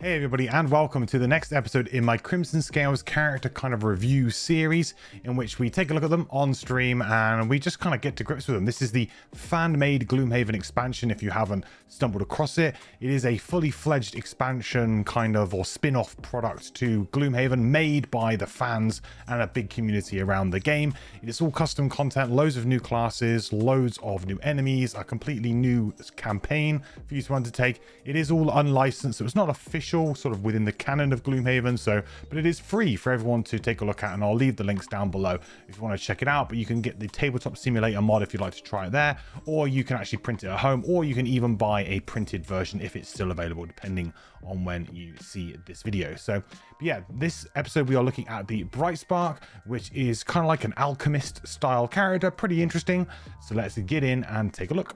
Hey everybody, and welcome to the next episode in my Crimson Scales character kind of review series, in which we take a look at them on stream and we just kind of get to grips with them. This is the fan-made Gloomhaven expansion. If you haven't stumbled across it, it is a fully fledged expansion kind of or spin-off product to Gloomhaven, made by the fans and a big community around the game. It's all custom content, loads of new classes, loads of new enemies, a completely new campaign for you to undertake. It is all unlicensed, so it's not official sort of within the canon of Gloomhaven, but it is free for everyone to take a look at, and I'll leave the links down below if you want to check it out. But you can get the tabletop simulator mod if you'd like to try it there, or you can actually print it at home, or you can even buy a printed version if it's still available, depending on when you see this video. So yeah, this episode we are looking at the Brightspark, which is kind of like an alchemist style character, pretty interesting. So let's get in and take a look.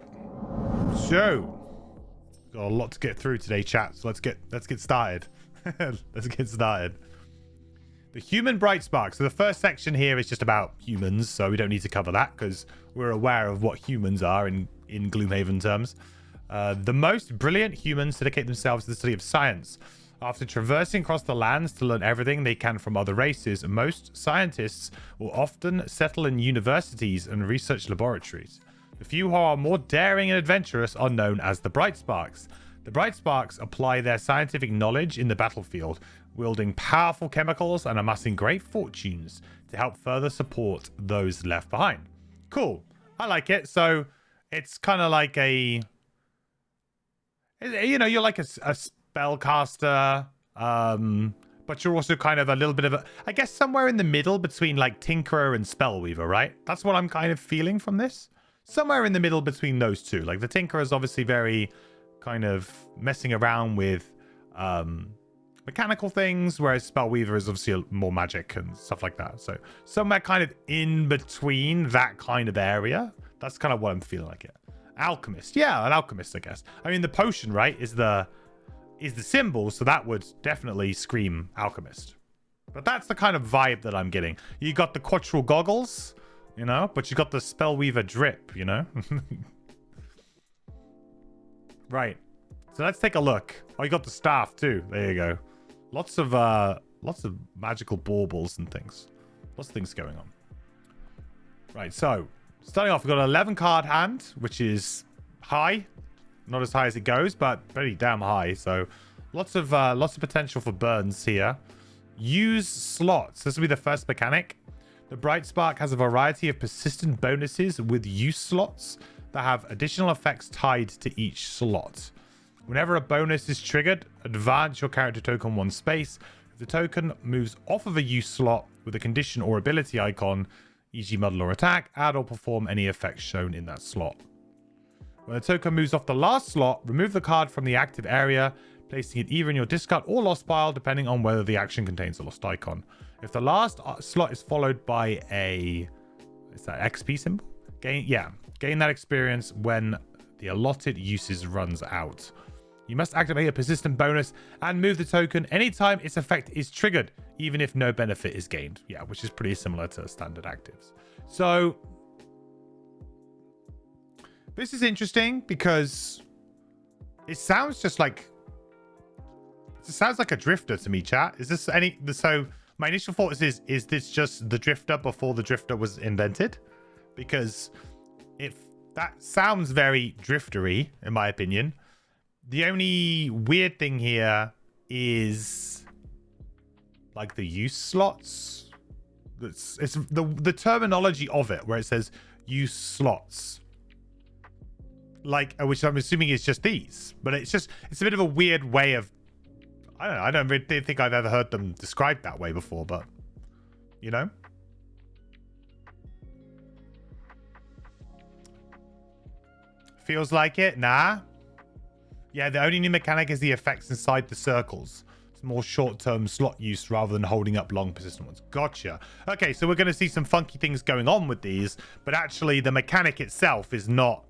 So got a lot to get through today, chat. So let's get started. Let's get started. The human Brightspark. So the first section here is just about humans, so we don't need to cover that because we're aware of what humans are in Gloomhaven terms. The most brilliant humans dedicate themselves to the study of science. After traversing across the lands to learn everything they can from other races, most scientists will often settle in universities and research laboratories. The few who are more daring and adventurous are known as the Brightsparks. The Brightsparks apply their scientific knowledge in the battlefield, wielding powerful chemicals and amassing great fortunes to help further support those left behind. Cool. I like it. So it's kind of like you're like a spellcaster, but you're also kind of a little bit of I guess somewhere in the middle between like Tinkerer and Spellweaver, right? That's what I'm kind of feeling from this. Somewhere in the middle between those two. Like the Tinkerer is obviously very kind of messing around with mechanical things, whereas Spellweaver is obviously more magic and stuff like that. So somewhere kind of in between that kind of area. That's kind of what I'm feeling like it. Alchemist. Yeah, an alchemist, I guess. I mean, the potion, right, is the symbol, so that would definitely scream alchemist. But that's the kind of vibe that I'm getting. You got the quattro goggles, you know, but you got the Spellweaver drip, you know. Right. So let's take a look. Oh, you got the staff too. There you go. Lots of magical baubles and things. Lots of things going on. Right. So starting off, we've got an 11 card hand, which is high. Not as high as it goes, but pretty damn high. So lots of potential for burns here. Use slots. This will be the first mechanic. The Brightspark has a variety of persistent bonuses with use slots that have additional effects tied to each slot. Whenever a bonus is triggered, advance your character token one space. If the token moves off of a use slot with a condition or ability icon, e.g. muddle or attack, add or perform any effects shown in that slot. When the token moves off the last slot, remove the card from the active area, placing it either in your discard or lost pile, depending on whether the action contains a lost icon. If the last slot is followed by is that XP symbol? Gain that experience when the allotted uses runs out. You must activate a persistent bonus and move the token anytime its effect is triggered, even if no benefit is gained. Yeah, which is pretty similar to standard actives. So this is interesting because it sounds like a drifter to me, chat. Is this so my initial thought is this just the drifter before the drifter was invented? Because if that sounds very driftery, in my opinion. The only weird thing here is like the use slots. It's the terminology of it, where it says use slots, like, which I'm assuming is just these, but it's a bit of a weird way of, I don't know. I don't really think I've ever heard them described that way before, but you know. Feels like it. Nah. Yeah, the only new mechanic is the effects inside the circles. It's more short-term slot use rather than holding up long persistent ones. Gotcha. Okay, so we're going to see some funky things going on with these, but actually the mechanic itself is not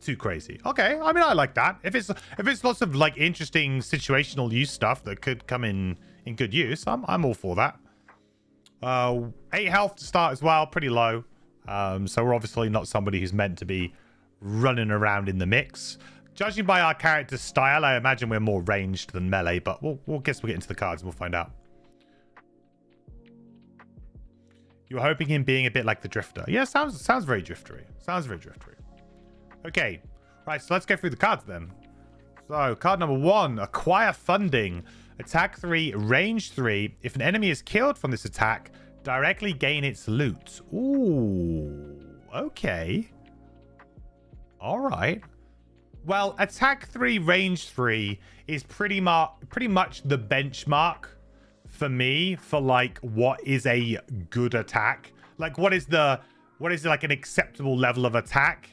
too crazy. Okay, I mean, I like that. If it's lots of like interesting situational use stuff that could come in good use, I'm all for that. 8 health to start as well, pretty low. So we're obviously not somebody who's meant to be running around in the mix. Judging by our character style, I imagine we're more ranged than melee, but we'll guess we'll get into the cards and we'll find out. You were hoping him being a bit like the Drifter. Yeah, sounds very Driftery. Sounds very Driftery. Okay. Right, so let's go through the cards then. So, card number 1, acquire funding. Attack 3, range 3. If an enemy is killed from this attack, directly gain its loot. Ooh, okay. All right. Well, attack 3, range 3 is pretty much the benchmark for me for like what is a good attack. Like what is like an acceptable level of attack?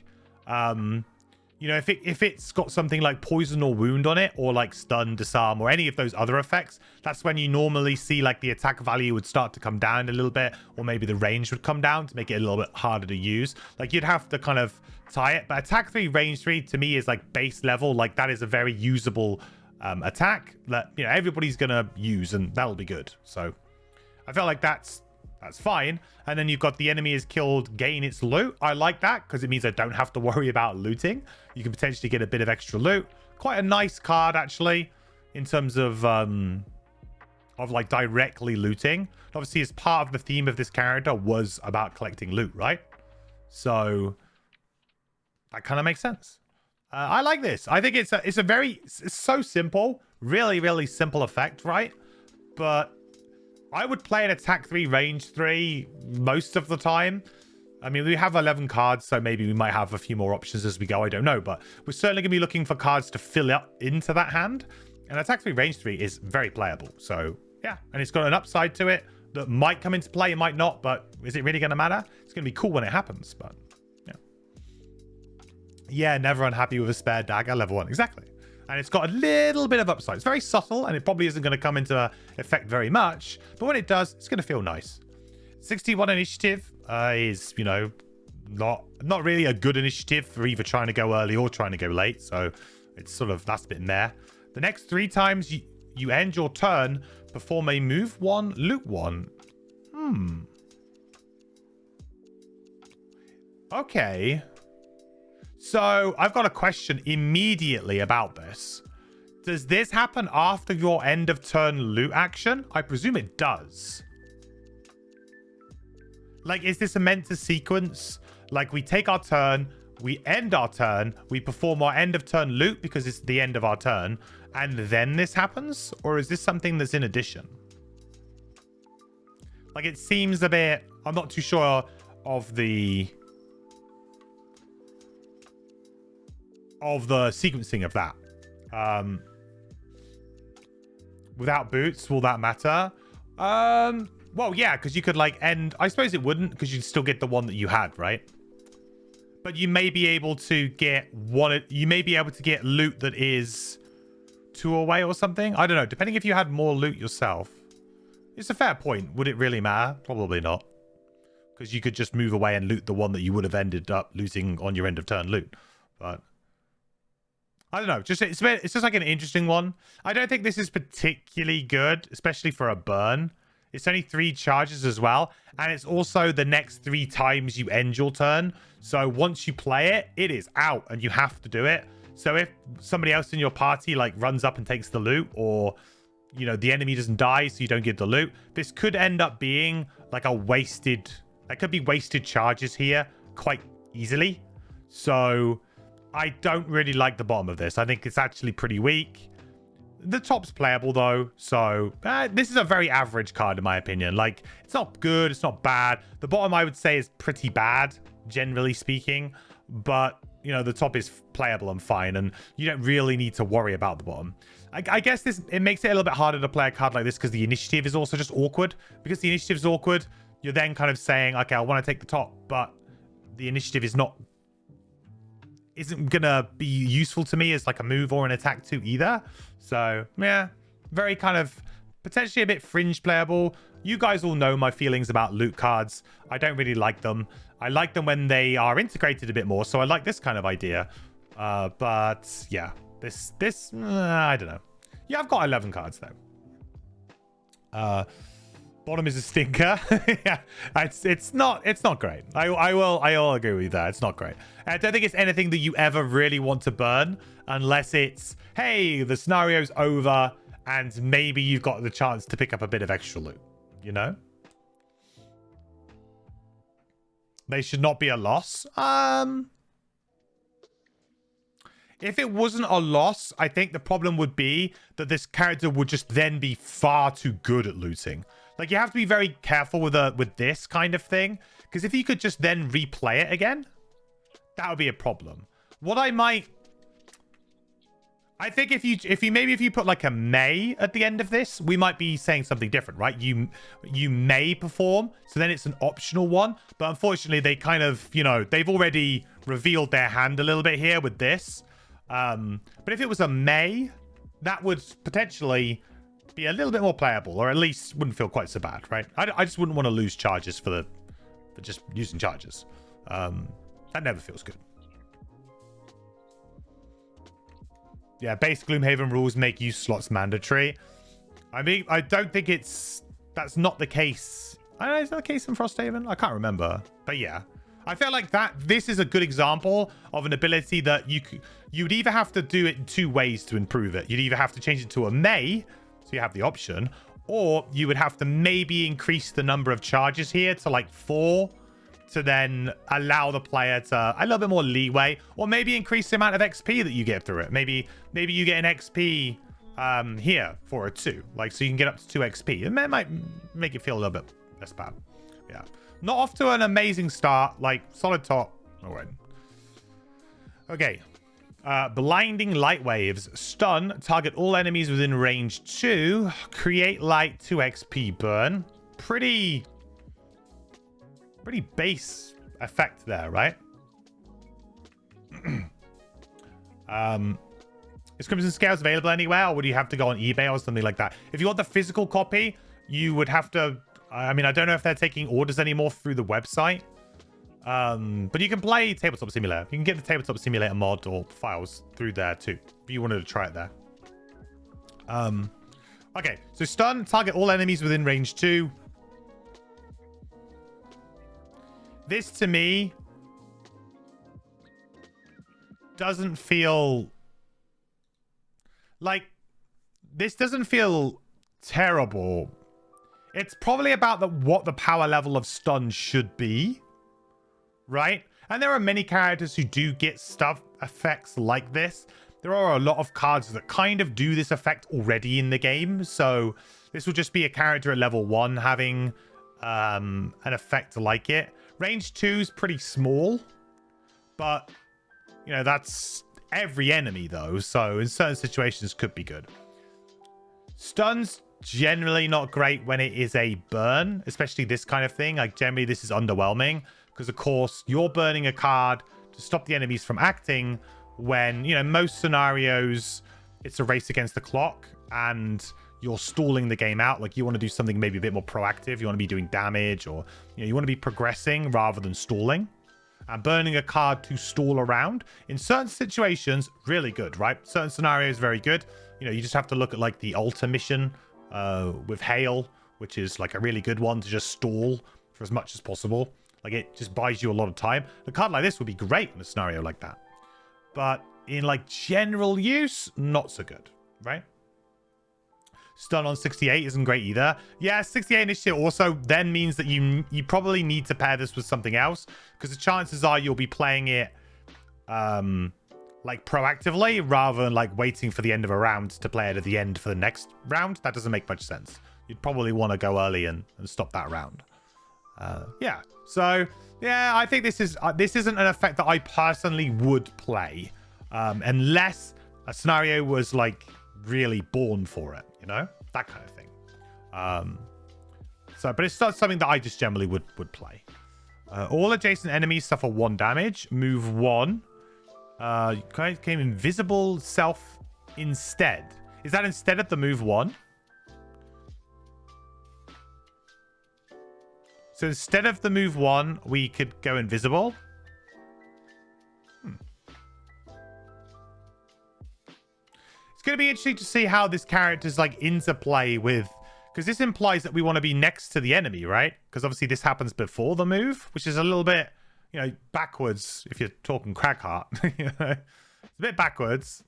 You know, if it's got something like poison or wound on it, or like stun, disarm, or any of those other effects, that's when you normally see like the attack value would start to come down a little bit, or maybe the range would come down to make it a little bit harder to use. Like you'd have to kind of tie it. But attack 3, range 3 to me is like base level. Like that is a very usable attack that, you know, everybody's gonna use, and that'll be good. So I felt like that's fine. And then you've got the enemy is killed, gain its loot. I like that because it means I don't have to worry about looting. You can potentially get a bit of extra loot. Quite a nice card actually in terms of like directly looting. Obviously, as part of the theme of this character was about collecting loot, right? So that kind of makes sense. I like this. I think it's so simple, really simple effect, right? But I would play an attack 3, range 3 most of the time. I mean, we have 11 cards, so maybe we might have a few more options as we go. I don't know, but we're certainly going to be looking for cards to fill up into that hand. And attack 3, range 3 is very playable. So yeah, and it's got an upside to it that might come into play, it might not, but is it really going to matter? It's going to be cool when it happens, but yeah. Yeah, never unhappy with a spare dagger, level 1. Exactly. And it's got a little bit of upside. It's very subtle, and it probably isn't going to come into effect very much. But when it does, it's going to feel nice. 61 initiative is, you know, not really a good initiative for either trying to go early or trying to go late. So it's sort of, that's a bit meh. The next 3 times you end your turn, perform a move 1, loot 1. Okay. So I've got a question immediately about this. Does this happen after your end of turn loot action? I presume it does. Like, is this a meant to sequence? Like, we take our turn, we end our turn, we perform our end of turn loot because it's the end of our turn, and then this happens? Or is this something that's in addition? Like, it seems a bit... I'm not too sure of the sequencing of that. Without boots, will that matter? Well, yeah, because you could like end... I suppose it wouldn't, because you'd still get the one that you had, right? But you may be able to get one... You may be able to get loot that is 2 away or something. I don't know. Depending if you had more loot yourself. It's a fair point. Would it really matter? Probably not. Because you could just move away and loot the one that you would have ended up losing on your end of turn loot. But I don't know. It's just like an interesting one. I don't think this is particularly good, especially for a burn. It's only 3 charges as well. And it's also the next 3 times you end your turn. So once you play it, it is out and you have to do it. So if somebody else in your party like runs up and takes the loot, or, you know, the enemy doesn't die so you don't get the loot, this could end up being like a wasted... That could be wasted charges here quite easily. So I don't really like the bottom of this. I think it's actually pretty weak. The top's playable though, so this is a very average card in my opinion. Like, it's not good, it's not bad. The bottom I would say is pretty bad, generally speaking, but you know, the top is playable and fine, and you don't really need to worry about the bottom. I guess it makes it a little bit harder to play a card like this because the initiative is also just awkward. Because the initiative is awkward, you're then kind of saying, okay, I want to take the top, but the initiative isn't gonna be useful to me as like a move or an attack too either. So yeah, very kind of potentially a bit fringe playable. You guys all know my feelings about loot cards. I don't really like them. I like them when they are integrated a bit more, so I like this kind of idea. But yeah, this I don't know. Yeah, I've got 11 cards though. Bottom is a stinker. Yeah, it's not great. I will agree with you there. It's not great. I don't think it's anything that you ever really want to burn unless it's, hey, the scenario's over and maybe you've got the chance to pick up a bit of extra loot, you know? They should not be a loss. If it wasn't a loss, I think the problem would be that this character would just then be far too good at looting. Like, you have to be very careful with this kind of thing, because if you could just then replay it again, that would be a problem. What I think if you put like a may at the end of this, we might be saying something different, right? You may perform, so then it's an optional one. But unfortunately, they kind of, you know, they've already revealed their hand a little bit here with this. But if it was a may, that would potentially be a little bit more playable, or at least wouldn't feel quite so bad, right? I just wouldn't want to lose charges for just using charges. That never feels good. Yeah, base Gloomhaven rules make use slots mandatory. I mean, I don't think that's not the case. I don't know, is that the case in Frosthaven? I can't remember. But yeah, I feel like this is a good example of an ability that you'd either have to do it in two ways to improve it. You'd either have to change it to a may, so you have the option, or you would have to maybe increase the number of charges here to like 4 to then allow the player to a little bit more leeway, or maybe increase the amount of XP that you get through it. Maybe you get an XP here for a 2, like, so you can get up to 2 XP, and that might make it feel a little bit less bad. Yeah, not off to an amazing start, like solid top. All right. Okay. Blinding light waves. Stun. Target all enemies within range 2. Create light 2 XP burn. Pretty base effect there, right? Is Crimson Scales available anywhere, or would you have to go on eBay or something like that? If you want the physical copy, you would have to... I mean, I don't know if they're taking orders anymore through the website. But you can play Tabletop Simulator. You can get the Tabletop Simulator mod or files through there too, if you wanted to try it there. Okay, so stun, target all enemies within range 2. This to me doesn't feel like, this doesn't feel terrible. It's probably about what the power level of stun should be. Right? And there are many characters who do get stuff effects like this. There are a lot of cards that kind of do this effect already in the game. So this will just be a character at level 1 having an effect like it. Range 2 is pretty small, but you know, that's every enemy though. So in certain situations could be good. Stuns generally not great when it is a burn, especially this kind of thing. Like generally this is underwhelming, because of course you're burning a card to stop the enemies from acting when, you know, most scenarios it's a race against the clock and you're stalling the game out. Like you want to do something maybe a bit more proactive. You want to be doing damage, or you know, you want to be progressing rather than stalling. And burning a card to stall around in certain situations, really good, right? Certain scenarios, very good. You know, you just have to look at like the Altar mission with Hail, which is like a really good one to just stall for as much as possible. Like it just buys you a lot of time. A card like this would be great in a scenario like that. But in like general use, not so good, right? Stun on 68 isn't great either. Yeah, 68 initiative also then means that you probably need to pair this with something else, because the chances are you'll be playing it like proactively rather than like waiting for the end of a round to play it at the end for the next round. That doesn't make much sense. You'd probably want to go early and stop that round. Yeah, so yeah, I think this isn't an effect that I personally would play unless a scenario was like really born for it, you know, that kind of thing. But it's not something that I just generally would play. All adjacent enemies suffer 1 damage. Move 1. Became invisible self instead. Is that instead of the move 1? So instead of the move 1, we could go invisible. It's going to be interesting to see how this character's like interplay with, Because this implies that we want to be next to the enemy, right? Because obviously this happens before the move, which is a little bit, you know, backwards if you're talking Crackheart. You know? It's a bit backwards.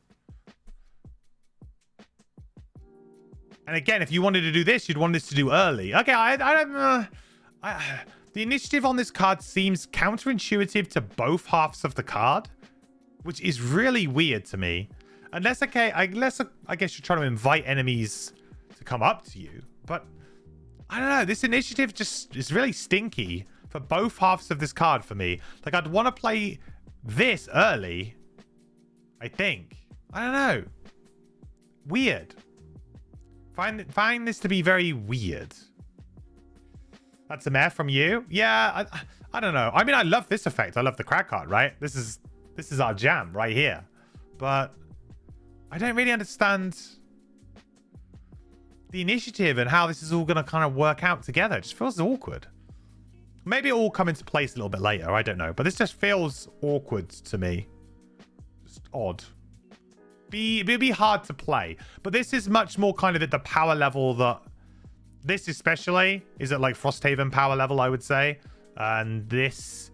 And again, if you wanted to do this, you'd want this to do early. Okay, I don't... the initiative on this card seems counterintuitive to both halves of the card, which is really weird to me. Unless, okay, I guess you're trying to invite enemies to come up to you. But, I don't know, this initiative just is really stinky for both halves of this card for me. Like, I'd want to play this early, I think. I don't know. Weird. Find this to be very weird. That's a meh from you? Yeah, I don't know. I mean, I love this effect. I love the crack card, right? This is our jam right here. But I don't really understand the initiative and how this is all going to kind of work out together. It just feels awkward. Maybe it will come into place a little bit later. I don't know. But this just feels awkward to me. Just odd. It'd be hard to play. But this is much more kind of at the power level that... This especially is at like Frosthaven power level, I would say. And this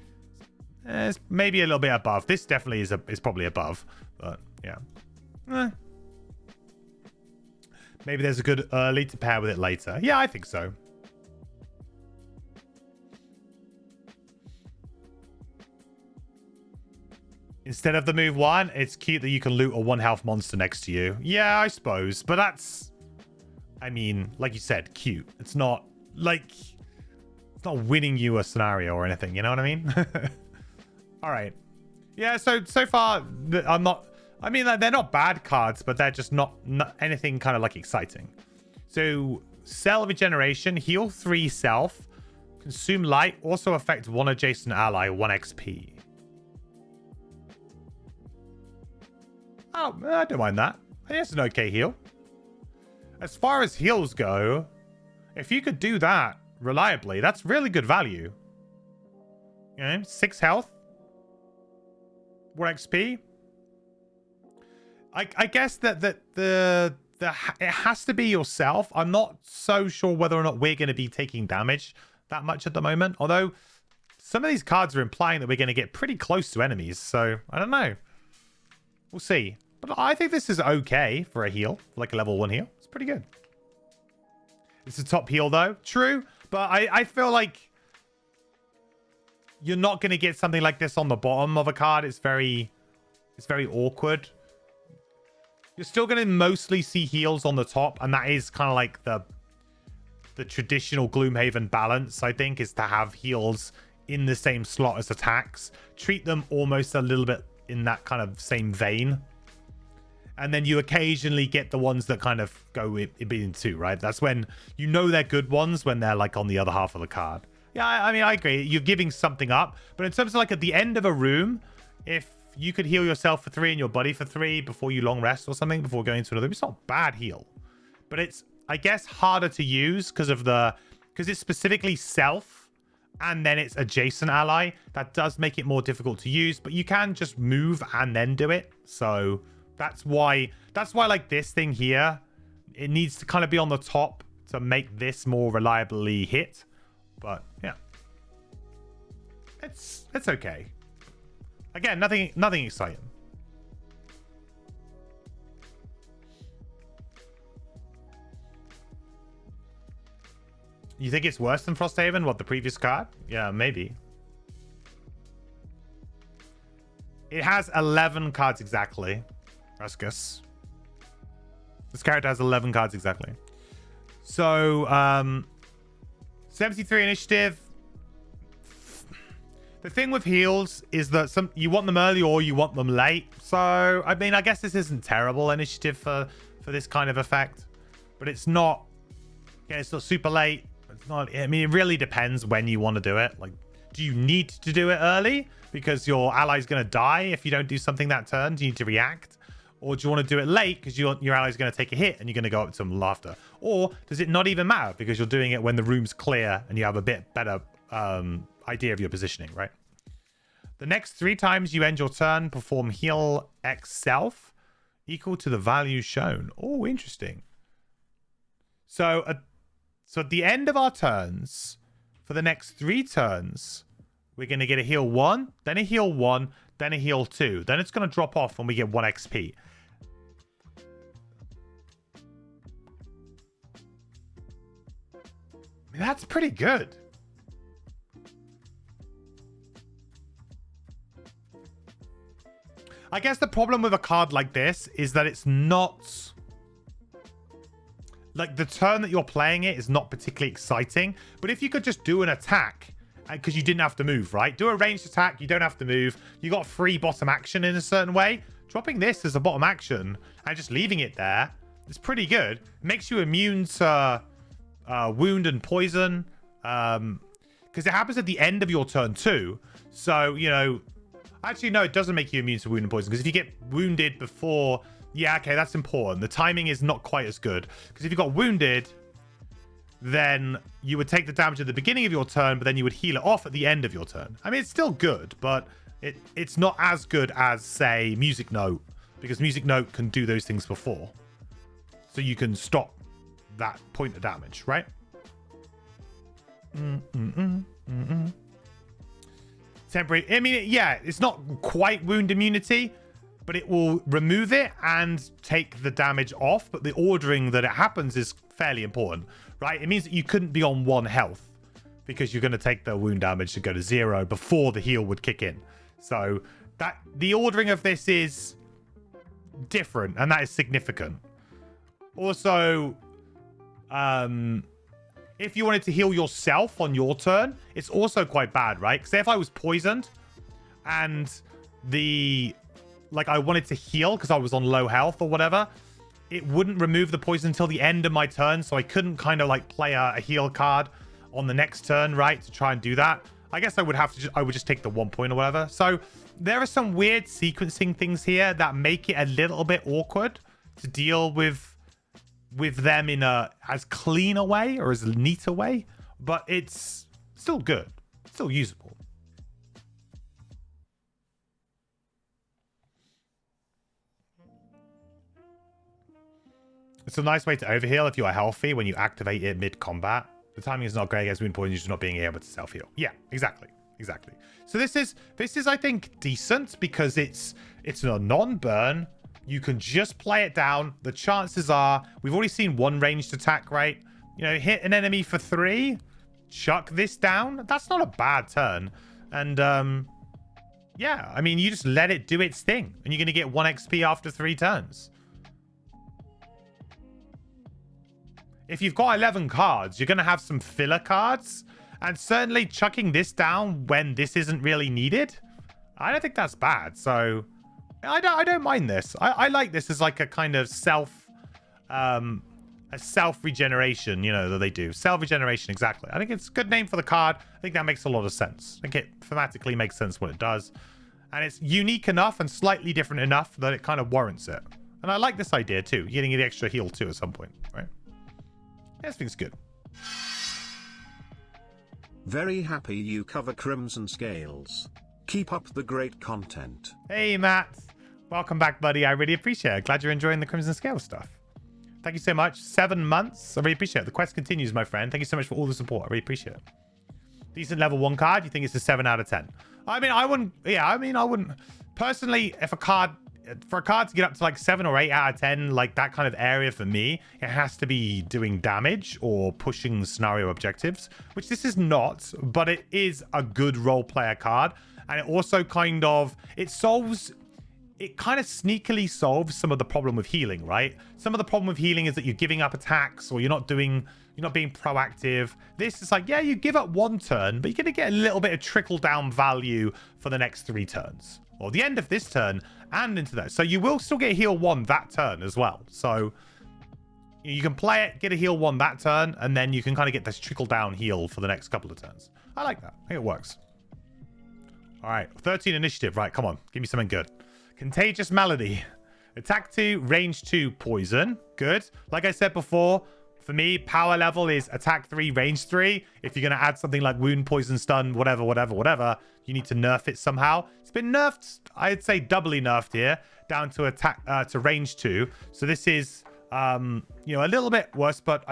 is maybe a little bit above. This definitely is probably above. But yeah. Maybe there's a good early to pair with it later. Yeah, I think so. Instead of the move 1, it's cute that you can loot a 1 health monster next to you. Yeah, I suppose. But that's... I mean, like you said, cute. It's not like... It's not winning you a scenario or anything. You know what I mean? All right. Yeah, so far, I'm not... I mean, they're not bad cards, but they're just not anything kind of like exciting. So, Cell Regeneration, heal 3 self, consume light, also affect 1 adjacent ally, 1 XP. Oh, I don't mind that. I think it's an okay heal. As far as heals go, if you could do that reliably, that's really good value. You know, 6 health, 1 XP. I guess that it has to be yourself. I'm not so sure whether or not we're going to be taking damage that much at the moment. Although some of these cards are implying that we're going to get pretty close to enemies. So I don't know. We'll see. But I think this is okay for a heal, like a level 1 heal. It's pretty good. It's a top heal though. True. But I feel like you're not going to get something like this on the bottom of a card. It's very awkward. You're still going to mostly see heals on the top, and that is kind of like the traditional Gloomhaven balance, I think, is to have heals in the same slot as attacks. Treat them almost a little bit in that kind of same vein. And then you occasionally get the ones that kind of go in two, right? That's when you know they're good ones, when they're like on the other half of the card. Yeah, I mean, I agree. You're giving something up. But in terms of like at the end of a room, if you could heal yourself for 3 and your buddy for 3 before you long rest or something, before going into another room, it's not a bad heal. But it's, I guess, harder to use because it's specifically self and then it's adjacent ally. That does make it more difficult to use, but you can just move and then do it. So that's why like this thing here, it needs to kind of be on the top to make this more reliably hit. But yeah, it's okay. Again, nothing exciting. You think it's worse than Frosthaven? What, the previous card? Yeah, maybe. It has 11 cards exactly. Ruskus. This character has 11 cards exactly. So, 73 initiative. The thing with heals is that you want them early or you want them late. So, I mean, I guess this isn't terrible initiative for this kind of effect. But it's not... Yeah, it's not super late. It's not... I mean, it really depends when you want to do it. Like, do you need to do it early? Because your ally's going to die if you don't do something that turn. Do you need to react? Or do you want to do it late because your ally's going to take a hit and you're going to go up to them after? Or does it not even matter because you're doing it when the room's clear and you have a bit better... idea of your positioning, right? The next 3 times you end your turn, perform heal X self equal to the value shown. Oh, interesting. So So at the end of our turns, for the next 3 turns, we're going to get a heal 1, then a heal 1, then a heal 2. Then it's going to drop off when we get 1 XP. I mean, that's pretty good. I guess the problem with a card like this is that it's not... Like, the turn that you're playing it is not particularly exciting. But if you could just do an attack, because you didn't have to move, right? Do a ranged attack, you don't have to move. You got free bottom action in a certain way. Dropping this as a bottom action and just leaving it there is pretty good. It makes you immune to wound and poison. Because it happens at the end of your turn too. So, you know... Actually, no, it doesn't make you immune to wound and poison. Because if you get wounded before... Yeah, okay, that's important. The timing is not quite as good. Because if you got wounded, then you would take the damage at the beginning of your turn, but then you would heal it off at the end of your turn. I mean, it's still good, but it's not as good as, say, Music Note. Because Music Note can do those things before. So you can stop that point of damage, right? Temporary. I mean, yeah, it's not quite wound immunity, but it will remove it and take the damage off. But the ordering that it happens is fairly important, right? It means that you couldn't be on 1 health because you're going to take the wound damage to go to 0 before the heal would kick in. So that the ordering of this is different, and that is significant. Also, if you wanted to heal yourself on your turn, it's also quite bad, right? Because if I was poisoned and I wanted to heal because I was on low health or whatever, it wouldn't remove the poison until the end of my turn. So I couldn't kind of like play a heal card on the next turn, right? To try and do that. I guess I would have to, I would just take the 1 point or whatever. So there are some weird sequencing things here that make it a little bit awkward to deal with them in a as clean a way or as neat a way, but it's still good, still usable. It's a nice way to overheal if you are healthy when you activate it mid-combat. The timing is not great against wound poison due to not being able to self-heal. Yeah, exactly. So this is I think decent because it's a non-burn. You can just play it down. The chances are we've already seen 1 ranged attack, right? You know, hit an enemy for 3, chuck this down. That's not a bad turn. And yeah, I mean, you just let it do its thing and you're going to get 1 XP after 3 turns. If you've got 11 cards, you're going to have some filler cards. And certainly chucking this down when this isn't really needed, I don't think that's bad. So I don't mind this. I like this as like a kind of self-regeneration, you know, that they do. Self-regeneration, exactly. I think it's a good name for the card. I think that makes a lot of sense. I think it thematically makes sense what it does. And it's unique enough and slightly different enough that it kind of warrants it. And I like this idea too. You're getting the extra heal too at some point, right? Yeah, this thing's good. Very happy you cover Crimson Scales. Keep up the great content. Hey, Matt. Welcome back, buddy. I really appreciate it. Glad you're enjoying the Crimson Scale stuff. Thank you so much. 7 months. I really appreciate it. The quest continues, my friend. Thank you so much for all the support. I really appreciate it. Decent level 1 card. You think it's a 7 out of 10? I mean, I wouldn't. Yeah, I mean, I wouldn't. Personally, if for a card to get up to like 7 or 8 out of 10, like that kind of area for me, it has to be doing damage or pushing scenario objectives, which this is not, but it is a good role player card. And it also kind of, it kind of sneakily solves some of the problem with healing, right? Some of the problem with healing is that you're giving up attacks or you're not being proactive. This is like, yeah, you give up 1 turn, but you're going to get a little bit of trickle down value for the next 3 turns or the end of this turn and into that. So you will still get a heal 1 that turn as well. So you can play it, get a heal 1 that turn, and then you can kind of get this trickle down heal for the next couple of turns. I like that. I think it works. All right, 13 initiative. Right, come on. Give me something good. Contagious Malady. Attack 2, range 2, poison. Good. Like I said before, for me, power level is attack 3, range 3. If you're going to add something like wound, poison, stun, whatever, you need to nerf it somehow. It's been nerfed, I'd say doubly nerfed here, down to attack to range 2. So this is, you know, a little bit worse, but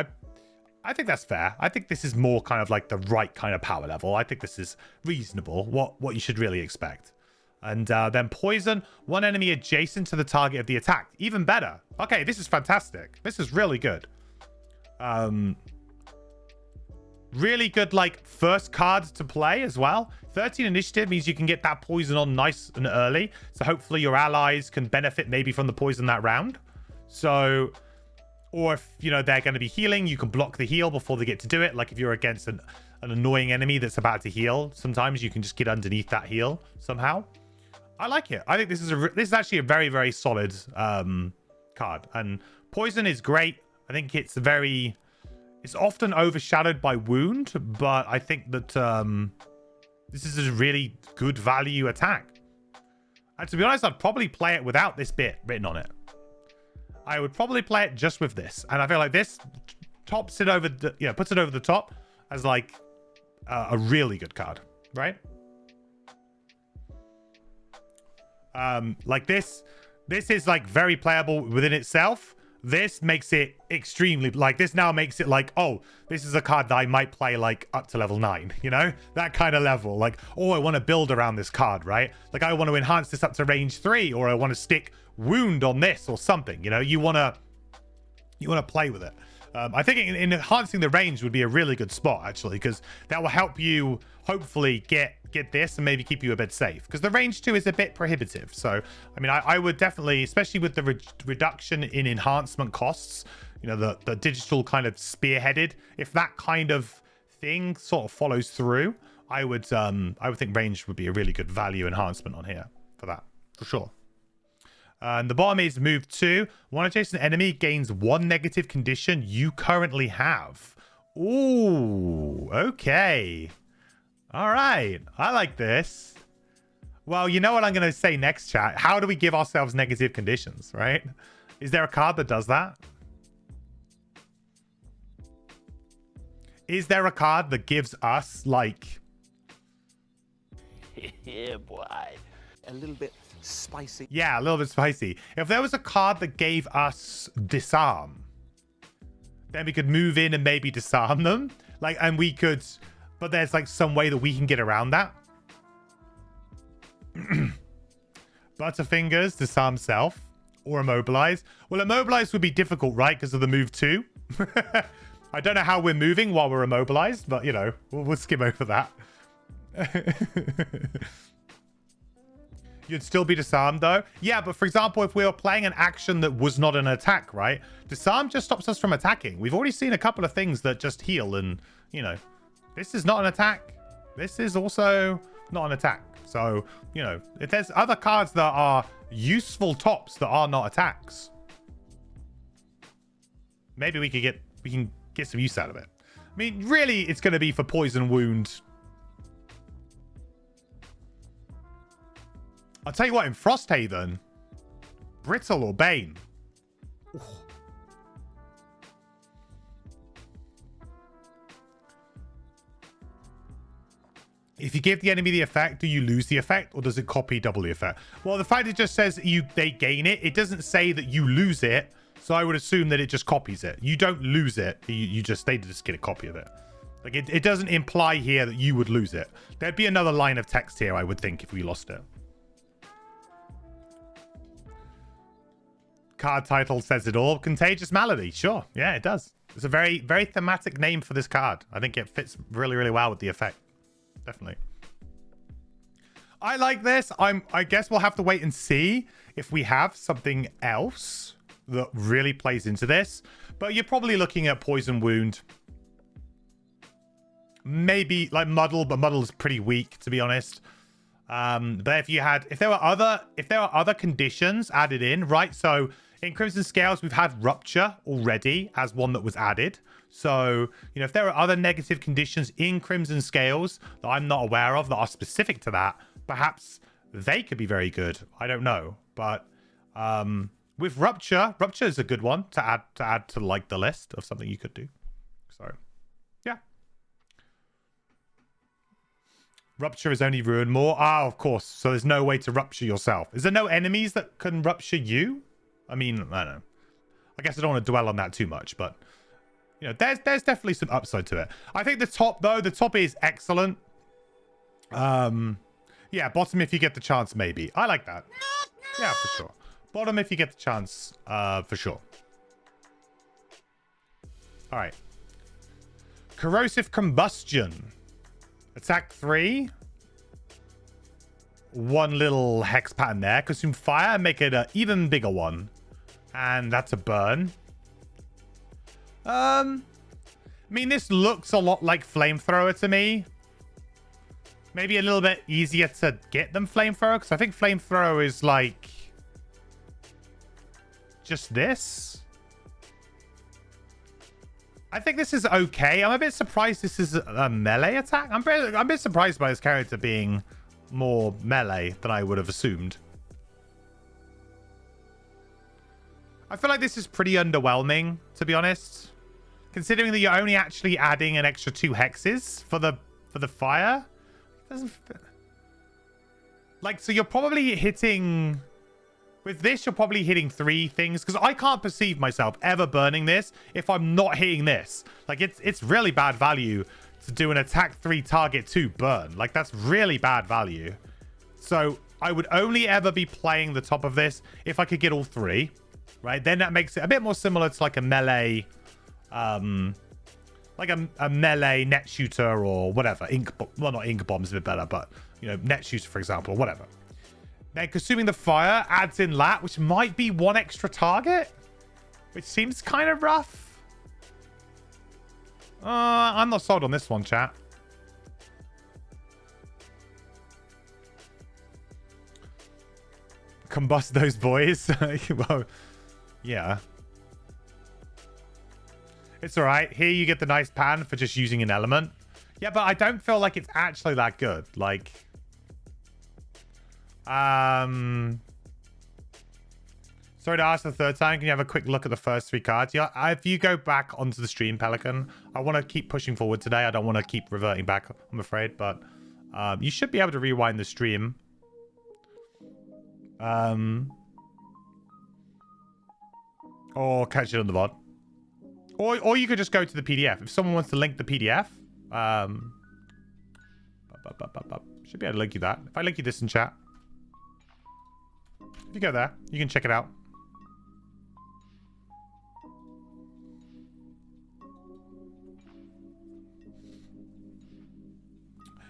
I think that's fair. I think this is more kind of like the right kind of power level. I think this is reasonable, what you should really expect. And then poison, one enemy adjacent to the target of the attack. Even better. Okay, this is fantastic. This is really good. Really good, like, first card to play as well. 13 initiative means you can get that poison on nice and early. So hopefully your allies can benefit maybe from the poison that round. So, or if, you know, they're going to be healing, you can block the heal before they get to do it. Like if you're against an annoying enemy that's about to heal, sometimes you can just get underneath that heal somehow. I like it. I think this is actually a very, very solid card. And poison is great. I think it's often overshadowed by wound, but I think that this is a really good value attack. And to be honest, I'd probably play it without this bit written on it. I would probably play it just with this. And I feel like this tops it over the, puts it over the top as like a really good card, right? Like this is like very playable within itself. This makes it extremely, like, this now makes it like, oh, this is a card that I might play like up to level 9, you know, that kind of level. Like, oh, I want to build around this card, right? Like, I want to enhance this up to range 3, or I want to stick wound on this or something, you know. You want to play with it. I think in enhancing the range would be a really good spot, actually, because that will help you hopefully get this and maybe keep you a bit safe, because the range 2 is a bit prohibitive. So I mean, I would definitely, especially with the reduction in enhancement costs, you know, the digital kind of spearheaded, if that kind of thing sort of follows through, I would think range would be a really good value enhancement on here for that, for sure. And the bottom is move 2. One adjacent enemy gains 1 negative condition you currently have. Ooh, okay. All right. I like this. Well, you know what I'm going to say next, chat. How do we give ourselves negative conditions, right? Is there a card that does that? Is there a card that gives us, like... Yeah, boy. A little bit spicy. Yeah, a little bit spicy. If there was a card that gave us disarm, then we could move in and maybe disarm them. Like, and we could... But there's like some way that we can get around that. Butterfingers, disarm self, or immobilize. Well, immobilize would be difficult, right? Because of the move 2. I don't know how we're moving while we're immobilized, but you know, we'll skim over that. You'd still be disarmed though. Yeah, but for example, if we were playing an action that was not an attack, right? Disarm just stops us from attacking. We've already seen a couple of things that just heal, and you know, this is not an attack. This is also not an attack. So, you know, if there's other cards that are useful tops that are not attacks, maybe we can get some use out of it. I mean, really, it's going to be for poison wound. I'll tell you what, in Frosthaven, Brittle or Bane. Ooh. If you give the enemy the effect, do you lose the effect, or does it copy double the effect? Well, the fact it just says they gain it, it doesn't say that you lose it, so I would assume that it just copies it. You don't lose it, they just get a copy of it. Like, it doesn't imply here that you would lose it. There'd be another line of text here, I would think, if we lost it. Card title says it all. Contagious Malady. Sure. Yeah, it does. It's a very, very thematic name for this card. I think it fits really, really well with the effect. Definitely. I like this. I guess we'll have to wait and see if we have something else that really plays into this. But you're probably looking at Poison Wound. Maybe like Muddle, but Muddle is pretty weak, to be honest. But if there were other conditions added in, right? So in Crimson Scales, we've had Rupture already as one that was added. So, you know, if there are other negative conditions in Crimson Scales that I'm not aware of that are specific to that, perhaps they could be very good. I don't know. But with Rupture is a good one to add to like the list of something you could do. So, yeah. Rupture is only ruin more. Ah, of course. So there's no way to rupture yourself. Is there no enemies that can rupture you? I mean, I don't know. I guess I don't want to dwell on that too much, but You know, there's definitely some upside to it. I think the top, though, the top is excellent. Yeah, bottom if you get the chance, maybe. I like that. Yeah, for sure. Bottom if you get the chance, for sure. All right. Corrosive Combustion. Attack 3. One little hex pattern there. Consume fire and make it an even bigger one. And that's a burn. I mean, this looks a lot like Flamethrower to me. Maybe a little bit easier to get than Flamethrower, because I think Flamethrower is like just this. I think this is okay. I'm a bit surprised this is a melee attack. I'm a bit surprised by this character being more melee than I would have assumed. I feel like this is pretty underwhelming, to be honest. Considering that you're only actually adding an extra 2 hexes for the fire. It doesn't like, so you're probably hitting with this, you're probably hitting 3 things, because I can't perceive myself ever burning this if I'm not hitting this. Like, it's really bad value to do an attack 3 target 2 burn. Like, that's really bad value. So I would only ever be playing the top of this if I could get all 3, right? Then that makes it a bit more similar to like a melee, like a melee net shooter or whatever. Well, not ink bomb's a bit better, but you know, net shooter, for example, or whatever. Then consuming the fire adds in lat, which might be 1 extra target, which seems kind of rough. I'm not sold on this one, chat. Combust those boys. Well, yeah. It's all right. Here you get the nice pan for just using an element. Yeah, but I don't feel like it's actually that good. Like, sorry to ask the third time. Can you have a quick look at the first 3 cards? Yeah, if you go back onto the stream, Pelican, I want to keep pushing forward today. I don't want to keep reverting back, I'm afraid, but you should be able to rewind the stream. Or catch it on the VOD. Or you could just go to the PDF. If someone wants to link the PDF, should be able to link you that. If I link you this in chat, if you go there, you can check it out.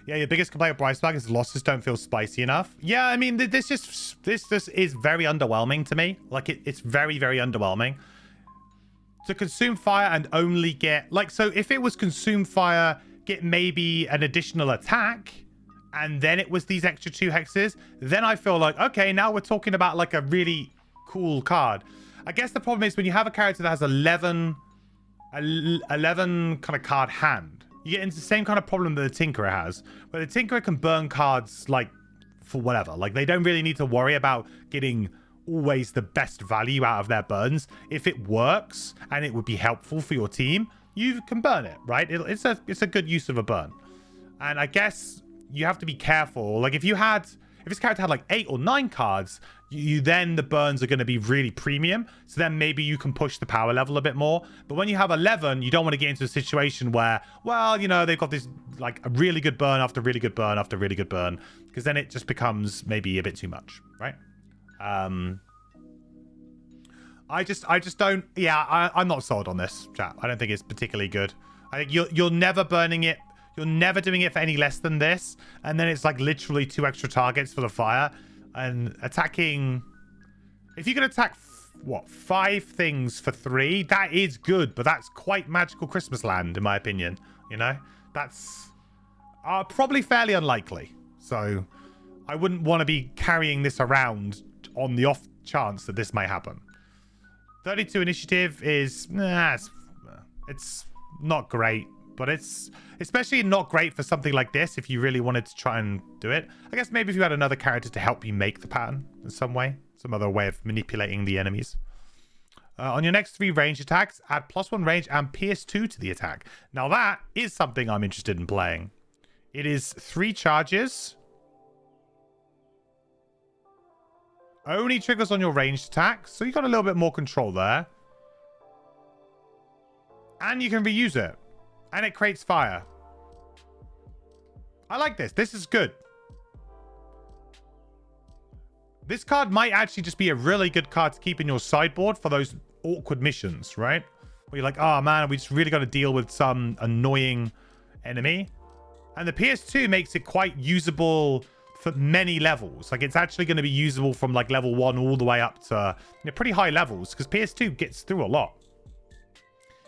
Yeah, your biggest complaint with Brightspark is losses don't feel spicy enough. Yeah, I mean, this is very underwhelming to me. Like, it's very, very underwhelming. To consume fire and only get... Like, so if it was consume fire, get maybe an additional attack, and then it was these extra 2 hexes, then I feel like, okay, now we're talking about, like, a really cool card. I guess the problem is when you have a character that has 11 kind of card hand, you get into the same kind of problem that the Tinkerer has, where the Tinkerer can burn cards, like, for whatever. Like, they don't really need to worry about getting always the best value out of their burns. If it works and it would be helpful for your team, you can burn it, right? It's a good use of a burn. And I guess you have to be careful. Like, if this character had like 8 or 9 cards, then the burns are going to be really premium. So then maybe you can push the power level a bit more. But when you have 11, you don't want to get into a situation where, well, you know, they've got this like a really good burn after really good burn after really good burn, because then it just becomes maybe a bit too much, right? I just don't. Yeah, I'm not sold on this, chat. I don't think it's particularly good. I think you're never burning it. You're never doing it for any less than this, and then it's like literally 2 extra targets for the fire. And attacking, if you can attack what 5 things for 3, that is good, but that's quite magical Christmas land in my opinion. You know, that's probably fairly unlikely. So I wouldn't want to be carrying this around on the off chance that this may happen. 32 initiative is it's not great, but it's especially not great for something like this if you really wanted to try and do it. I guess maybe if you had another character to help you make the pattern in some way, some other way of manipulating the enemies. On your next 3 range attacks, add +1 range and pierce 2 to the attack. Now that is something I'm interested in playing. It is 3 charges. Only triggers on your ranged attacks, so you got a little bit more control there. And you can reuse it. And it creates fire. I like this. This is good. This card might actually just be a really good card to keep in your sideboard for those awkward missions, right? Where you're like, oh man, we just really got to deal with some annoying enemy. And the PS2 makes it quite usable for many levels. Like, it's actually going to be usable from like level 1 all the way up to pretty high levels, because PS2 gets through a lot.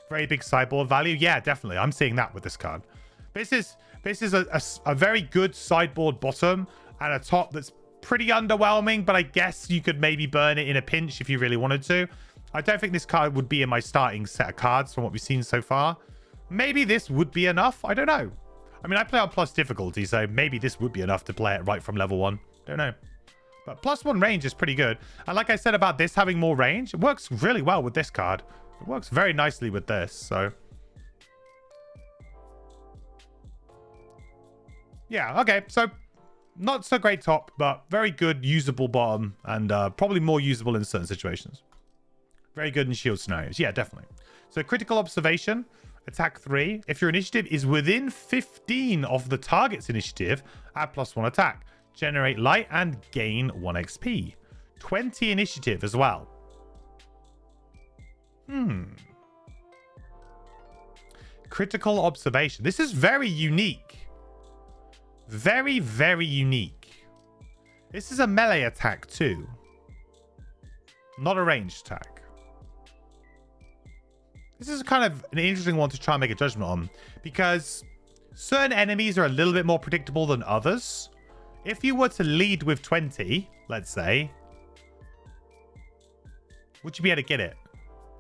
Very big sideboard value. Yeah, definitely. I'm seeing that with this card. This is a very good sideboard bottom and a top that's pretty underwhelming, but I guess you could maybe burn it in a pinch if you really wanted to. I don't think this card would be in my starting set of cards from what we've seen so far. Maybe this would be enough. I don't know. I mean, I play on plus difficulty, so maybe this would be enough to play it right from level 1. Don't know. But +1 range is pretty good. And like I said about this having more range, it works really well with this card. It works very nicely with this, so... yeah, okay. So, not so great top, but very good usable bottom, and probably more usable in certain situations. Very good in shield scenarios. Yeah, definitely. So, critical observation, attack 3. If your initiative is within 15 of the target's initiative, add +1 attack. Generate light and gain 1 XP. 20 initiative as well. Critical observation. This is very unique. Very, very unique. This is a melee attack too. Not a ranged attack. This is kind of an interesting one to try and make a judgment on, because certain enemies are a little bit more predictable than others. If you were to lead with 20, let's say, would you be able to get it?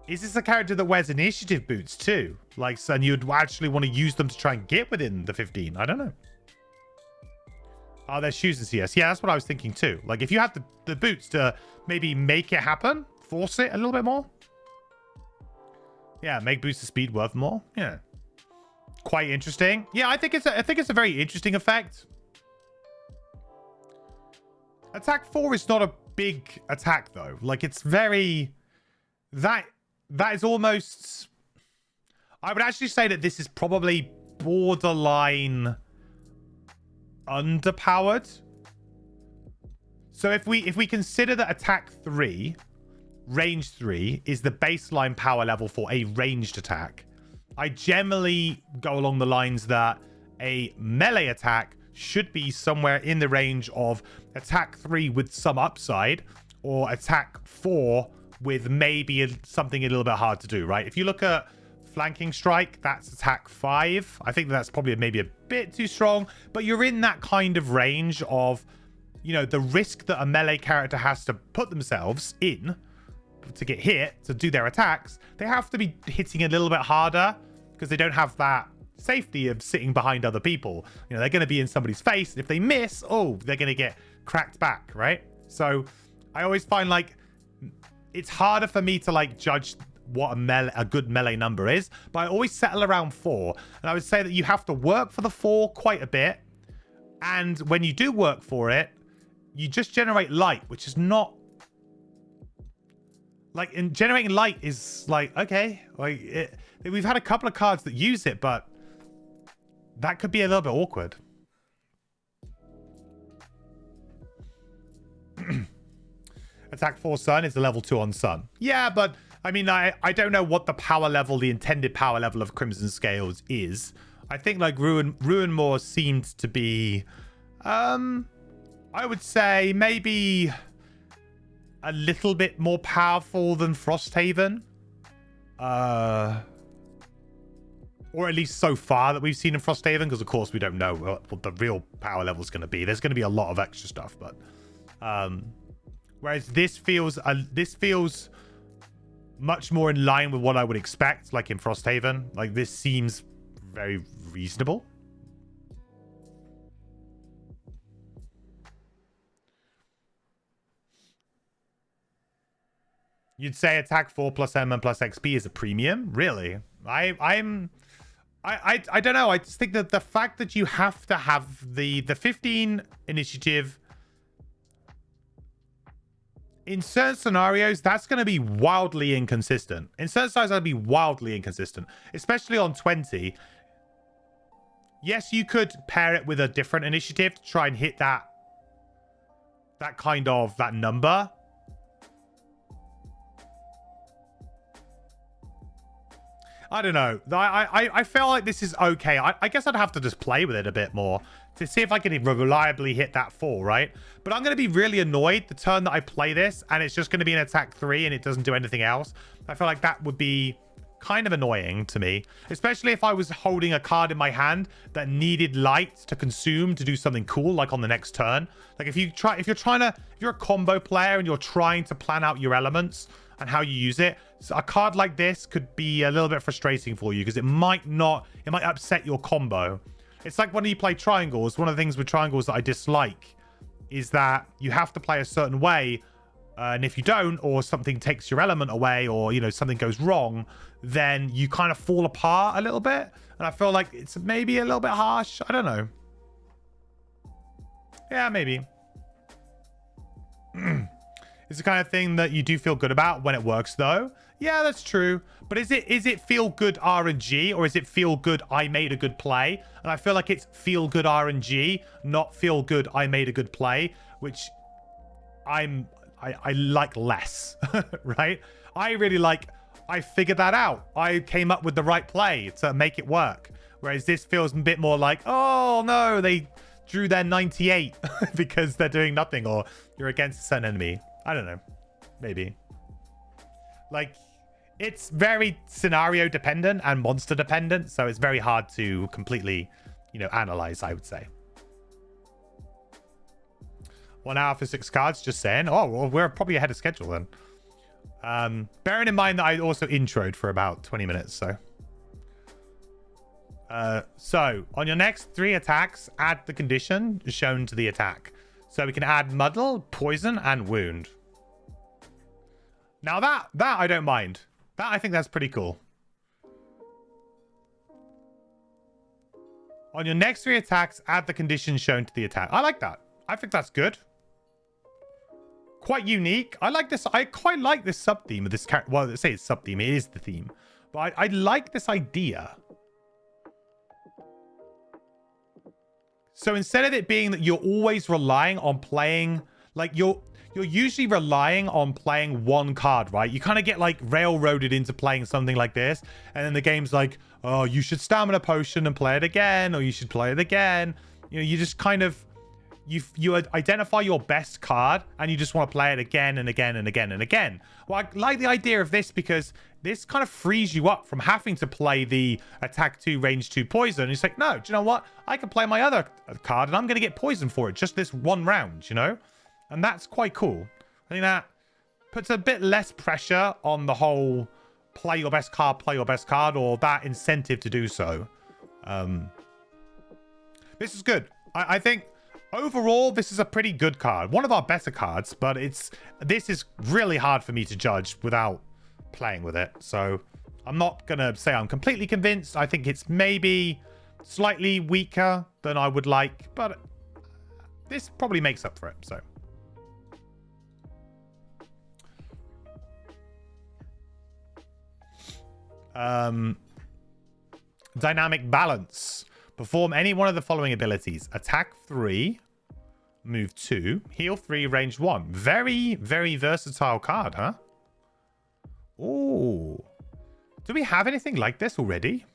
Is this a character that wears initiative boots too? Like, and you'd actually want to use them to try and get within the 15? I don't know. Oh, there's shoes in CS. Yeah, that's what I was thinking too. Like, if you had the boots to maybe make it happen, force it a little bit more. Yeah, make boost of speed worth more. Yeah, quite interesting. Yeah, I think it's a very interesting effect. Attack 4 is not a big attack though. Like, it's very that is almost. I would actually say that this is probably borderline underpowered. So if we consider that attack 3, range 3 is the baseline power level for a ranged attack, I generally go along the lines that a melee attack should be somewhere in the range of attack 3 with some upside, or attack 4 with maybe something a little bit hard to do, right? If you look at flanking strike, that's attack 5. I think that's probably maybe a bit too strong, but you're in that kind of range of, you know, the risk that a melee character has to put themselves in to get hit, to do their attacks. They have to be hitting a little bit harder because they don't have that safety of sitting behind other people. You know, they're going to be in somebody's face, and if they miss, oh, they're going to get cracked back, right? So I always find, like, it's harder for me to, like, judge what a good melee number is, but I always settle around 4. And I would say that you have to work for the 4 quite a bit, and when you do work for it, you just generate light, which is not like, in generating light is like, okay, like we've had a couple of cards that use it, but that could be a little bit awkward. Attack 4 Sun is a level 2 on Sun. Yeah, but I mean, I don't know what the power level, the intended power level of Crimson Scales is. I think like Ruinmaw seemed to be, I would say maybe a little bit more powerful than Frosthaven. Or at least so far that we've seen in Frosthaven, because of course we don't know what the real power level is going to be. There's going to be a lot of extra stuff, but whereas this feels much more in line with what I would expect, like in Frosthaven. Like, this seems very reasonable. You'd say attack 4 plus M and plus XP is a premium? Really? I don't know. I just think that the fact that you have to have the 15 initiative In certain scenarios, that's going to be wildly inconsistent. In certain scenarios, that'll be wildly inconsistent, especially on 20. Yes, you could pair it with a different initiative to try and hit that number. I don't know. I feel like this is okay. I guess I'd have to just play with it a bit more to see if I can reliably hit that 4, right? But I'm going to be really annoyed the turn that I play this and it's just going to be an attack 3 and it doesn't do anything else. I feel like that would be kind of annoying to me, especially if I was holding a card in my hand that needed light to consume to do something cool, like on the next turn. Like if you're a combo player and you're trying to plan out your elements and how you use it, so a card like this could be a little bit frustrating for you because it might upset your combo. It's like when you play triangles. One of the things with triangles that I dislike is that you have to play a certain way, and if you don't, or something takes your element away, or something goes wrong, then you kind of fall apart a little bit. And I feel like it's maybe a little bit harsh. I don't know. Yeah, maybe. It's the kind of thing that you do feel good about when it works, though. Yeah, that's true. But is it feel good RNG, or is it feel good I made a good play? And I feel like it's feel good RNG, not feel good I made a good play, which I like less, right? I really like, I figured that out. I came up with the right play to make it work. Whereas this feels a bit more like, oh no, they drew their 98 because they're doing nothing, or you're against a certain enemy. I don't know. Maybe. Like, it's very scenario dependent and monster dependent, so it's very hard to completely, analyze, I would say. 1 hour for 6 cards, just saying. Oh, well, we're probably ahead of schedule then. Bearing in mind that I also introed for about 20 minutes, so. So, on your next 3 attacks, add the condition shown to the attack. So we can add muddle, poison, and wound. Now that I don't mind. That I think that's pretty cool. On your next 3 attacks, add the condition shown to the attack. I like that. I think that's good. Quite unique. I like this. I quite like this sub-theme of this character. Well, let's say it's sub-theme. It is the theme. But I like this idea. So instead of it being that you're always relying on playing, like you're usually relying on playing one card, right? You kind of get like railroaded into playing something like this. And then the game's like, oh, you should stamina potion and play it again, or you should play it again. You just kind of, you identify your best card and you just want to play it again and again and again and again. Well, I like the idea of this because this kind of frees you up from having to play the attack 2, range 2 poison. It's like, no, do you know what? I can play my other card and I'm going to get poison for it just this one round, And that's quite cool. I think that puts a bit less pressure on the whole play your best card, or that incentive to do so. This is good. I think overall, this is a pretty good card. One of our better cards, but this is really hard for me to judge without playing with it. So I'm not going to say I'm completely convinced. I think it's maybe slightly weaker than I would like, but this probably makes up for it. So. Dynamic balance. Perform any one of the following abilities: attack 3, move 2, heal 3, range 1. Very, very versatile card, huh? Ooh. Do we have anything like this already?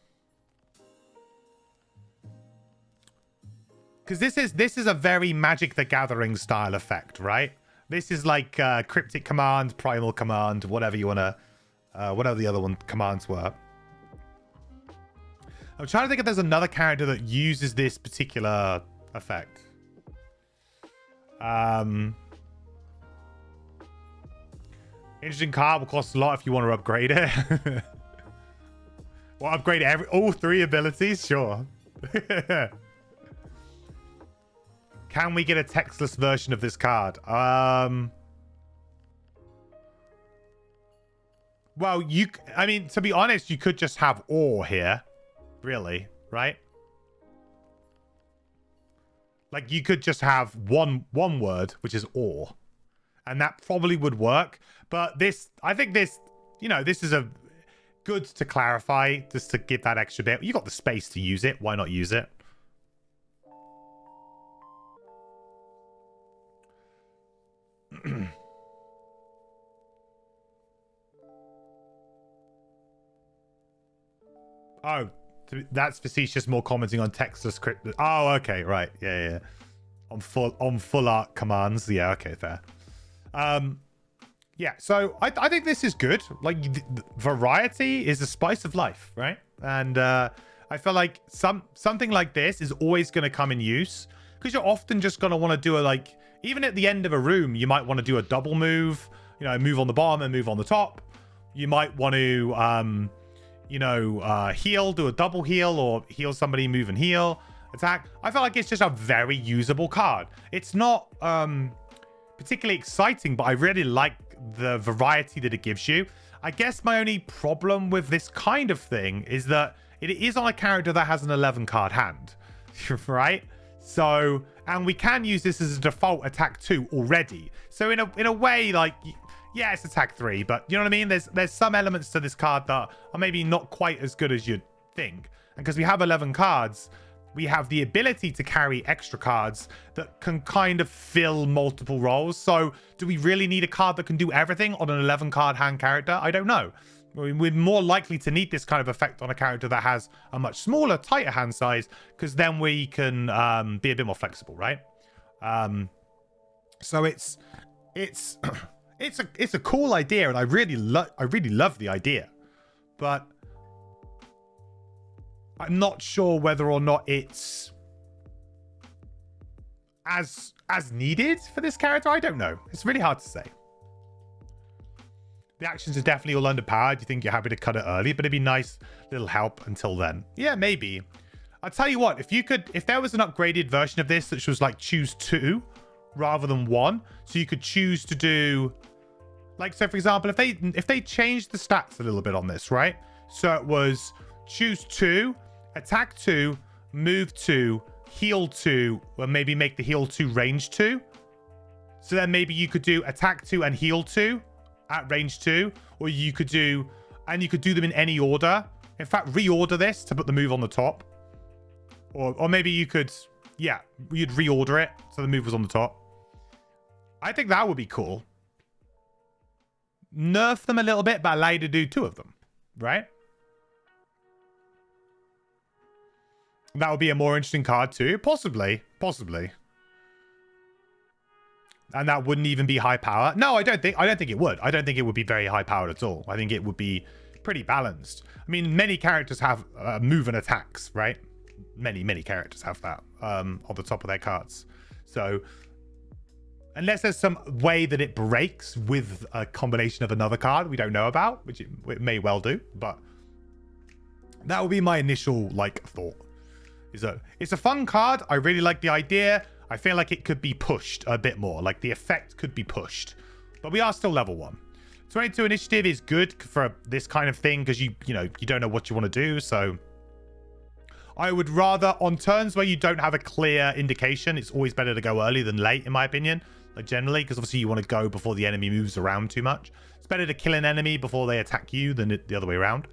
Because this is a very Magic the Gathering style effect, right? This is like Cryptic Command, Primal Command, whatever you want to... whatever the other commands were. I'm trying to think if there's another character that uses this particular effect. Interesting card, will cost a lot if you want to upgrade it. Well, upgrade all 3 abilities? Sure. Can we get a textless version of this card? Well, I mean, to be honest, you could just have or here. Really, right? Like, you could just have one word, which is or. and that probably would work. But this, I think this, you know, this is a good to clarify, just to give that extra bit. You got the space to use it. Why not use it? Oh, that's facetious. More commenting on text to script. Oh, okay, right, yeah. On full art commands. Yeah, okay, fair. Yeah, so I think this is good. Like, variety is the spice of life, right? And I feel like something like this is always going to come in use, because you're often just going to want to do a, like, even at the end of a room, you might want to do a double move, you know, move on the bottom and move on the top. You might want to, you know, heal, do a double heal, or heal somebody, move and heal, attack. I feel like it's just a very usable card. It's not particularly exciting, but I really like the variety that it gives you. I guess my only problem with this kind of thing is that it is on a character that has an 11 card hand, right? So, and we can use this as a default attack 2 already. So in a way, like, yeah, it's attack 3, but you know what I mean? There's some elements to this card that are maybe not quite as good as you'd think. And because we have 11 cards, we have the ability to carry extra cards that can kind of fill multiple roles. So do we really need a card that can do everything on an 11 card hand character? I don't know. We're more likely to need this kind of effect on a character that has a much smaller, tighter hand size, because then we can be a bit more flexible, right? So it's a cool idea, and I really love the idea, but I'm not sure whether or not it's as needed for this character. I don't know. It's really hard to say. The actions are definitely all underpowered. You think you're happy to cut it early, but it'd be nice little help until then. Yeah, maybe. I'll tell you what, if there was an upgraded version of this which was like choose 2 rather than 1, so you could choose to do, like, so for example, if they changed the stats a little bit on this, right? So it was choose 2, attack 2, move 2, heal 2, or maybe make the heal 2 range 2. So then maybe you could do attack 2 and heal 2 at range 2, or you could do them in any order. In fact, reorder this to put the move on the top, or maybe you could, yeah, you'd reorder it so the move was on the top. I think that would be cool. Nerf them a little bit, but allow you to do 2 of them, right? That would be a more interesting card too, possibly. And that wouldn't even be high power. No, I don't think it would. I don't think it would be very high powered at all. I think it would be pretty balanced. I mean, many characters have move and attacks, right? Many characters have that on the top of their cards. So unless there's some way that it breaks with a combination of another card we don't know about, which it may well do, but that would be my initial, like, thought. It's a fun card. I really like the idea. I feel like it could be pushed a bit more. Like, the effect could be pushed. But we are still level 1. 22 initiative is good for this kind of thing, because you don't know what you want to do. So I would rather, on turns where you don't have a clear indication, it's always better to go early than late, in my opinion. Like, generally, because obviously you want to go before the enemy moves around too much. It's better to kill an enemy before they attack you than the other way around.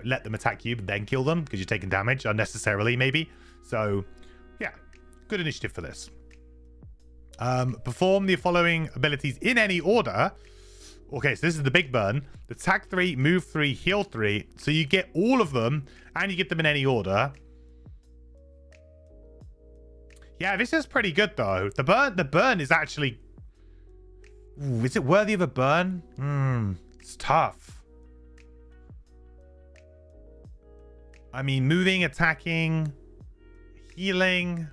Let them attack you, but then kill them, because you're taking damage unnecessarily, maybe. So, yeah, good initiative for this. Perform the following abilities in any order. Okay, so this is the big burn. Attack 3, move 3, heal 3. So you get all of them, and you get them in any order. Yeah, this is pretty good, though. The burn is actually... Ooh, is it worthy of a burn? It's tough. I mean, moving, attacking, healing,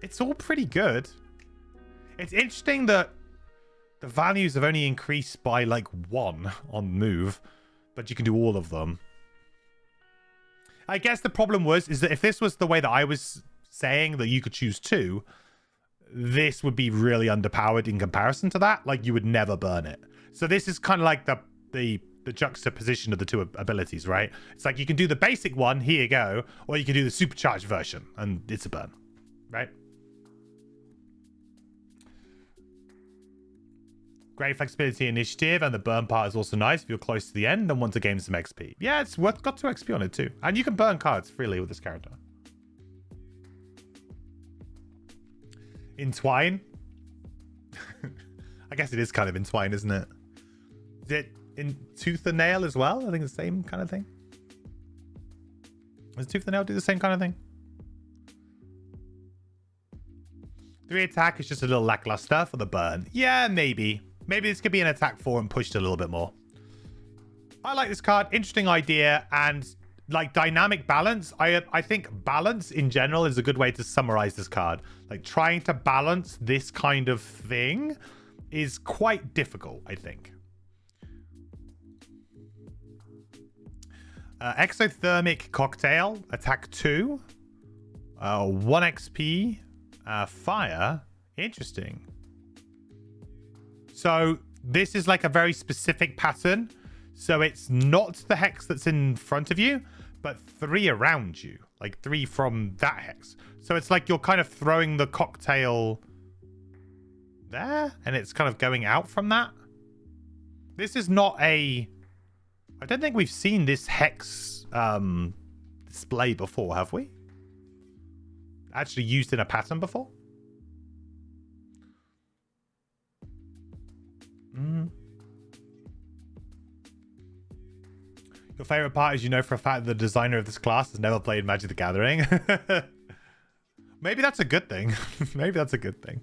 it's all pretty good. It's interesting that the values have only increased by like 1 on move, but you can do all of them. I guess the problem is that if this was the way that I was saying, that you could choose 2, this would be really underpowered in comparison to that. Like, you would never burn it. So this is kind of like the juxtaposition of the 2 abilities, right? It's like you can do the basic one, here you go, or you can do the supercharged version, and it's a burn, right? Great flexibility initiative, and the burn part is also nice if you're close to the end and want to gain some XP. Yeah, it's got 2 XP on it too. And you can burn cards freely with this character. Entwine? I guess it is kind of entwine, isn't it? Is it in tooth and nail as well? I think it's the same kind of thing. Does tooth and nail do the same kind of thing? 3 attack is just a little lackluster for the burn. Yeah, maybe. Maybe this could be an attack 4 and pushed a little bit more. I like this card. Interesting idea. And like dynamic balance. I think balance in general is a good way to summarize this card. Like trying to balance this kind of thing is quite difficult, I think. Exothermic Cocktail, attack 2. 1 XP. Fire. Interesting. So this is like a very specific pattern. So it's not the hex that's in front of you, but 3 around you. Like 3 from that hex. So it's like you're kind of throwing the cocktail there, and it's kind of going out from that. This is not a... I don't think we've seen this hex display before, have we? Actually used in a pattern before? Your favorite part is you know for a fact the designer of this class has never played Magic the Gathering. Maybe that's a good thing. Maybe that's a good thing.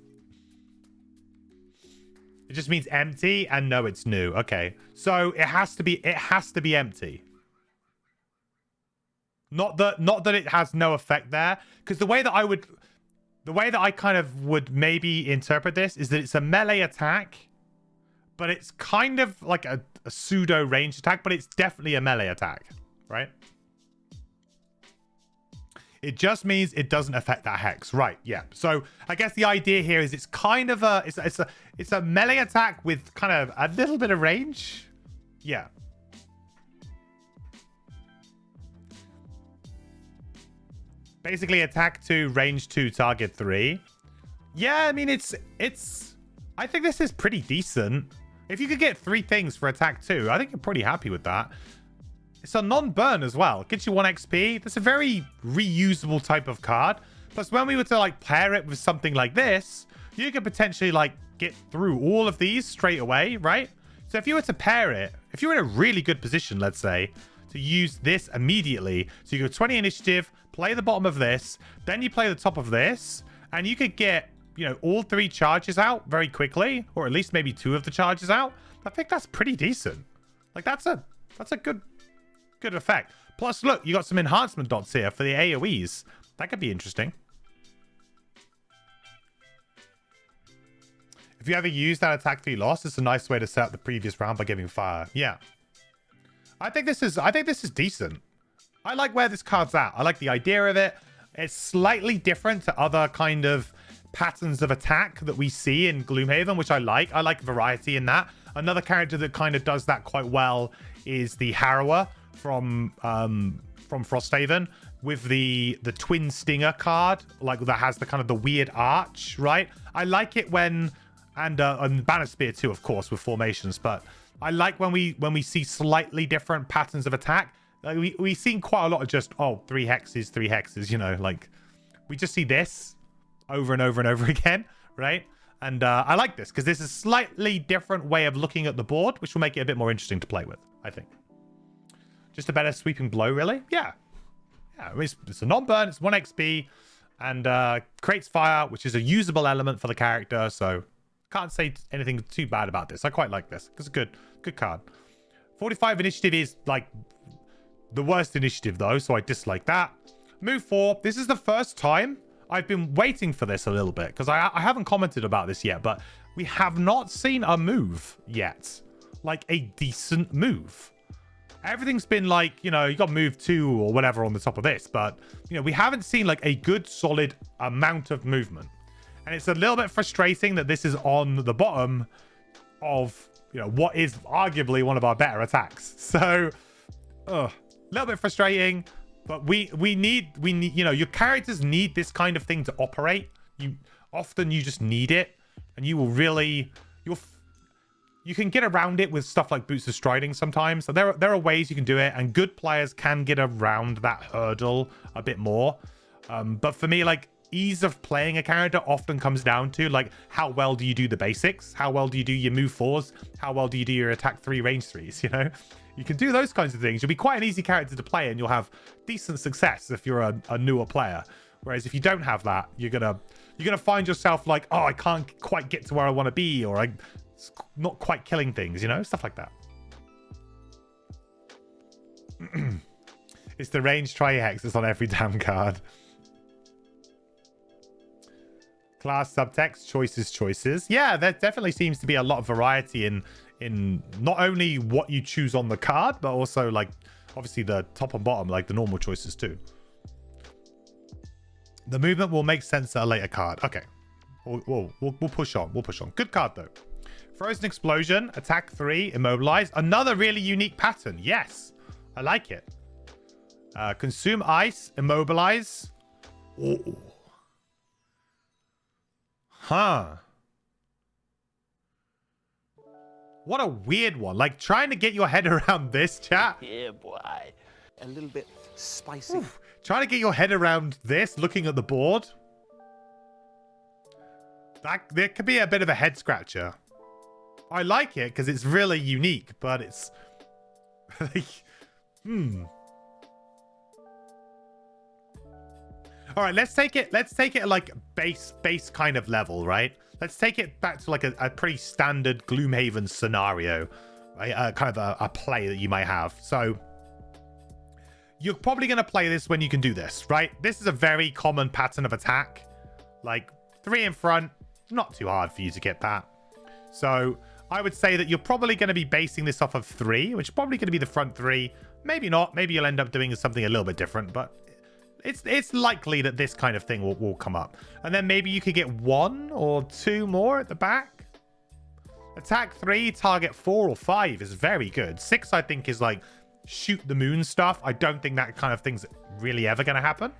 It just means empty and no, it's new. Okay. So it has to be empty. Not that it has no effect there. Because the way that I kind of would maybe interpret this is that it's a melee attack, but it's kind of like a pseudo ranged attack, but it's definitely a melee attack, right? It just means it doesn't affect that hex, right? Yeah. So I guess the idea here is it's kind of it's a melee attack with kind of a little bit of range. Yeah. Basically attack 2, range 2, target 3. Yeah, I mean it's I think this is pretty decent. If you could get 3 things for attack 2, I think you're pretty happy with that. It's a non-burn as well. Gets you 1 XP. That's a very reusable type of card. Plus, when we were to like pair it with something like this, you could potentially like get through all of these straight away, right? So if you were to pair it, if you're in a really good position, let's say, to use this immediately. So you go 20 initiative, play the bottom of this, then you play the top of this, and you could get, you know, all 3 charges out very quickly, or at least maybe 2 of the charges out. I think that's pretty decent. Like that's a good effect. Plus, look, you got some enhancement dots here for the AoEs. That could be interesting. If you ever use that attack 3 loss, it's a nice way to set up the previous round by giving fire. Yeah. I think this is decent. I like where this card's at. I like the idea of it. It's slightly different to other kind of patterns of attack that we see in Gloomhaven, which I like. I like variety in that. Another character that kind of does that quite well is the Harrower from Frosthaven, with the twin stinger card, like that has the kind of the weird arch, right? I like it when and Banner Spear too, of course, with formations, but I like when we see slightly different patterns of attack. Like we've seen quite a lot of just 3 hexes, you know, like we just see this over and over and over again, right? And I like this because this is a slightly different way of looking at the board, which will make it a bit more interesting to play with, I think. Just a better sweeping blow, really? Yeah. Yeah, it's a non-burn, it's 1 XP, and creates fire, which is a usable element for the character, so can't say anything too bad about this. I quite like this. It's a good card. 45 initiative is, like, the worst initiative, though, so I dislike that. Move 4. This is the first time I've been waiting for this a little bit, because I haven't commented about this yet, but we have not seen a move yet. Like, a decent move. Everything's been like, you know, you got move 2 or whatever on the top of this, but, you know, we haven't seen like a good solid amount of movement. And it's a little bit frustrating that this is on the bottom of, you know, what is arguably one of our better attacks. So, a little bit frustrating, but we need, you know, your characters need this kind of thing to operate. You just need it, and you will really, You can get around it with stuff like Boots of Striding sometimes. So there are ways you can do it, and good players can get around that hurdle a bit more. But for me, like, ease of playing a character often comes down to, like, how well do you do the basics? How well do you do your move 4s? How well do you do your attack 3, range 3s, you know? You can do those kinds of things. You'll be quite an easy character to play, and you'll have decent success if you're a newer player. Whereas if you don't have that, you're gonna find yourself like, oh, I can't quite get to where I want to be, or I'm not quite killing things, you know? Stuff like that. It's the range tri-hex that's on every damn card. Class, subtext, choices. Yeah, there definitely seems to be a lot of variety in not only what you choose on the card, but also, like, obviously the top and bottom, like the normal choices too. The movement will make sense at a later card. Okay. We'll push on. We'll push on. Good card, though. Frozen Explosion, attack 3, immobilize. Another really unique pattern. Yes. I like it. Consume ice, immobilize. Ooh. Huh. What a weird one. Like, trying to get your head around this, chat. Yeah, boy. A little bit spicy. Oof. Trying to get your head around this, looking at the board. There could be a bit of a head scratcher. I like it because it's really unique, but it's like, All right, let's take it at like base kind of level, right? Let's take it back to like a pretty standard Gloomhaven scenario, right? Kind of a play that you might have. So you're probably going to play this when you can do this, right? This is a very common pattern of attack. Like 3 in front, not too hard for you to get that. So I would say that you're probably going to be basing this off of 3, which is probably going to be the front 3. Maybe not. Maybe you'll end up doing something a little bit different, but it's likely that this kind of thing will come up. And then maybe you could get 1 or 2 more at the back. Attack 3, target 4 or 5 is very good. 6, I think, is like shoot the moon stuff. I don't think that kind of thing's really ever going to happen.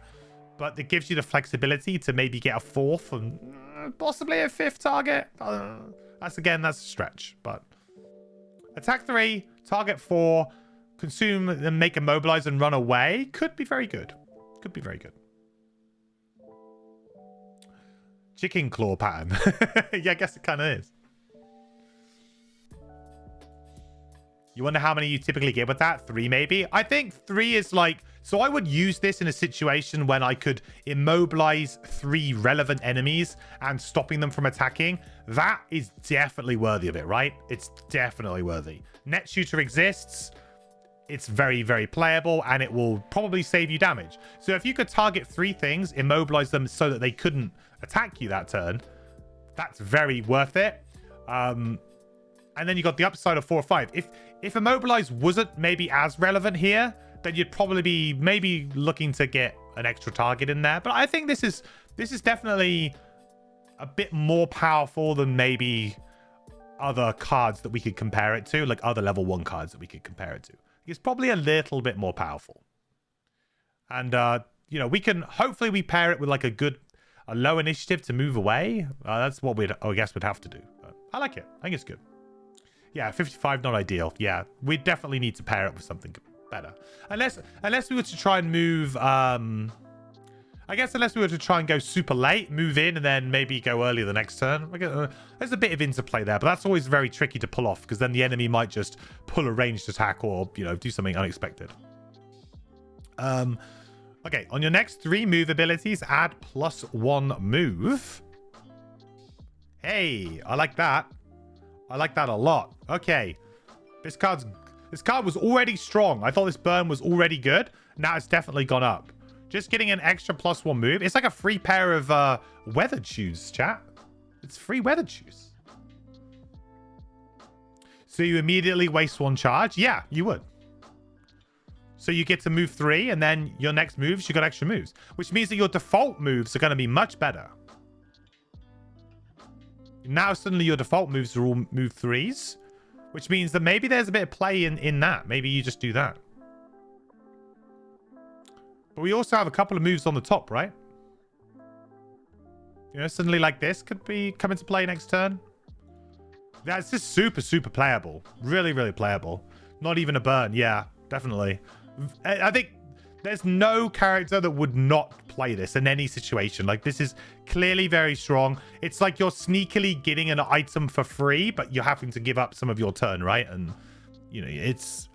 But it gives you the flexibility to maybe get a 4th and possibly a 5th target. That's a stretch. But attack 3, target 4, consume and make immobilize and run away could be very good. Could be very good. Chicken claw pattern. Yeah, I guess it kind of is. You wonder how many you typically get with that? 3 maybe? I think 3 is like... So I would use this in a situation when I could immobilize 3 relevant enemies and stopping them from attacking. That is definitely worthy of it, right? It's definitely worthy. Net shooter exists. It's very, very playable, and it will probably save you damage. So if you could target 3 things, immobilize them so that they couldn't attack you that turn, that's very worth it. And then you got the upside of 4 or 5. If immobilize wasn't maybe as relevant here, then you'd probably be maybe looking to get an extra target in there. But I think this is definitely a bit more powerful than maybe other cards that we could compare it to, like other level 1 cards that we could compare it to. It's probably a little bit more powerful. And, you know, we can... Hopefully we pair it with, like, a low initiative to move away. That's what I guess we'd have to do. But I like it. I think it's good. Yeah, 55, not ideal. Yeah, we definitely need to pair it with something better. Unless we were to try and move... I guess unless we were to try and go super late, move in, and then maybe go earlier the next turn. There's a bit of interplay there, but that's always very tricky to pull off, because then the enemy might just pull a ranged attack or, you know, do something unexpected. Okay, on your next 3 move abilities, add +1 move. Hey, I like that. I like that a lot. Okay, this card was already strong. I thought this burn was already good. Now it's definitely gone up. Just getting an extra +1 move. It's like a free pair of weathered shoes, chat. It's free weathered shoes. So you immediately waste 1 charge? Yeah, you would. So you get to move 3, and then your next moves, you got extra moves. Which means that your default moves are going to be much better. Now suddenly your default moves are all move 3s. Which means that maybe there's a bit of play in that. Maybe you just do that. But we also have a couple of moves on the top, right? You know, suddenly like this could be come into play next turn. That's just super, super playable. Really, really playable. Not even a burn. Yeah, definitely. I think there's no character that would not play this in any situation. Like, this is clearly very strong. It's like you're sneakily getting an item for free, but you're having to give up some of your turn, right? And, you know, it's...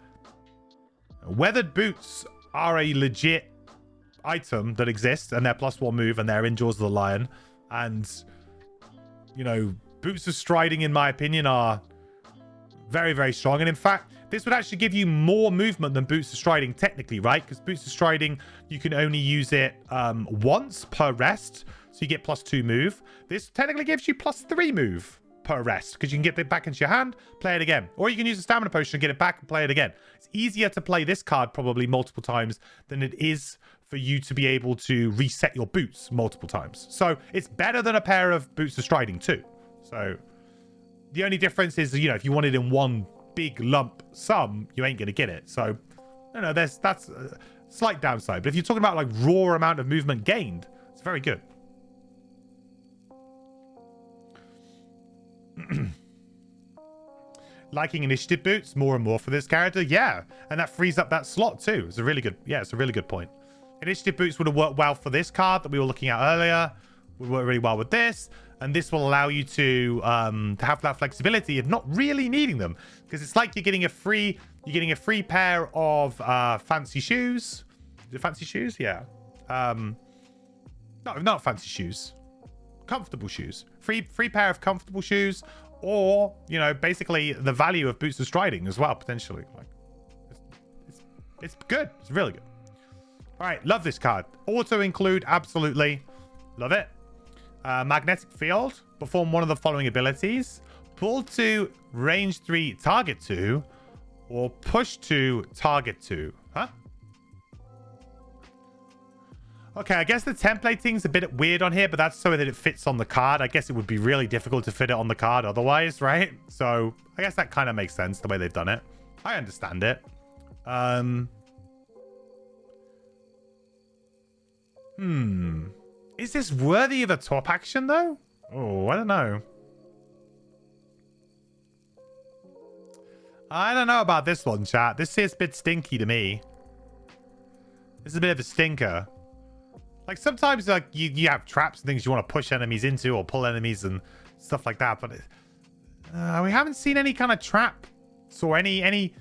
Weathered boots are a legit item that exists, and they're +1 move, and they're in Jaws of the Lion. And, you know, boots of striding, in my opinion, are very, very strong. And in fact, this would actually give you more movement than boots of striding, technically, right? Because boots of striding, you can only use it once per rest, so you get +2 move. This technically gives you +3 move per rest, because you can get it back into your hand, play it again. Or you can use a stamina potion and get it back and play it again. It's easier to play this card probably multiple times than it is for you to be able to reset your boots multiple times. So it's better than a pair of boots of striding too. So the only difference is, you know, if you want it in one big lump sum, you ain't going to get it. So, you know, that's a slight downside. But if you're talking about like raw amount of movement gained, it's very good. Liking initiative boots more and more for this character. Yeah. And that frees up that slot too. It's a really good, yeah, it's a really good point. Initiative boots would have worked well for this card that we were looking at earlier. Would work really well with this. And this will allow you to have that flexibility of not really needing them, because it's like you're getting a free pair of fancy shoes. Is it fancy shoes? Yeah. No, not fancy shoes. Comfortable shoes. Free pair of comfortable shoes, or, you know, basically the value of boots of striding as well, potentially. Like, it's good. It's really good. All right, love this card. Auto include, absolutely love it. Magnetic field. Perform one of the following abilities: pull to, range 3, target 2, or push to, target 2. Huh? Okay, I guess the template thing's a bit weird on here, but that's so that it fits on the card. I guess it would be really difficult to fit it on the card otherwise, right? So I guess that kind of makes sense the way they've done it. I understand it. Is this worthy of a top action, though? Oh, I don't know. I don't know about this one, chat. This is a bit stinky to me. This is a bit of a stinker. Like, sometimes, like, you have traps and things you want to push enemies into or pull enemies and stuff like that, but we haven't seen any kind of traps or anything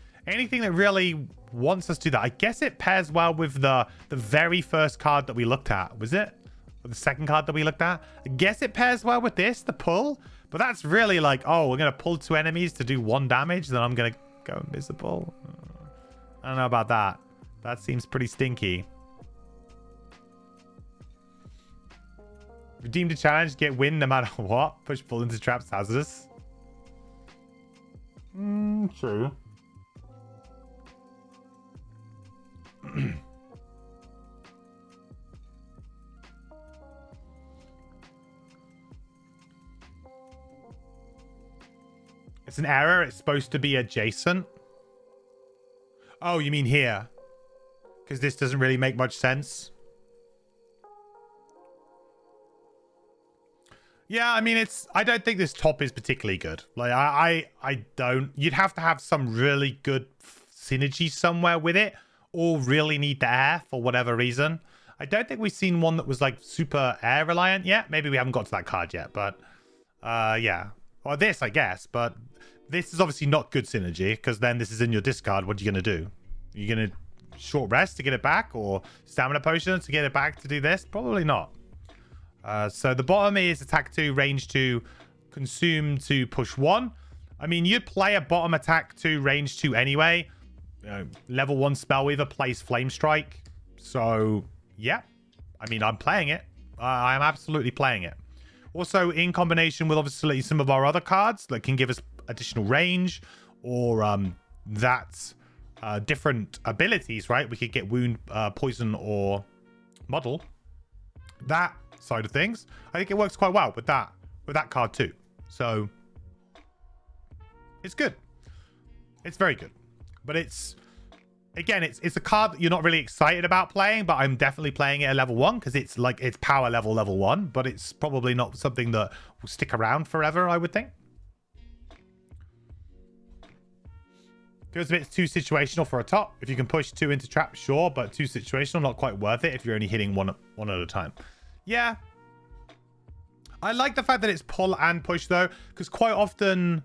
that really wants us to do that. I guess it pairs well with the very first card that we looked at. Was it? Or the second card that we looked at? I guess it pairs well with this, the pull. But that's really like, oh, we're going to pull 2 enemies to do 1 damage, then I'm going to go invisible. I don't know about that. That seems pretty stinky. Redeem the challenge, get win no matter what. Push pull into traps hazardous. True. It's an error. It's supposed to be adjacent. Oh, you mean here? Because this doesn't really make much sense. Yeah, I mean, I don't think this top is particularly good. Like, I don't. You'd have to have some really good synergy somewhere with it, or really need the air for whatever reason. I don't think we've seen one that was like super air reliant yet. Maybe we haven't got to that card yet, but yeah. Or this, I guess, but this is obviously not good synergy, because then this is in your discard. What are you going to do? Are you going to short rest to get it back, or stamina potion to get it back to do this? Probably not. So the bottom is attack 2, range 2, consume 2, push 1. I mean, you'd play a bottom attack 2, range 2 anyway. You know, level 1 Spellweaver plays Flame Strike. So, yeah. I mean, I'm playing it. I'm absolutely playing it. Also, in combination with, obviously, some of our other cards that can give us additional range, or different abilities, right? We could get wound, poison, or muddle. That side of things, I think it works quite well with that card too. So it's good. It's very good. But it's a card that you're not really excited about playing, but I'm definitely playing it at level 1 because it's like it's power level 1, but it's probably not something that will stick around forever, I would think. Feels a bit too situational for a top. If you can push 2 into trap, sure, but too situational, not quite worth it if you're only hitting one at a time. Yeah. I like the fact that it's pull and push, though, because quite often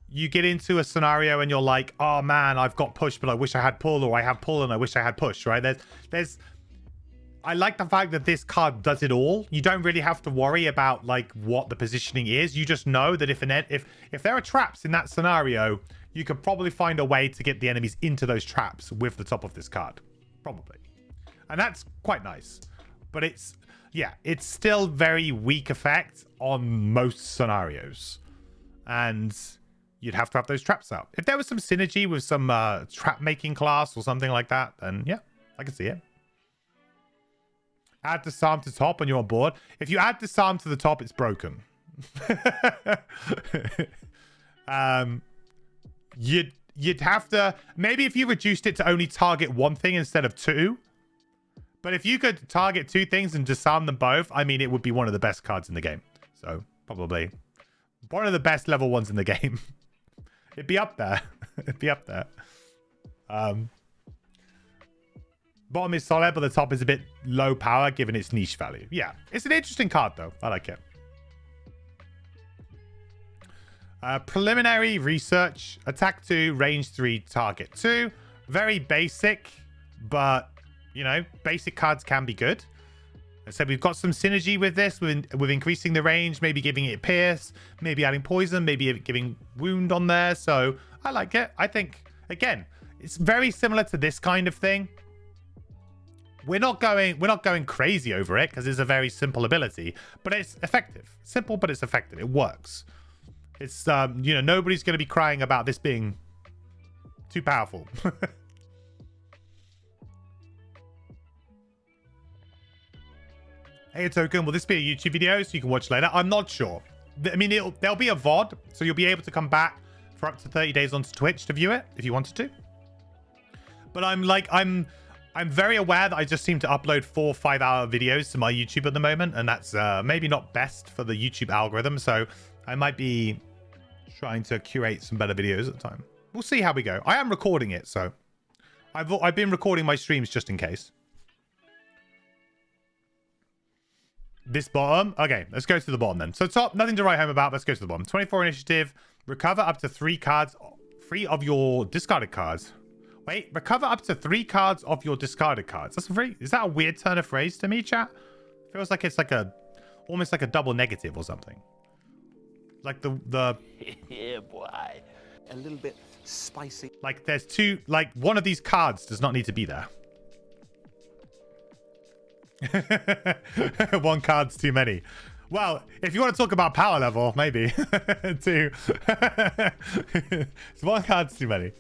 you get into a scenario and you're like, oh, man, I've got push, but I wish I had pull, or I have pull and I wish I had push, right? I like the fact that this card does it all. You don't really have to worry about like what the positioning is. You just know that if there are traps in that scenario, you could probably find a way to get the enemies into those traps with the top of this card. Probably. And that's quite nice. But it's still very weak effect on most scenarios. And you'd have to have those traps out. If there was some synergy with some trap making class or something like that, then yeah, I can see it. Add disarm to top and you're on board. If you add disarm to the top, it's broken. You'd have to, maybe if you reduced it to only target one thing instead of 2. But if you could target 2 things and disarm them both, I mean, it would be one of the best cards in the game. So probably one of the best level ones in the game. It'd be up there. It'd be up there. Bottom is solid, but the top is a bit low power given its niche value. Yeah, it's an interesting card, though. I like it. Preliminary research. Attack 2, range 3, target 2. Very basic, but, you know, basic cards can be good. So we've got some synergy with this, with increasing the range, maybe giving it pierce, maybe adding poison, maybe giving wound on there. So I like it. I think, again, it's very similar to this kind of thing. We're not going crazy over it because it's a very simple ability, but it's effective. Simple, but it's effective. It works. It's you know, nobody's going to be crying about this being too powerful. Hey, Token, will this be a YouTube video so you can watch later? I'm not sure. I mean, there'll be a VOD, so you'll be able to come back for up to 30 days onto Twitch to view it if you wanted to. But I'm very aware that I just seem to upload 4 5-hour videos to my YouTube at the moment, and that's maybe not best for the YouTube algorithm. So I might be trying to curate some better videos at the time. We'll see how we go. I am recording it, so I've been recording my streams just in case. This bottom. Okay, let's go to the bottom then. So top, nothing to write home about. Let's go to the bottom. 24 initiative. Recover up to 3 cards free of your discarded cards. Wait, recover up to 3 cards of your discarded cards. That's very. Is that a weird turn of phrase to me, chat? Feels like it's like almost like a double negative or something. Like the. Yeah, boy. A little bit spicy. Like there's 2. Like one of these cards does not need to be there. 1 card's too many. Well, if you want to talk about power level, maybe 2. 1 card's too many.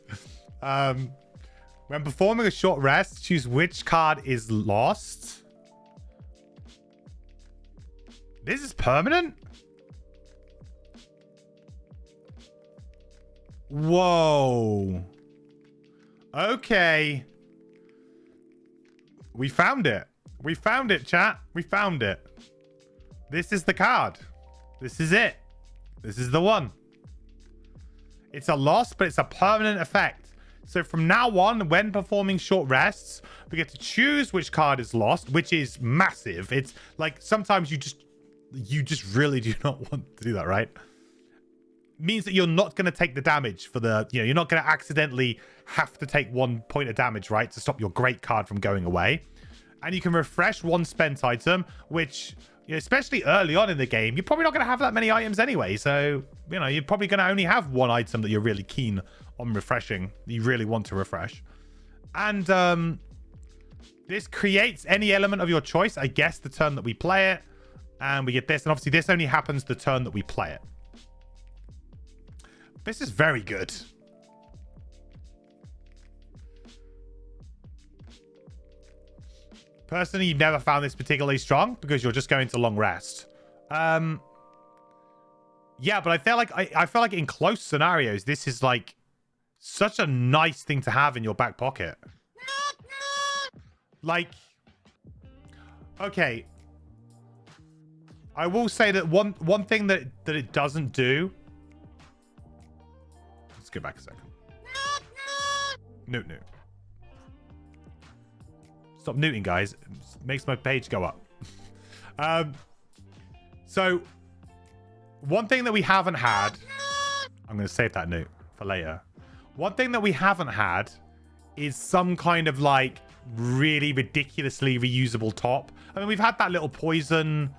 When performing a short rest, choose which card is lost. This is permanent? Whoa. Okay. We found it. We found it, chat. We found it. This is the card. This is it. This is the one. It's a loss, but it's a permanent effect. So from now on, when performing short rests, we get to choose which card is lost, which is massive. It's like sometimes you just really do not want to do that, right? Means that you're not going to take the damage for the, you know, you're not going to accidentally have to take 1 point of damage, right, to stop your great card from going away. And you can refresh 1 spent item, which, you know, especially early on in the game, you're probably not going to have that many items anyway. So, you know, you're probably going to only have 1 item that you're really keen on refreshing, that you really want to refresh. And this creates any element of your choice, I guess, the turn that we play it. And we get this. And obviously, this only happens the turn that we play it. This is very good. Personally, you've never found this particularly strong because you're just going to long rest. Yeah, but I feel like in close scenarios, this is like such a nice thing to have in your back pocket. Like, okay. I will say that one thing that it doesn't do. Let's go back a second. Newt. Stop newting, guys. It makes my page go up. So, one thing that we haven't had... I'm going to save that note for later. One thing that we haven't had is some kind of, like, really ridiculously reusable top. I mean, we've had that little poison...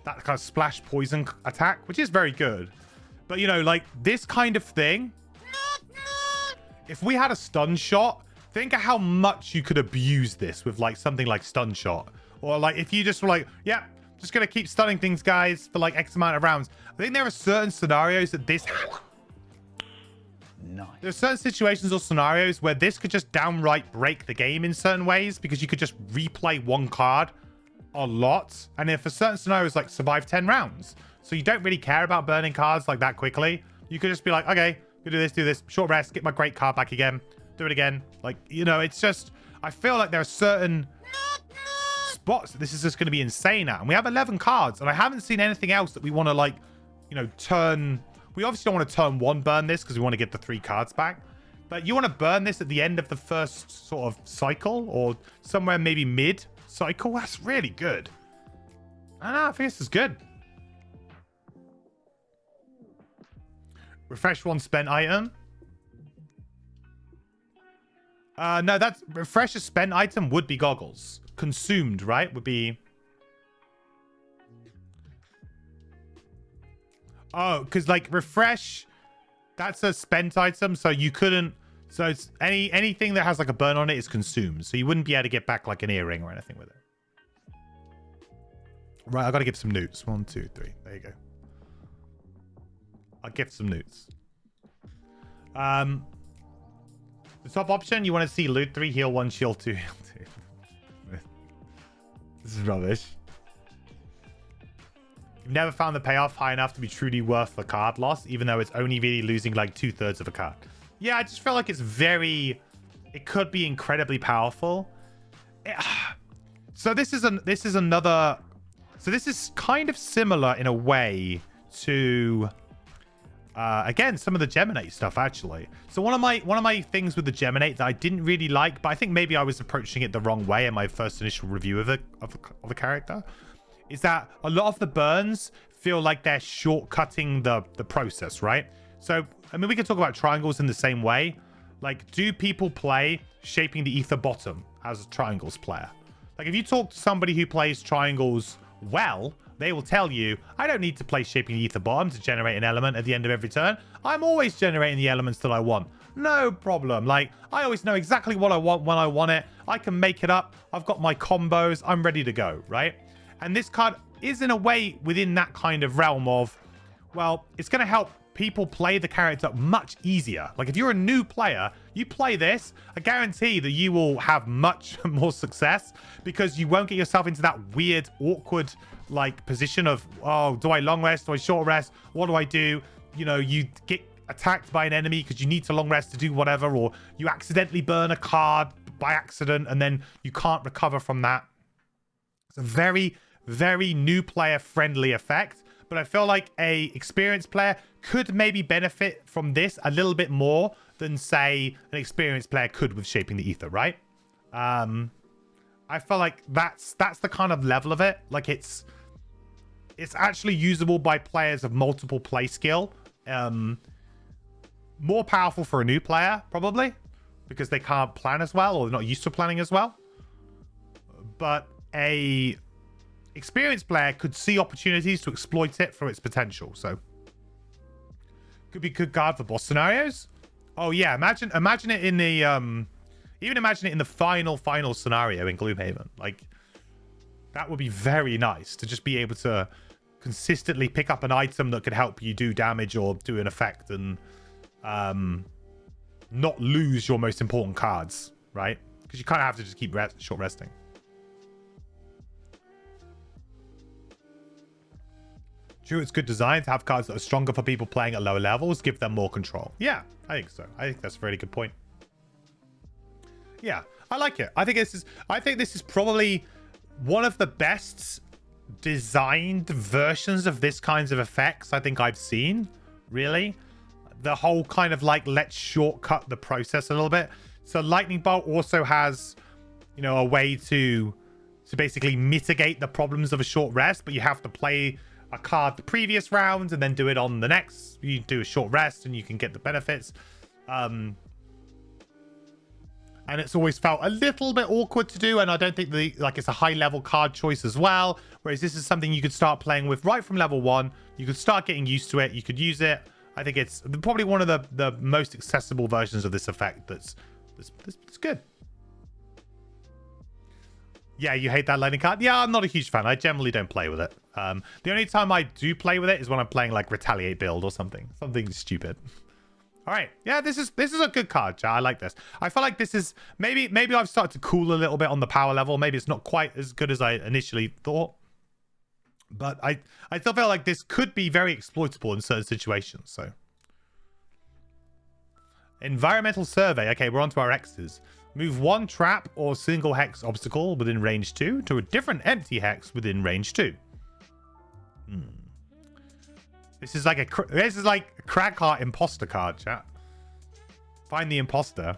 That kind of splash poison attack, which is very good. But, you know, like, this kind of thing... If we had a stun shot, think of how much you could abuse this with, like, something like stun shot. Or, like, if you just were like, yeah, just going to keep stunning things, guys, for, like, X amount of rounds. I think there are certain scenarios that this... Nice. There are certain situations or scenarios where this could just downright break the game in certain ways because you could just replay one card a lot. And then for certain scenarios, like, survive 10 rounds. So you don't really care about burning cards, like, that quickly. You could just be like, okay, do this, short rest, get my great card back again, do it again. Like, you know, it's just, I feel like there are certain spots that this is just going to be insane at. And we have 11 cards, and I haven't seen anything else that we want to, like, you know, turn. We obviously don't want to turn one burn this because we want to get the 3 cards back. But you want to burn this at the end of the first sort of cycle or somewhere maybe mid cycle. That's really good. I don't know, I think this is good. Refresh one spent item. No, that's refresh a spent item would be goggles. Consumed, right? Would be. Oh, because like refresh, that's a spent item, so you couldn't. So it's anything that has like a burn on it is consumed, so you wouldn't be able to get back like an earring or anything with it. Right, I gotta give some newts. 1, 2, 3. There you go. I'll gift some newts. The top option, you want to see loot 3, heal 1, shield 2, heal 2. This is rubbish. You've never found the payoff high enough to be truly worth the card loss, even though it's only really losing like 2/3 of a card. Yeah, I just feel like it's very... It could be incredibly powerful. So this is another... So this is kind of similar in a way to... again, some of the Geminate stuff, actually. So one of my things with the Geminate that I didn't really like, but I think maybe I was approaching it the wrong way in my first initial review of the character, is that a lot of the burns feel like they're shortcutting the process, right? So, I mean, we can talk about triangles in the same way. Like, do people play Shaping the Ether bottom as a triangles player? Like, if you talk to somebody who plays triangles well, they will tell you, I don't need to play Shaping the Ether bottom to generate an element at the end of every turn. I'm always generating the elements that I want. No problem. Like, I always know exactly what I want when I want it. I can make it up. I've got my combos. I'm ready to go, right? And this card is, in a way, within that kind of realm of, well, it's going to help people play the character much easier. Like, if you're a new player, you play this, I guarantee that you will have much more success because you won't get yourself into that weird, awkward, like, position of, oh, do I long rest? Do I short rest? What do I do? You know, you get attacked by an enemy because you need to long rest to do whatever, or you accidentally burn a card by accident and then you can't recover from that. It's a very, very new player friendly effect, but I feel like a experienced player could maybe benefit from this a little bit more than, say, an experienced player could with Shaping the Ether, right? I feel like that's the kind of level of it. Like, it's actually usable by players of multiple play skill. More powerful for a new player, probably, because they can't plan as well, or they're not used to planning as well. But a experienced player could see opportunities to exploit it for its potential. So could be good card for boss scenarios. Oh yeah, imagine it in the even imagine it in the final scenario in Gloomhaven. Like, that would be very nice to just be able to consistently pick up an item that could help you do damage or do an effect and not lose your most important cards, right? Because you kind of have to just keep short resting. True, it's good design to have cards that are stronger for people playing at lower levels, give them more control. Yeah, I think so. I think that's a very good point. Yeah, I like it. I think this is probably one of the best designed versions of this kinds of effects I think I've seen, really. The whole kind of like, let's shortcut the process a little bit. So Lightning Bolt also has, you know, a way to basically mitigate the problems of a short rest, but you have to play a card the previous round and then do it on the next. You do a short rest and you can get the benefits. And it's always felt a little bit awkward to do, and I don't think it's a high level card choice as well, whereas this is something you could start playing with right from level 1. You could start getting used to it. You could use it. I think it's probably one of the most accessible versions of this effect that's good. Yeah, you hate that lightning card? Yeah, I'm not a huge fan. I generally don't play with it. The only time I do play with it is when I'm playing like Retaliate build or something stupid. All right, yeah, this is a good card, chat. I like this. I feel like this is maybe I've started to cool a little bit on the power level. Maybe it's not quite as good as I initially thought, but I still feel like this could be very exploitable in certain situations. So, environmental survey. Okay, we're on to our X's. Move 1 trap or single hex obstacle within range 2 to a different empty hex within range 2. This is like a crack heart imposter card, chat. Find the imposter.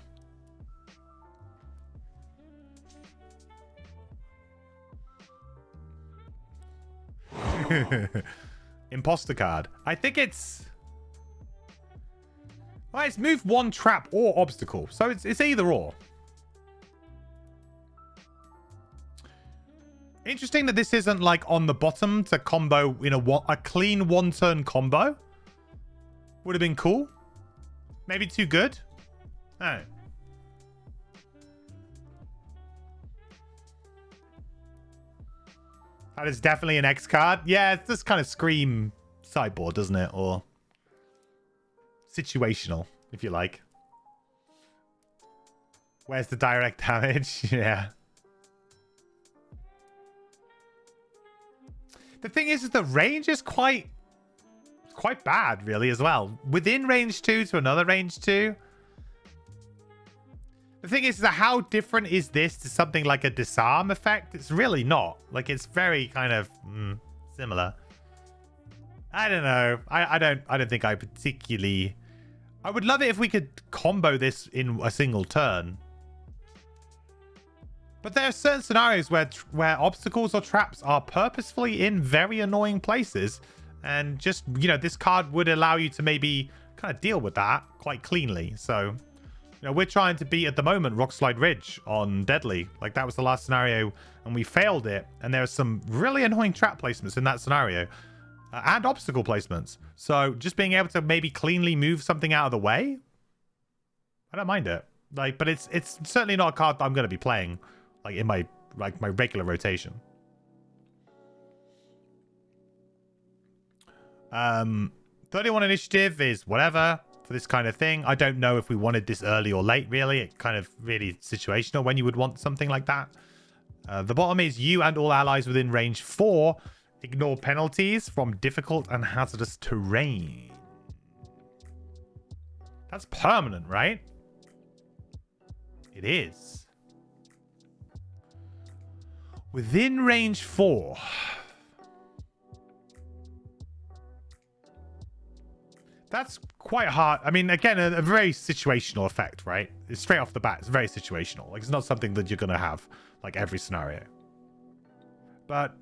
Imposter card. I think it's... Well, it's move 1 trap or obstacle. So it's either or. Interesting that this isn't like on the bottom to combo in a clean 1-turn combo. Would have been cool. Maybe too good. Oh. That is definitely an X card. Yeah, it's just kind of scream sideboard, doesn't it? Or situational, if you like. Where's the direct damage? Yeah. The thing is the range is quite bad, really, as well. Within range 2 to another range 2. The thing is that how different is this to something like a disarm effect? It's really not. Like, it's very kind of similar. I don't know. I don't think I particularly... I would love it if we could combo this in a single turn. But there are certain scenarios where obstacles or traps are purposefully in very annoying places. And just, you know, this card would allow you to maybe kind of deal with that quite cleanly. So, you know, we're trying to beat, at the moment, Rockslide Ridge on Deadly. Like, that was the last scenario, and we failed it. And there are some really annoying trap placements in that scenario. And obstacle placements. So, just being able to maybe cleanly move something out of the way, I don't mind it. Like, but it's certainly not a card that I'm going to be playing. Like in my regular rotation. 31 initiative is whatever for this kind of thing. I don't know if we wanted this early or late, really. It's kind of really situational when you would want something like that. The bottom is you and all allies within range 4 ignore penalties from difficult and hazardous terrain. That's permanent, right? It is. Within range 4. That's quite hard. I mean, again, a very situational effect, right? It's straight off the bat. It's very situational. Like, it's not something that you're going to have, like, every scenario. But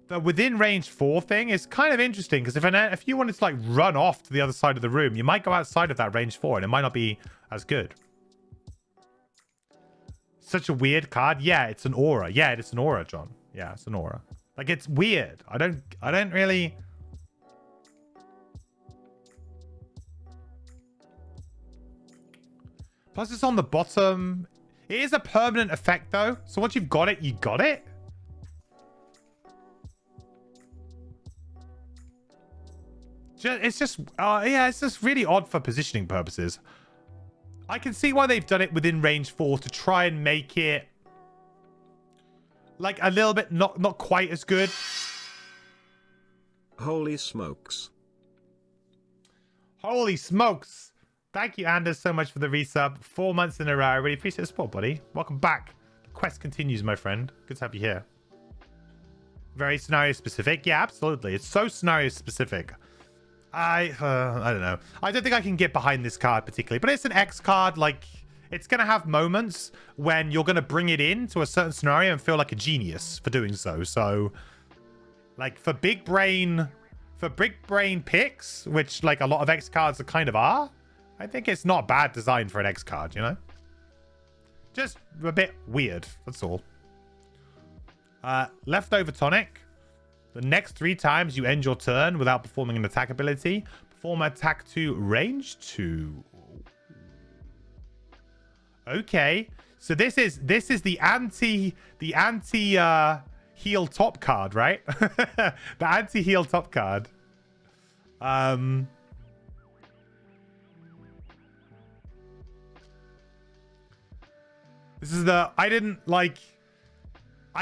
the within range 4 thing is kind of interesting, because if you wanted to, like, run off to the other side of the room, you might go outside of that range 4, and it might not be as good. Such a weird card. Yeah, it's an aura. Yeah, it's an aura, John. Yeah, it's an aura. Like, it's weird. I don't really... Plus, it's on the bottom. It is a permanent effect, though. So once you've got it, you got it. It's just... yeah, it's just really odd for positioning purposes. I can see why they've done it within range 4 to try and make it like a little bit not quite as good. Holy smokes. Holy smokes. Thank you, Anders, so much for the resub. 4 months in a row. I really appreciate the support, buddy. Welcome back. The quest continues, my friend. Good to have you here. Very scenario specific. Yeah, absolutely. It's so scenario specific. I don't know. I don't think I can get behind this card particularly, but it's an X card. Like, it's going to have moments when you're going to bring it in to a certain scenario and feel like a genius for doing so. So, like, for big brain picks, which like a lot of X cards kind of are, I think it's not bad design for an X card, you know? Just a bit weird, that's all. Leftover tonic. The next 3 times you end your turn without performing an attack ability, perform attack to range 2. Okay, so this is the anti heal top card, right? The anti heal top card. This is the I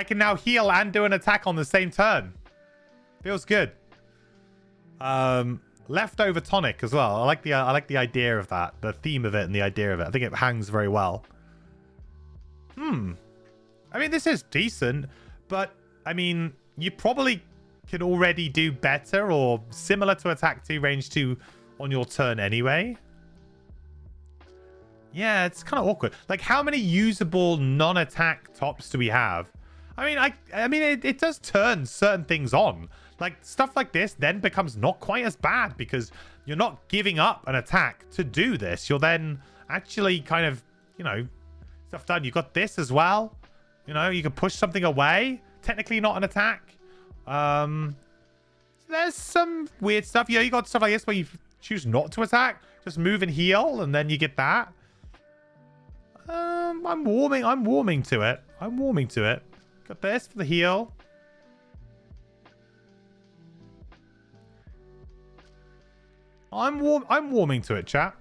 can now heal and do an attack on the same turn. Feels good. Leftover tonic as well. I like the idea of that, the theme of it and the idea of it. I think it hangs very well. I mean, this is decent, but I mean, you probably could already do better or similar to attack 2, range 2 on your turn anyway. Yeah, it's kind of awkward. Like, how many usable non-attack tops do we have? I mean, it does turn certain things on. Like, stuff like this then becomes not quite as bad because you're not giving up an attack to do this. You're then actually kind of, you know, stuff done. You've got this as well. You know, you can push something away. Technically not an attack. There's some weird stuff. Yeah, you got stuff like this where you choose not to attack. Just move and heal, and then you get that. I'm warming to it. I'm warming to it. Got this for the heal. I'm warming to it, chat.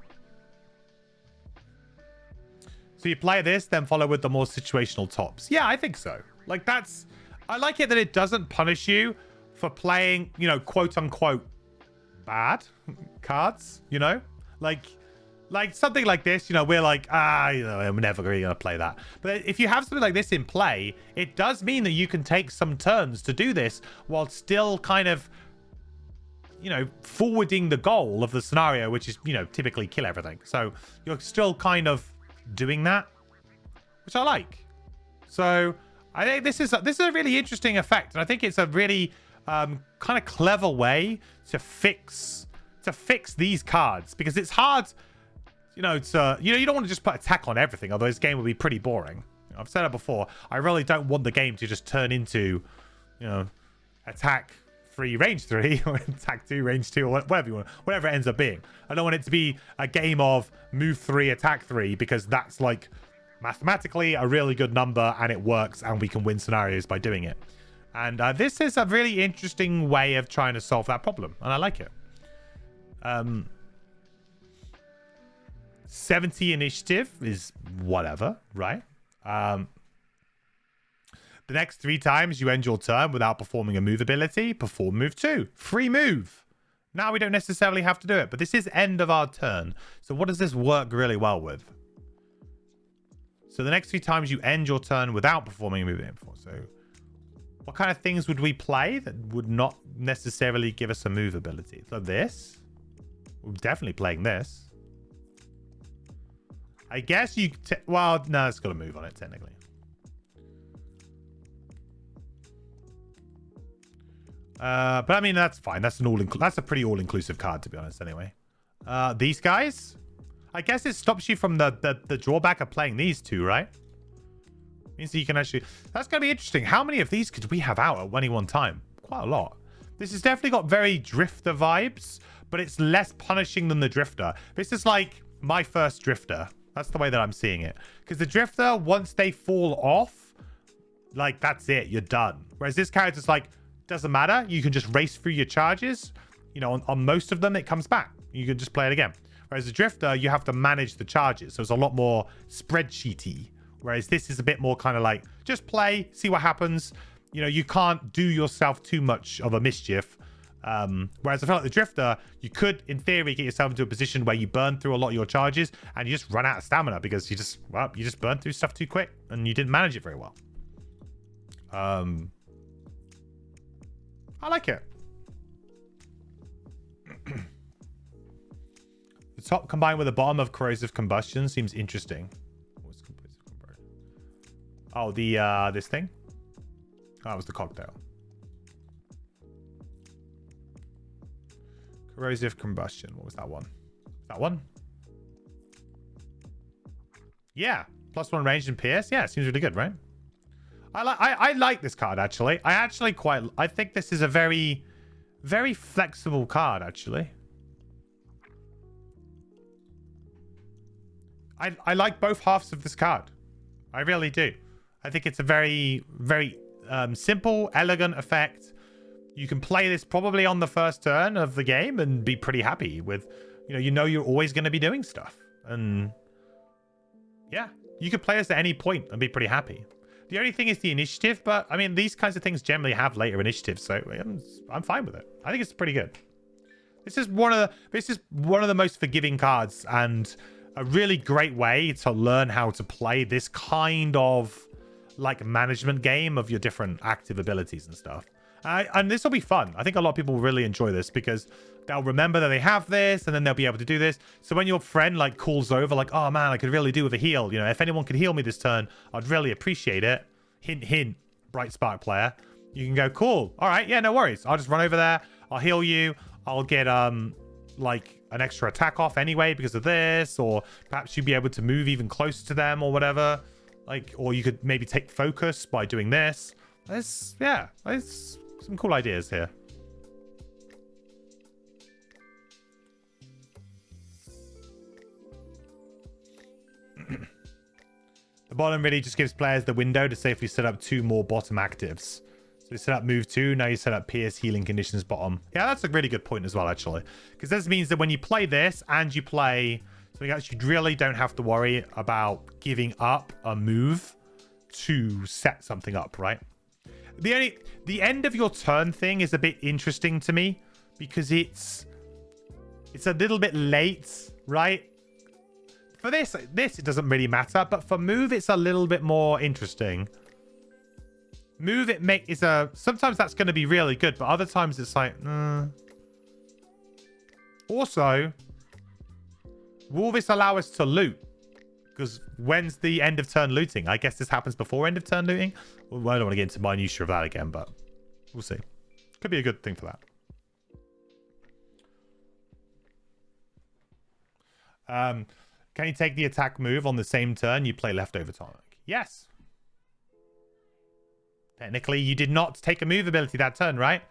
So you play this, then follow with the more situational tops. Yeah, I think so. Like, that's... I like it that it doesn't punish you for playing, you know, quote-unquote bad cards, you know? Like something like this, you know, we're like, you know, I'm never really going to play that. But if you have something like this in play, it does mean that you can take some turns to do this while still kind of, you know, forwarding the goal of the scenario, which is, you know, typically kill everything. So you're still kind of doing that, which I like. So I think this is a really interesting effect, and I think it's a really kind of clever way to fix these cards, because it's hard, you know, you don't want to just put attack on everything, otherwise this game will be pretty boring. I've said it before. I really don't want the game to just turn into, you know, attack 3 range 3 or attack 2 range 2 or whatever you want, whatever it ends up being. I don't want it to be a game of move 3 attack 3, because that's like mathematically a really good number and it works and we can win scenarios by doing it. And this is a really interesting way of trying to solve that problem, and I like it. 70 initiative is whatever, right? The next 3 times you end your turn without performing a move ability, perform move 2. Free move. Now we don't necessarily have to do it, but this is end of our turn. So what does this work really well with? So the next 3 times you end your turn without performing a move before. So what kind of things would we play that would not necessarily give us a move ability? So this. We're definitely playing this. I guess you... well, no, it's got a move on it, technically. But I mean, that's fine. That's a pretty all-inclusive card, to be honest, anyway. These guys? I guess it stops you from the drawback of playing these 2, right? Means that you can actually... That's going to be interesting. How many of these could we have out at any one time? Quite a lot. This has definitely got very Drifter vibes, but it's less punishing than the Drifter. This is like my first Drifter. That's the way that I'm seeing it. Because the Drifter, once they fall off, like, that's it. You're done. Whereas this character's like, doesn't matter. You can just race through your charges. You know, on most of them, it comes back. You can just play it again. Whereas the Drifter, you have to manage the charges. So it's a lot more spreadsheety. Whereas this is a bit more kind of like, just play, see what happens. You know, you can't do yourself too much of a mischief. Whereas I feel like the Drifter, you could, in theory, get yourself into a position where you burn through a lot of your charges and you just run out of stamina because you just burn through stuff too quick and you didn't manage it very well. I like it. top combined with the bottom of corrosive combustion seems interesting. What's corrosive combustion? Oh, the this thing? Oh, that was the cocktail. Corrosive combustion. What was that one? That one? Yeah. +1 range and PS. Yeah, it seems really good, right? I like this card, actually. I think this is a very, very flexible card, actually. I like both halves of this card. I really do. I think it's a very, very simple, elegant effect. You can play this probably on the first turn of the game and be pretty happy with, you know you're always going to be doing stuff. And yeah, you could play this at any point and be pretty happy. The only thing is the initiative, but I mean, these kinds of things generally have later initiatives, so I'm fine with it. I think it's pretty good. This is one of the most forgiving cards and a really great way to learn how to play this kind of like management game of your different active abilities and stuff. And this will be fun. I think a lot of people will really enjoy this because they'll remember that they have this and then they'll be able to do this. So when your friend like calls over like, oh man, I could really do with a heal. You know, if anyone could heal me this turn, I'd really appreciate it. Hint, hint, Brightspark player. You can go, cool. All right, yeah, no worries. I'll just run over there. I'll heal you. I'll get like an extra attack off anyway because of this, or perhaps you'd be able to move even closer to them or whatever. Like, or you could maybe take focus by doing this. There's some cool ideas here. The bottom really just gives players the window to safely set up 2 more bottom actives. So you set up move 2, now you set up PS healing conditions bottom. Yeah, that's a really good point as well, actually. Because this means that when you play this and you play something else, you really don't have to worry about giving up a move to set something up, right? The end of your turn thing is a bit interesting to me because it's a little bit late, right? For this it doesn't really matter, but for move it's a little bit more interesting. Move sometimes that's going to be really good, but other times it's like Also, will this allow us to loot? Because when's the end of turn looting? I guess this happens before end of turn looting. Well, I don't want to get into minutiae of that again, but we'll see. Could be a good thing for that. Can you take the attack move on the same turn you play leftover tonic? Yes. Technically, you did not take a move ability that turn, right?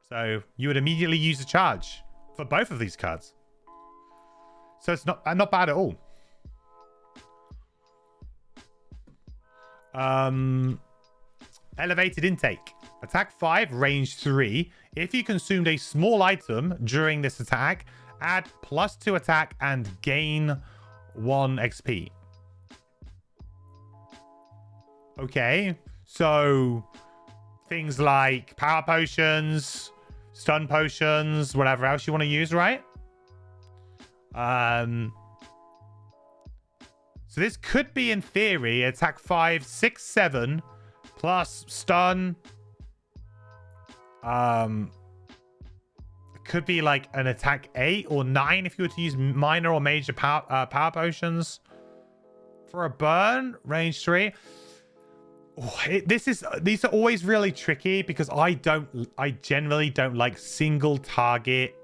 So you would immediately use a charge for both of these cards. So it's not bad at all. Elevated intake. Attack 5, range 3. If you consumed a small item during this attack, add +2 attack and gain 1 XP. Okay. So things like power potions, stun potions, whatever else you want to use, right? So this could be, in theory, attack 5, 6, 7 plus stun. It could be like an attack 8 or 9 if you were to use minor or major power potions. For a burn, range 3. Oh, these are always really tricky because I generally don't like single target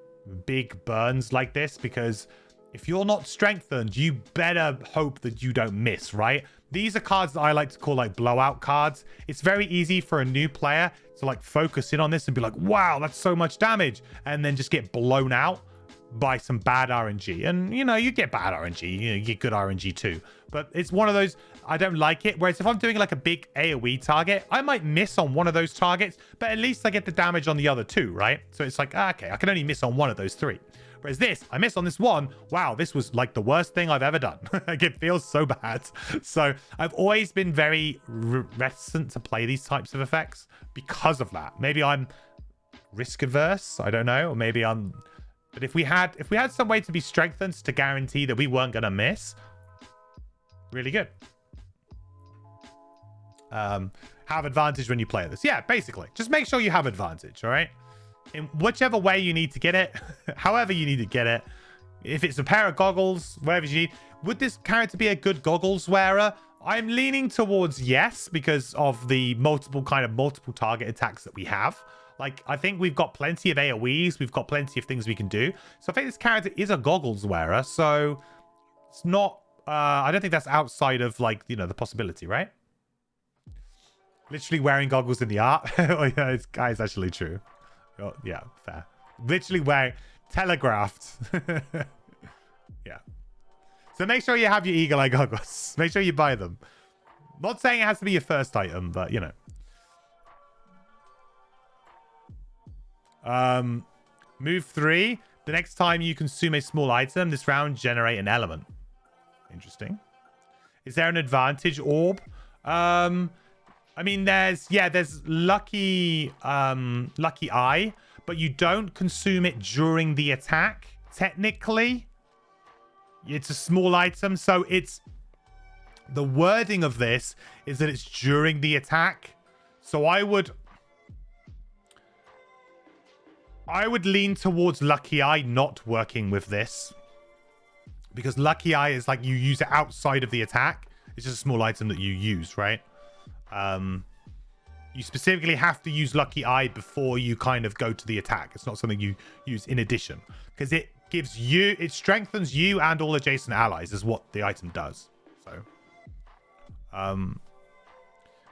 big burns like this, because if you're not strengthened, you better hope that you don't miss, right? These are cards that I like to call like blowout cards. It's very easy for a new player to like focus in on this and be like, wow, that's so much damage, and then just get blown out by some bad RNG. And you know, you get bad RNG, you get good RNG too, but it's one of those, I don't like it. Whereas if I'm doing like a big AoE target, I might miss on one of those targets, but at least I get the damage on the other 2, right? So it's like, okay, I can only miss on one of those 3. Whereas this, I miss on this one. Wow, this was like the worst thing I've ever done. Like, it feels so bad. So I've always been very reticent to play these types of effects because of that. Maybe I'm risk averse, I don't know, or maybe I'm. But if we had some way to be strengthened to guarantee that we weren't gonna miss, really good. Have advantage when you play this. Yeah, basically, just make sure you have advantage. All right. In whichever way you need to get it, however you need to get it, If it's a pair of goggles, whatever you need. Would this character be a good goggles wearer? I'm leaning towards yes, because of the multiple target attacks that we have. Like, I think we've got plenty of AoEs. We've got plenty of things we can do. So I think this character is a goggles wearer. So it's not... I don't think that's outside of, like, you know, the possibility, right? Literally wearing goggles in the art. Oh, yeah, it's actually true. Oh, yeah, fair. Literally wearing... Telegraphed. Yeah. So make sure you have your eagle eye goggles. Make sure you buy them. Not saying it has to be your first item, but, you know. Move 3. The next time you consume a small item, this round generate an element. Interesting. Is there an advantage orb? I mean, there's lucky eye, but you don't consume it during the attack. Technically, it's a small item, so it's the wording of this is that it's during the attack. So I would lean towards lucky eye not working with this, because lucky eye is like you use it outside of the attack. It's just a small item that you use, right? You specifically have to use lucky eye before you kind of go to the attack. It's not something you use in addition, because it gives you, it strengthens you and all adjacent allies is what the item does. So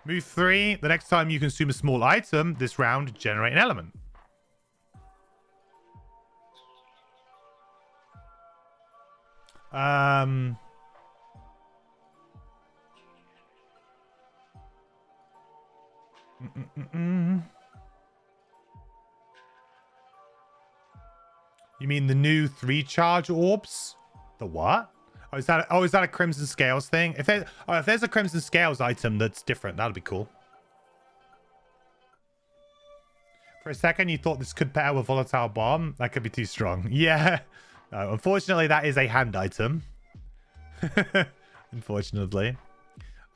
move 3. The next time you consume a small item this round, generate an element. You mean the new 3 charge orbs? The what? Oh, is that a Crimson Scales thing? If there's a Crimson Scales item that's different, that'll be cool. For a second, you thought this could pair with Volatile Bomb. That could be too strong. Yeah. No, unfortunately, that is a hand item. Unfortunately.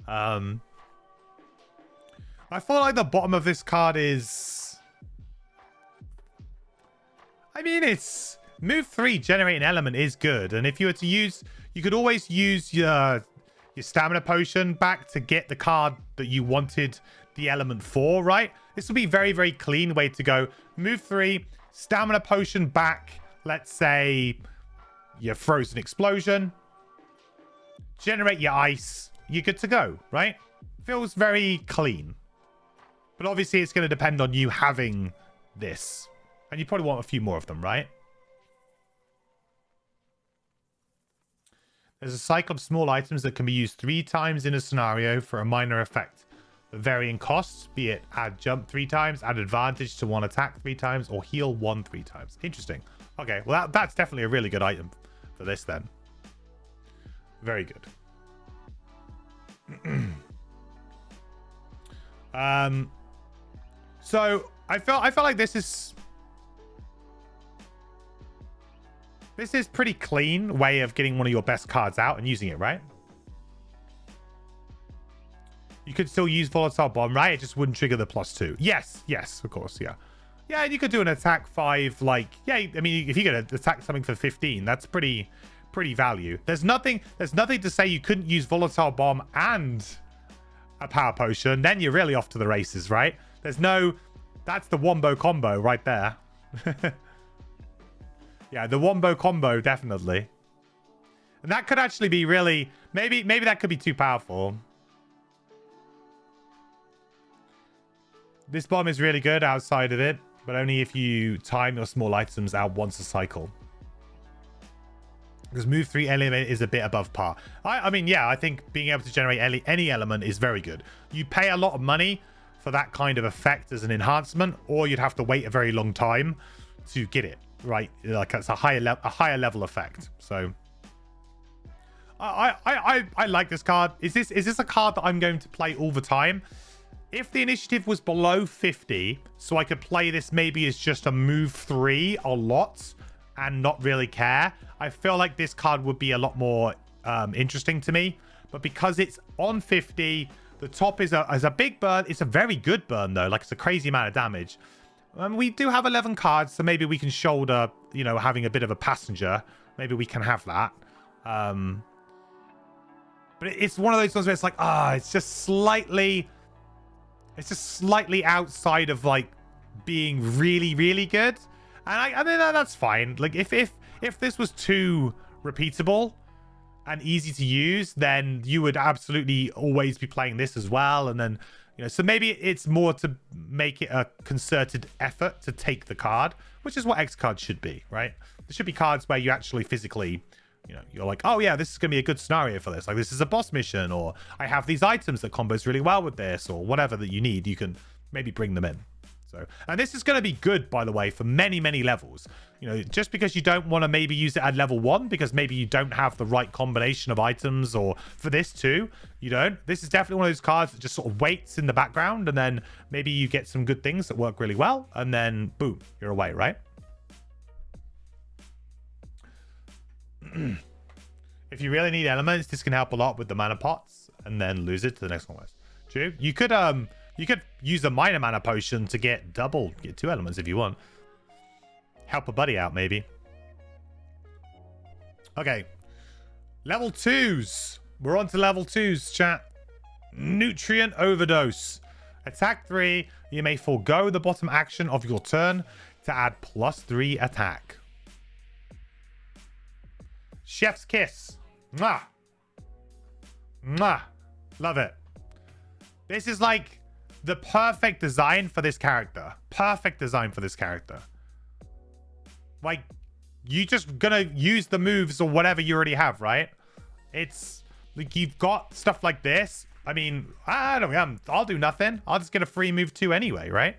I feel like the bottom of this card is... I mean, it's... Move 3, generate an element is good. And if you were to use... You could always use your stamina potion back to get the card that you wanted the element for, right? This would be very, very clean way to go. Move 3, stamina potion back. Let's say your Frozen Explosion. Generate your ice. You're good to go, right? Feels very clean. But obviously, it's going to depend on you having this. And you probably want a few more of them, right? There's a cycle of small items that can be used 3 times in a scenario for a minor effect. The varying costs, be it add jump 3 times, add advantage to 1 attack 3 times, or heal 1 3 times. Interesting. Okay, well, that's definitely a really good item for this then. Very good. So I felt like this is pretty clean way of getting one of your best cards out and using it, right? You could still use Volatile Bomb, right? It just wouldn't trigger the +2. Yes, of course, yeah. Yeah, and you could do an attack 5, like, yeah, I mean, if you could attack something for 15, that's pretty value. There's nothing to say you couldn't use Volatile Bomb and a Power Potion. Then you're really off to the races, right? That's the wombo combo right there. Yeah, the wombo combo, definitely. And that could actually be really... Maybe that could be too powerful. This bomb is really good outside of it, but only if you time your small items out once a cycle. Because move 3 element is a bit above par. I mean, yeah, I think being able to generate any element is very good. You pay a lot of money for that kind of effect as an enhancement, or you'd have to wait a very long time to get it, right? Like it's a higher level effect. So I like this card. Is this a card that I'm going to play all the time? If the initiative was below 50, so I could play this maybe as just a move 3 a lot and not really care, I feel like this card would be a lot more interesting to me. But because it's on 50, the top is a big burn. It's a very good burn, though. Like, it's a crazy amount of damage. We do have 11 cards, so maybe we can shoulder, you know, having a bit of a passenger maybe we can have that. But it's one of those ones where it's like, it's just slightly outside of like being really, really good. And I mean, that's fine. Like if this was too repeatable and easy to use, then you would absolutely always be playing this as well. And then, so maybe it's more to make it a concerted effort to take the card, which is what X cards should be, right? There should be cards where you actually physically, you're like, oh yeah, this is going to be a good scenario for this. Like this is a boss mission, or I have these items that combos really well with this, or whatever that you need, you can maybe bring them in. So, and this is going to be good, by the way, for many, many levels. Just because you don't want to maybe use it at level 1 because maybe you don't have the right combination of items, or for this too, you don't. This is definitely one of those cards that just sort of waits in the background, and then maybe you get some good things that work really well, and then boom, you're away, right? If you really need elements, this can help a lot with the mana pots, and then lose it to the next one. True. You could use a minor mana potion to get 2 elements if you want. Help a buddy out, maybe. Okay. Level 2s. We're on to level 2s, chat. Nutrient Overdose. Attack 3. You may forego the bottom action of your turn to add +3 attack. Chef's Kiss. Mwah. Mwah. Love it. This is like the perfect design for this character. Perfect design for this character. Like, you just gonna use the moves or whatever you already have, right? It's like you've got stuff like this. I mean, I'll do nothing. I'll just get a free move 2 anyway, right?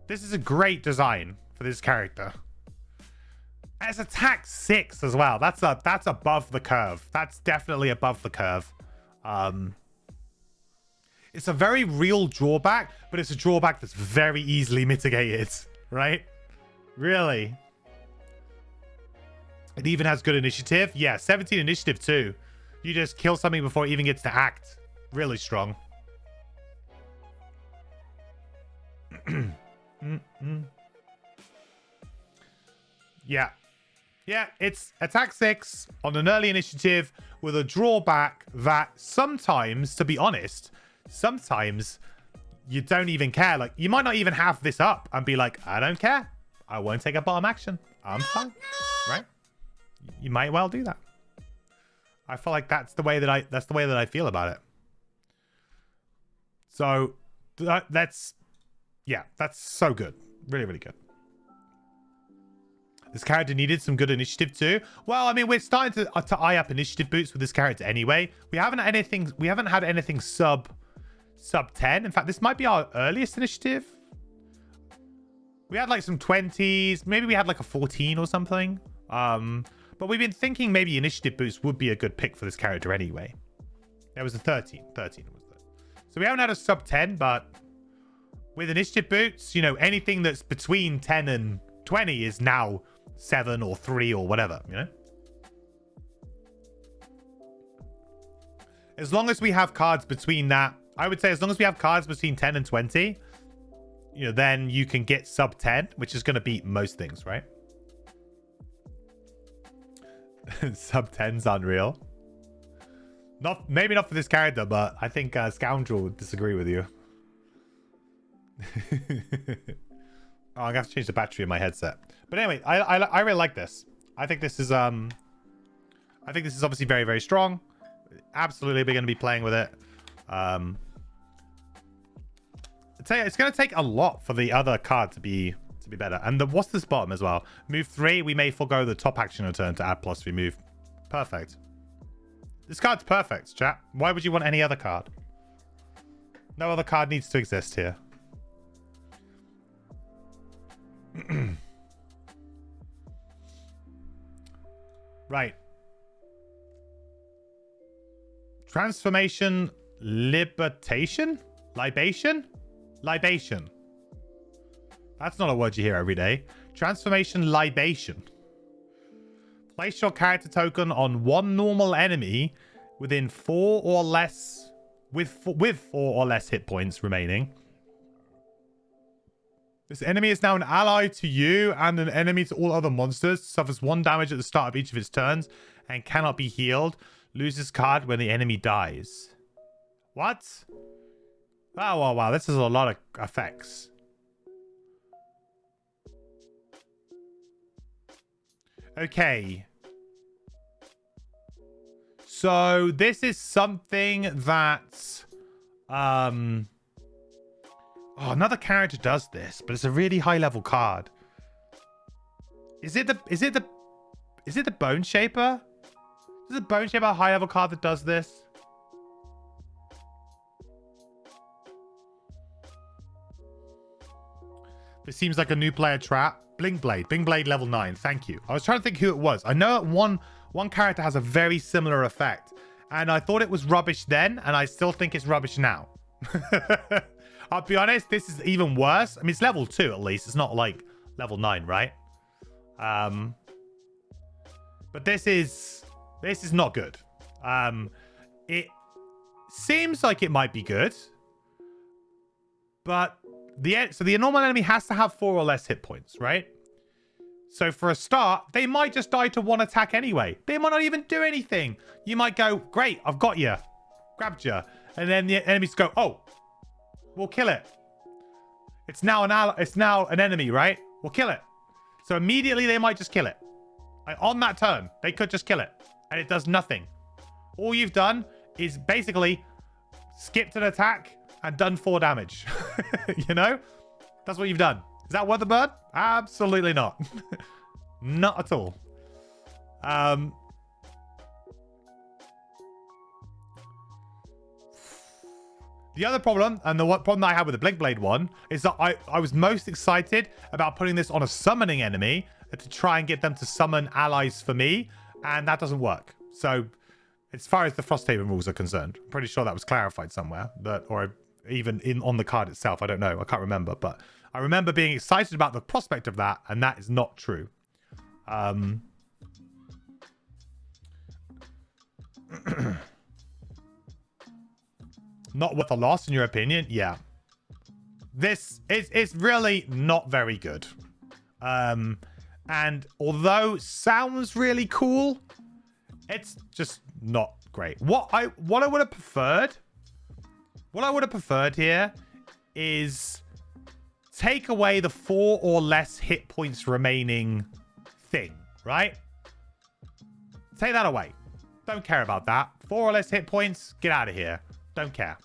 This is a great design for this character. And it's attack 6 as well. That's above the curve. That's definitely above the curve. It's a very real drawback, but it's a drawback that's very easily mitigated, right? Really. It even has good initiative. Yeah, 17 initiative too. You just kill something before it even gets to act. Really strong. Yeah. Yeah, it's attack 6 on an early initiative with a drawback that sometimes, to be honest, sometimes you don't even care. Like, you might not even have this up and be like, I don't care. I won't take a bottom action. I'm fine. Right? You might well do that. I feel like that's the way that I feel about it. So that's so good. Really, really good. This character needed some good initiative too. Well, I mean, we're starting to eye up initiative boots with this character anyway. We haven't had anything sub 10. In fact, this might be our earliest initiative. We had like some 20s. Maybe we had like a 14 or something. But we've been thinking maybe initiative boost would be a good pick for this character anyway. There was a 13. 13 was there. So we haven't had a sub 10, but with initiative boots, anything that's between 10 and 20 is now 7 or 3 or whatever, As long as we have cards between that, I would say as long as we have cards between 10 and 20, then you can get sub 10, which is going to beat most things, right? Sub 10's unreal. Maybe not for this character, but I think Scoundrel would disagree with you. Oh, I'm gonna have to change the battery in my headset. But anyway, I really like this. I think this is obviously very, very strong. Absolutely, we're gonna be playing with it. I tell you, it's gonna take a lot for the other card to be better. And what's this bottom as well? Move 3, we may forego the top action return to add +3 move. Perfect. This card's perfect, chat. Why would you want any other card? No other card needs to exist here. Right. Transformation libation? Libation? Libation. That's not a word you hear every day. Transformation libation. Place your character token on one normal enemy within 4 or less with 4 or less hit points remaining. This enemy is now an ally to you and an enemy to all other monsters. Suffers 1 damage at the start of each of its turns and cannot be healed. Loses card when the enemy dies. What? Oh, wow. This is a lot of effects. Okay. So this is something that... Oh, another character does this, but it's a really high level card. Is it the Bone Shaper? Is the Bone Shaper a high level card that does this? This seems like a new player trap. Bling Blade level 9. Thank you. I was trying to think who it was. I know that one character has a very similar effect, and I thought it was rubbish then, and I still think it's rubbish now. I'll be honest, this is even worse. I mean, it's level 2 at least. It's not like level 9, right? But this is not good. It seems like it might be good, but the normal enemy has to have 4 or less hit points, right? So for a start, they might just die to 1 attack anyway. They might not even do anything. You might go, great, I've got you, grabbed you, and then the enemies go, oh, we'll kill it. It's now an enemy, right? We'll kill it. So immediately they might just kill it. On that turn, they could just kill it, and it does nothing. All you've done is basically skipped an attack and done 4 damage. You know? That's what you've done. Is that worth a bird? Absolutely not. Not at all. The other problem, and the problem that I had with the Blink Blade one, is that I was most excited about putting this on a summoning enemy to try and get them to summon allies for me, and that doesn't work. So, as far as the Frosthaven rules are concerned, I'm pretty sure that was clarified somewhere, or even on the card itself. I don't know. I can't remember, but I remember being excited about the prospect of that, and that is not true. Not worth a loss, in your opinion? Yeah. This is really not very good. And although sounds really cool, it's just not great. What I would have preferred here is take away the 4 or less hit points remaining thing, right? Take that away. Don't care about that. 4 or less hit points, get out of here. Don't care.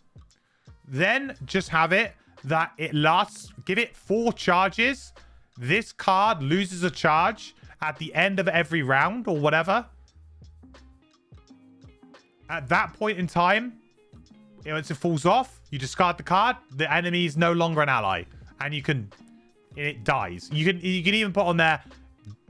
Then just have it that it lasts. Give it 4 charges. This card loses a charge at the end of every round or whatever. At that point in time, once it falls off, you discard the card. The enemy is no longer an ally, and it dies. You can even put on there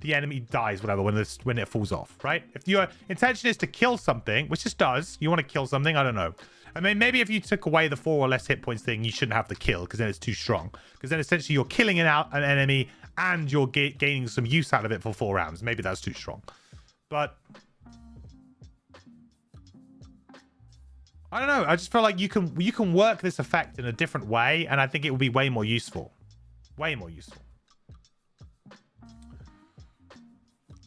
the enemy dies, whatever, when it falls off, right? If your intention is to kill something, which this does, you want to kill something, I don't know. I mean, maybe if you took away the 4 or less hit points thing, you shouldn't have the kill, because then it's too strong. Because then essentially you're killing an enemy and you're gaining some use out of it for 4 rounds. Maybe that's too strong. But I don't know. I just feel like you can work this effect in a different way, and I think it will be way more useful. Way more useful.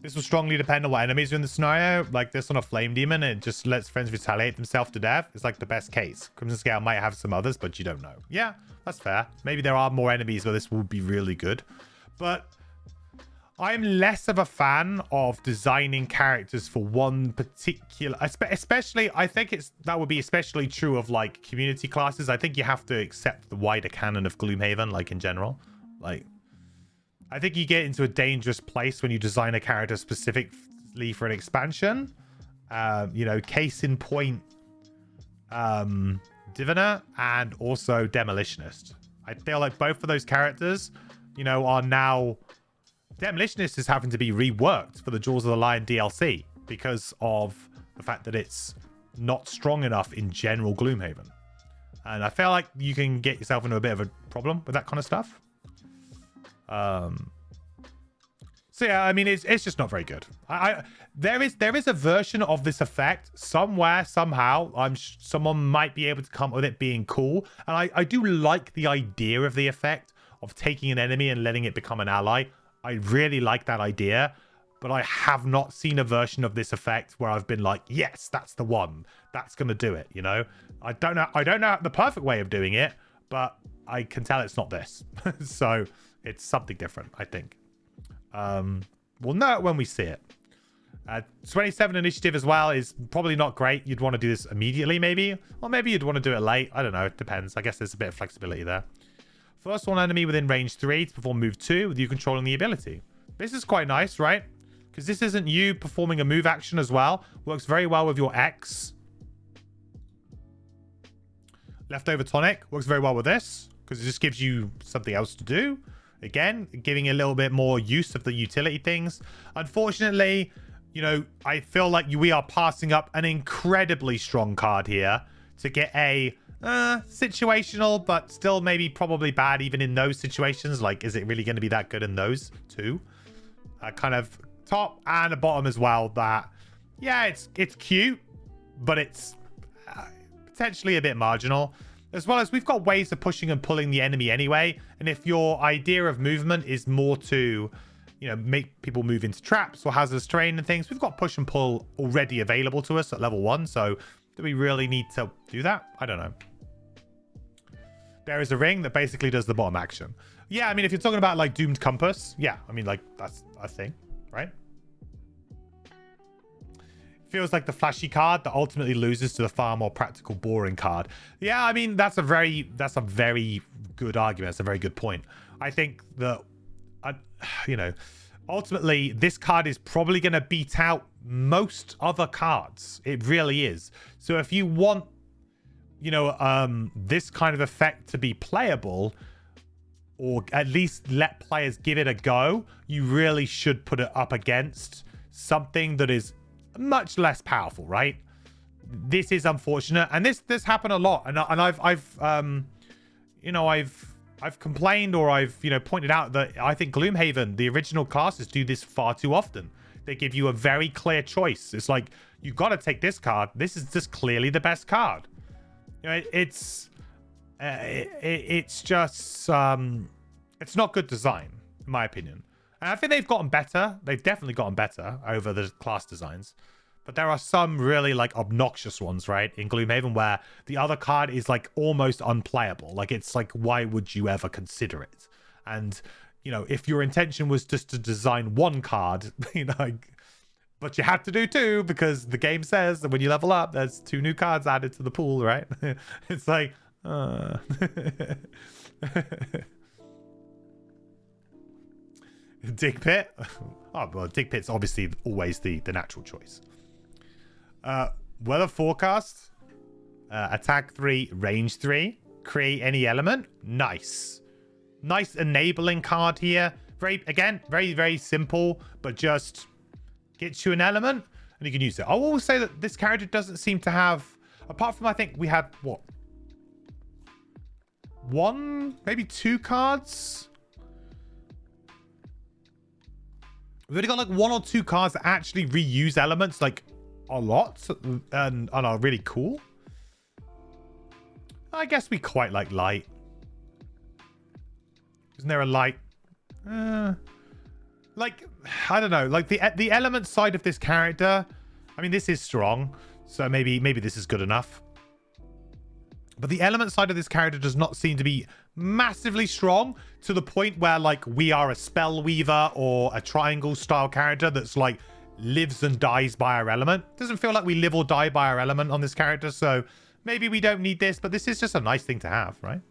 This will strongly depend on what enemies are in the scenario. Like this on a Flame Demon, it just lets friends retaliate themselves to death. It's like the best case. Crimson Scale might have some others, but you don't know. Yeah, that's fair. Maybe there are more enemies where this will be really good. But I'm less of a fan of designing characters for one particular... Especially, I think that would be especially true of like community classes. I think you have to accept the wider canon of Gloomhaven, like in general. Like... I think you get into a dangerous place when you design a character specifically for an expansion. You know, case in point, Diviner and also Demolitionist. I feel like both of those characters, you know, are now... Demolitionist is having to be reworked for the Jaws of the Lion DLC because of the fact that it's not strong enough in general Gloomhaven. And I feel like you can get yourself into a bit of a problem with that kind of stuff. So yeah, I mean, it's just not very good. There is a version of this effect somewhere, somehow. Someone might be able to come up with it being cool. And I do like the idea of the effect of taking an enemy and letting it become an ally. I really like that idea, but I have not seen a version of this effect where I've been like, yes, that's the one. That's going to do it, you know? I don't know the perfect way of doing it, but I can tell it's not this. So it's something different, I think. We'll know it when we see it. 27 initiative as well is probably not great. You'd want to do this immediately, maybe. Or maybe you'd want to do it late. I don't know. It depends. I guess there's a bit of flexibility there. First one enemy within range 3 to perform move 2 with you controlling the ability. This is quite nice, right? Because this isn't you performing a move action as well. Works very well with your X. Leftover tonic works very well with this because it just gives you something else to do. Again, giving a little bit more use of the utility things. Unfortunately, you know, I feel like we are passing up an incredibly strong card here to get a situational, but still maybe probably bad even in those situations. Like, is it really going to be that good in those two? Kind of top and a bottom as well. That, yeah, it's cute, but it's potentially a bit marginal. As well as we've got ways of pushing and pulling the enemy anyway. And if your idea of movement is more to, you know, make people move into traps or hazardous terrain and things, we've got push and pull already available to us at level 1. So do we really need to do that? I don't know. There is a ring that basically does the bottom action. Yeah, I mean, if you're talking about like Doomed Compass, yeah, I mean, like that's a thing, right? Feels like the flashy card that ultimately loses to the far more practical, boring card. Yeah, I mean, that's a very good argument. That's a very good point. I think that, you know, ultimately this card is probably going to beat out most other cards. It really is. So if you want, you know, this kind of effect to be playable, or at least let players give it a go, you really should put it up against something that is much less powerful, right? This is unfortunate, and this happened a lot, and I've you know, I've complained, or I've, you know, pointed out that I think Gloomhaven, the original classes, do this far too often. They give you a very clear choice. It's like, you got to take this card. This is just clearly the best card. You know, it's just it's not good design, in my opinion. And I think they've gotten better. They've definitely gotten better over the class designs. But there are some really like obnoxious ones, right, in Gloomhaven, where the other card is like almost unplayable. Like, it's like, why would you ever consider it? And, you know, if your intention was just to design one card, you know, but you have to do two because the game says that when you level up, there's 2 new cards added to the pool, right? It's like, Dig Pit. Oh, well, Dig Pit's obviously always the natural choice. Weather forecast. Attack 3, range 3. Create any element. Nice enabling card here. Very, very simple, but just gets you an element and you can use it. I will say that this character doesn't seem to have, apart from, I think we had what, 1, maybe 2 cards. We've only got like 1 or 2 cards that actually reuse elements like a lot and are really cool. I guess we quite like light. Isn't there a light? Like, I don't know. Like the element side of this character. I mean, this is strong, so maybe this is good enough. But the element side of this character does not seem to be massively strong to the point where like we are a spell weaver or a triangle style character that's like lives and dies by our element. Doesn't feel like we live or die by our element on this character, so maybe we don't need this, but this is just a nice thing to have, right?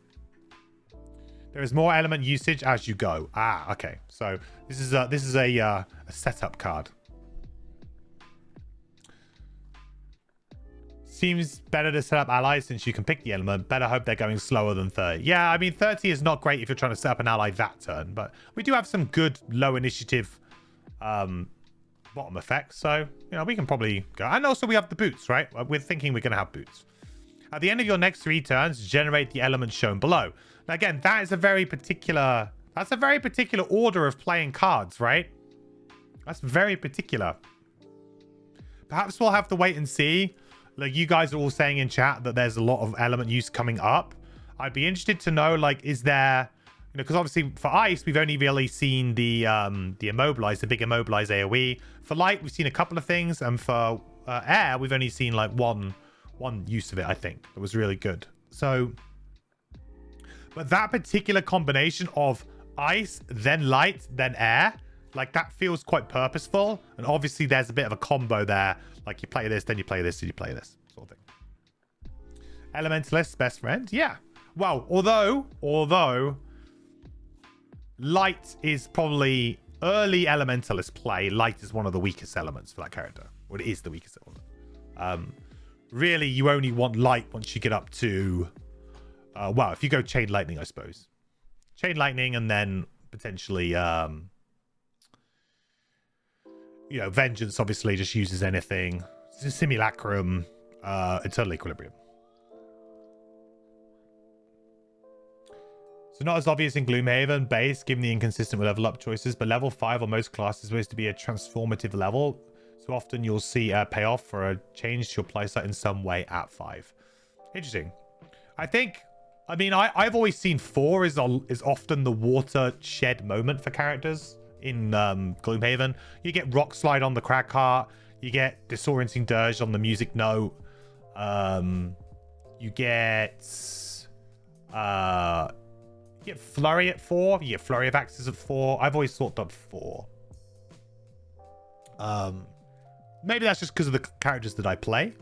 There is more element usage as you go. Ah, okay. So this is a setup card. Seems better to set up allies since you can pick the element. Better hope they're going slower than 30. Yeah, I mean, 30 is not great if you're trying to set up an ally that turn, but we do have some good low initiative bottom effects, so, you know, we can probably go. And also we have the boots, right? We're thinking we're going to have boots. At the end of your next 3 turns, generate the elements shown below. Now, again, that's a very particular order of playing cards, right? That's very particular. Perhaps we'll have to wait and see. Like, you guys are all saying in chat that there's a lot of element use coming up. I'd be interested to know, like, is there You know, because obviously for ice, we've only really seen the immobilize, the big immobilize AoE. For light, we've seen a couple of things, and for air, we've only seen like one use of it. I think it was really good. So, but that particular combination of ice, then light, then air, like that feels quite purposeful. And obviously, there's a bit of a combo there. Like you play this, then you play this, and you play this sort of thing. Elementalist's best friend, yeah. Well, although light is probably early elementalist play. Light is one of the weakest elements for that character. Or it is the weakest element. Really, you only want light once you get up to... well, if you go Chain Lightning, I suppose. Chain Lightning and then potentially... you know, Vengeance obviously just uses anything. Simulacrum, Eternal Equilibrium. So not as obvious in Gloomhaven base, given the inconsistent level up choices, but level 5 on most classes is supposed to be a transformative level. So often you'll see a payoff for a change to your playstyle in some way at 5. Interesting. I mean, I've always seen 4 is often the watershed moment for characters in Gloomhaven. You get Rock Slide on the Crack Heart. You get Disorienting Dirge on the Music Note. You get Flurry at 4. You get Flurry of Axes at 4. I've always thought that 4. Maybe that's just because of the characters that I play.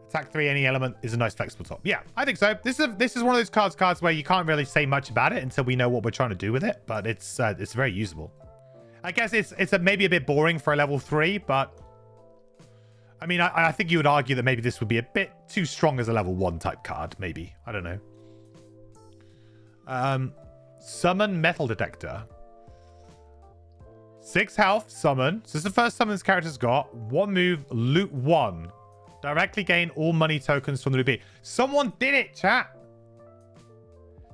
Attack 3, any element is a nice flexible top. Yeah, I think so. This is one of those cards where you can't really say much about it until we know what we're trying to do with it, but it's very usable. I guess it's maybe a bit boring for a level 3, but I mean, I think you would argue that maybe this would be a bit too strong as a level 1 type card, maybe. I don't know. Summon Metal Detector. 6 health, summon. So this is the first summon this character's got. 1 move, loot 1. Directly gain all money tokens from the loot B. Someone did it, chat.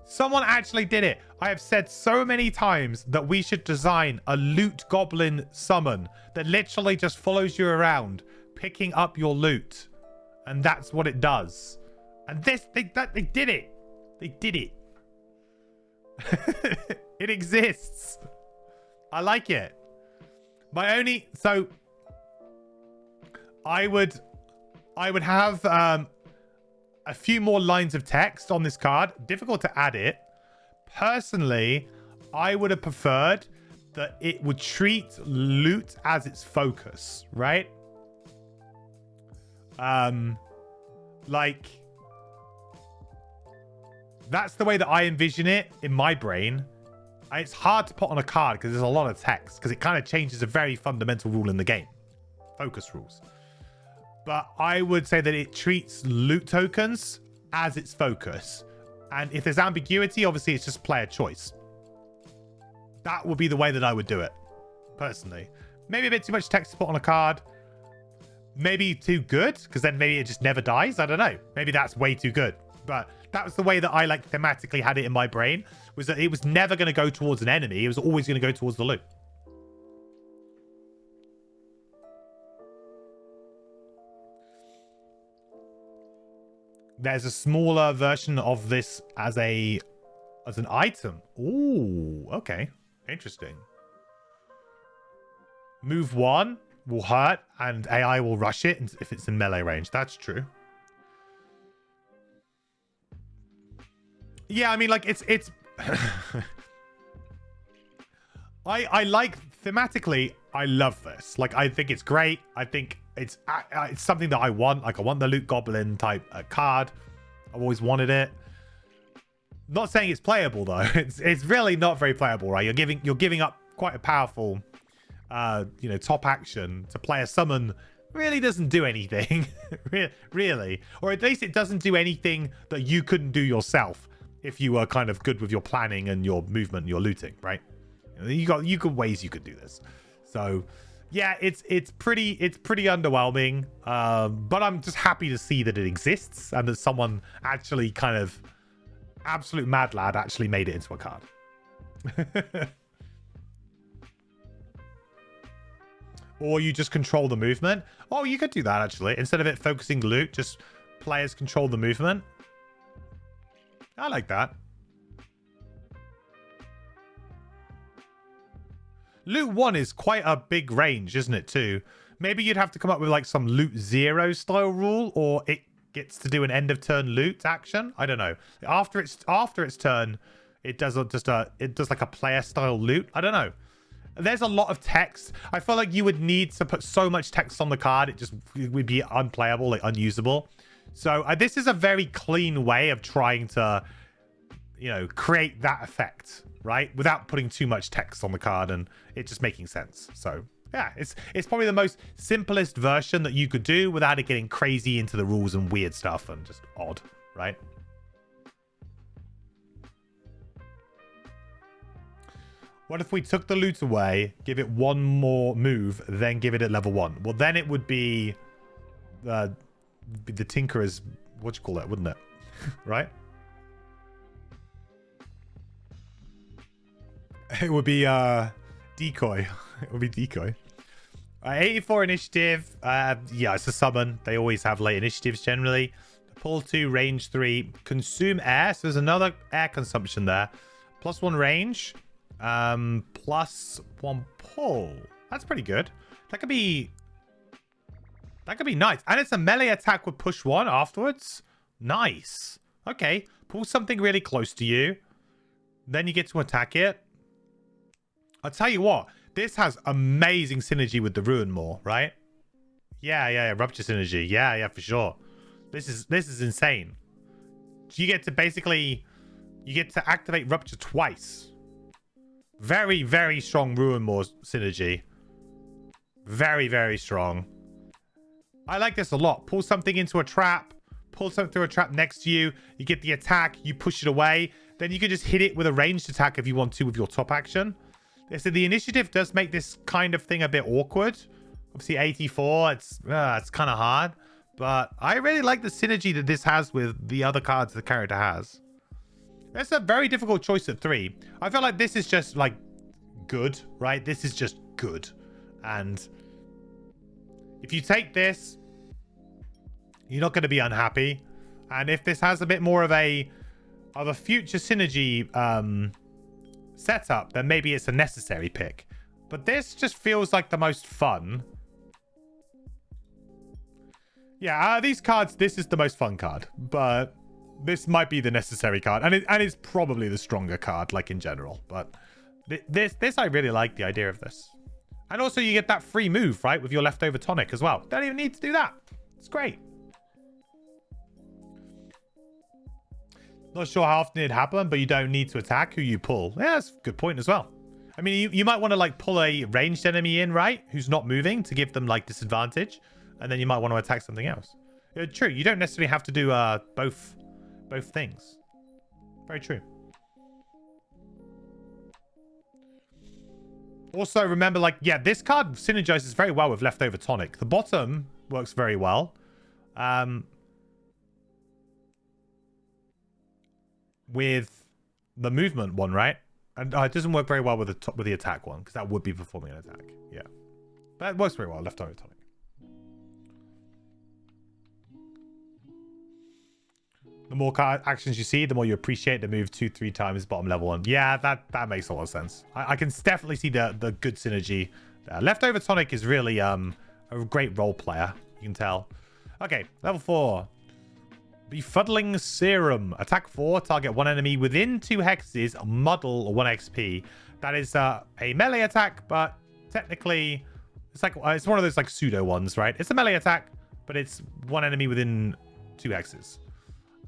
Someone actually did it. I have said so many times that we should design a loot goblin summon that literally just follows you around, picking up your loot. And that's what it does. And they did it. They did it. It exists. I like it. So I would have a few more lines of text on this card. Difficult to add it. Personally, I would have preferred that it would treat loot as its focus, right? Like, that's the way that I envision it in my brain. It's hard to put on a card because there's a lot of text, because it kind of changes a very fundamental rule in the game. Focus rules. But I would say that it treats loot tokens as its focus. And if there's ambiguity, obviously it's just player choice. That would be the way that I would do it, personally. Maybe a bit too much text to put on a card. Maybe too good, because then maybe it just never dies. I don't know. Maybe that's way too good. But that was the way that I like thematically had it in my brain, was that it was never going to go towards an enemy. It was always going to go towards the loot. There's a smaller version of this as an item. Ooh, okay. Interesting. Move 1 will hurt and AI will rush it if it's in melee range. That's true. Yeah, I mean, like, it's I like thematically, I love this. Like, I think it's great. I think it's something that I want. Like, I want the loot goblin type card. I've always wanted it. Not saying it's playable though. It's really not very playable, right? You're giving up quite a powerful top action to play a summon. Really doesn't do anything. Really. Or at least it doesn't do anything that you couldn't do yourself if you were kind of good with your planning and your movement and your looting, right? You got ways you could do this. So yeah, it's pretty underwhelming. But I'm just happy to see that it exists and that someone actually kind of absolute mad lad actually made it into a card. Or you just control the movement. Oh, you could do that actually. Instead of it focusing loot, just players control the movement. I like that. Loot 1 is quite a big range, isn't it, too? Maybe you'd have to come up with like some loot 0 style rule, or it gets to do an end of turn loot action. I don't know. After its turn, it does like a player style loot. I don't know. There's a lot of text. I feel like you would need to put so much text on the card. It would be unplayable, like unusable. So this is a very clean way of trying to, you know, create that effect, right? Without putting too much text on the card and it just making sense. So yeah, it's probably the most simplest version that you could do without it getting crazy into the rules and weird stuff and just odd, right? What if we took the loot away, give it one more move, then give it at level 1? Well, then it would be the Tinkerer's, what do you call that, wouldn't it? Right? It would be decoy. It would be decoy. 84 initiative. Yeah, it's a summon. They always have late initiatives generally. Pull 2, range 3. Consume air. So there's another air consumption there. +1 range. +1 pull. That's pretty good. That could be nice. And it's a melee attack with push 1 afterwards. Nice. Okay. Pull something really close to you. Then you get to attack it. I'll tell you what. This has amazing synergy with the Ruin Maw, right? Yeah. Rupture synergy. Yeah, for sure. This is insane. You get to activate Rupture twice. Very, very strong Ruin Maw synergy. Very, very strong. I like this a lot. Pull something into a trap. Pull something through a trap next to you. You get the attack. You push it away. Then you can just hit it with a ranged attack if you want to with your top action. So the initiative does make this kind of thing a bit awkward. Obviously 84, it's kind of hard. But I really like the synergy that this has with the other cards the character has. It's a very difficult choice at 3. I feel like this is just like good, right? This is just good. And if you take this, you're not going to be unhappy. And if this has a bit more of a future synergy setup, then maybe it's a necessary pick. But this just feels like the most fun. Yeah, these cards, this is the most fun card. But this might be the necessary card. And it's probably the stronger card, like in general. But this I really like the idea of this. And also you get that free move, right? With your leftover tonic as well. Don't even need to do that. It's great. Not sure how often it happens, but you don't need to attack who you pull. Yeah, that's a good point as well. I mean, you might want to like pull a ranged enemy in, right? Who's not moving to give them like disadvantage. And then you might want to attack something else. True. You don't necessarily have to do both things. Very true. Also, remember, like, yeah, this card synergizes very well with leftover tonic. The bottom works very well. With the movement one, right? And it doesn't work very well with the attack one, because that would be performing an attack. Yeah. But it works very well, leftover tonic. The more card actions you see, the more you appreciate the move 2-3 times bottom level one. Yeah, that makes a lot of sense. I can definitely see the good synergy. Leftover tonic is really a great role player. You can tell. Okay, level 4. Befuddling Serum. Attack 4. Target one enemy within 2 hexes. Muddle 1 XP. That is a melee attack, but technically it's like it's one of those like pseudo ones, right? It's a melee attack, but it's one enemy within 2 hexes.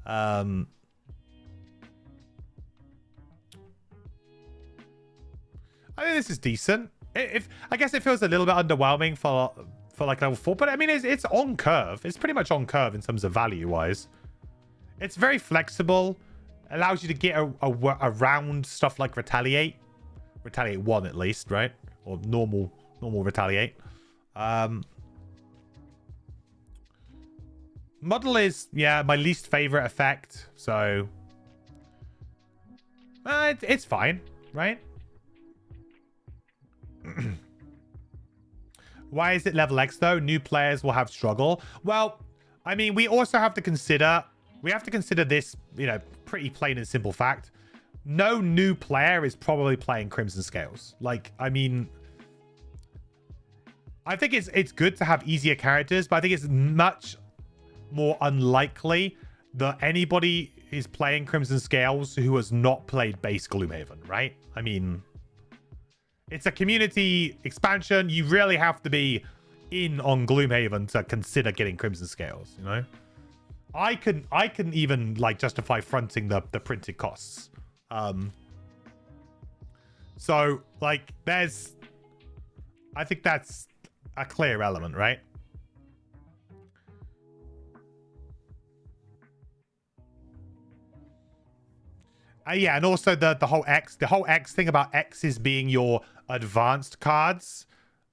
I think this is decent. I guess it feels a little bit underwhelming for like level 4, but I mean it's on curve. It's pretty much on curve in terms of value wise. It's very flexible, allows you to get around stuff like retaliate 1 at least, right? Or normal retaliate. Muddle is, yeah, my least favorite effect, so it's fine, right? Why is it level X though? New players will have struggle. Well, I mean, we also have to consider, this, you know, pretty plain and simple fact. No new player is probably playing Crimson Scales. Like, I mean, I think it's good to have easier characters, but I think it's much more unlikely that anybody is playing Crimson Scales who has not played base Gloomhaven, right? I mean, it's a community expansion. You really have to be in on Gloomhaven to consider getting Crimson Scales, you know? I can even like justify fronting the printed costs. So like I think that's a clear element, right? Yeah, and also the whole X thing about X's being your advanced cards.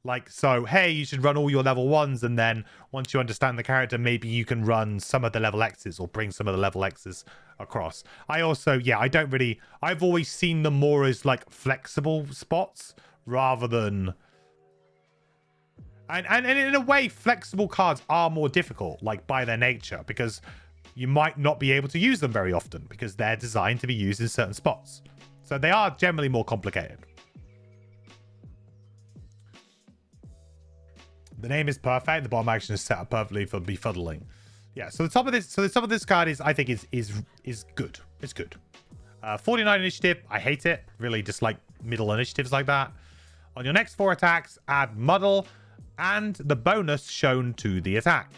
Like, so, hey, you should run all your level 1s, and then once you understand the character, maybe you can run some of the level X's or bring some of the level X's across. I also, yeah, I've always seen them more as like flexible spots rather than... And in a way, flexible cards are more difficult, like by their nature, because you might not be able to use them very often because they're designed to be used in certain spots. So they are generally more complicated. The name is perfect. The bottom action is set up perfectly for befuddling. Yeah. So the top of this card is, I think, is good. It's good. 49 initiative. I hate it. Really dislike middle initiatives like that. On your next 4 attacks, add muddle and the bonus shown to the attack.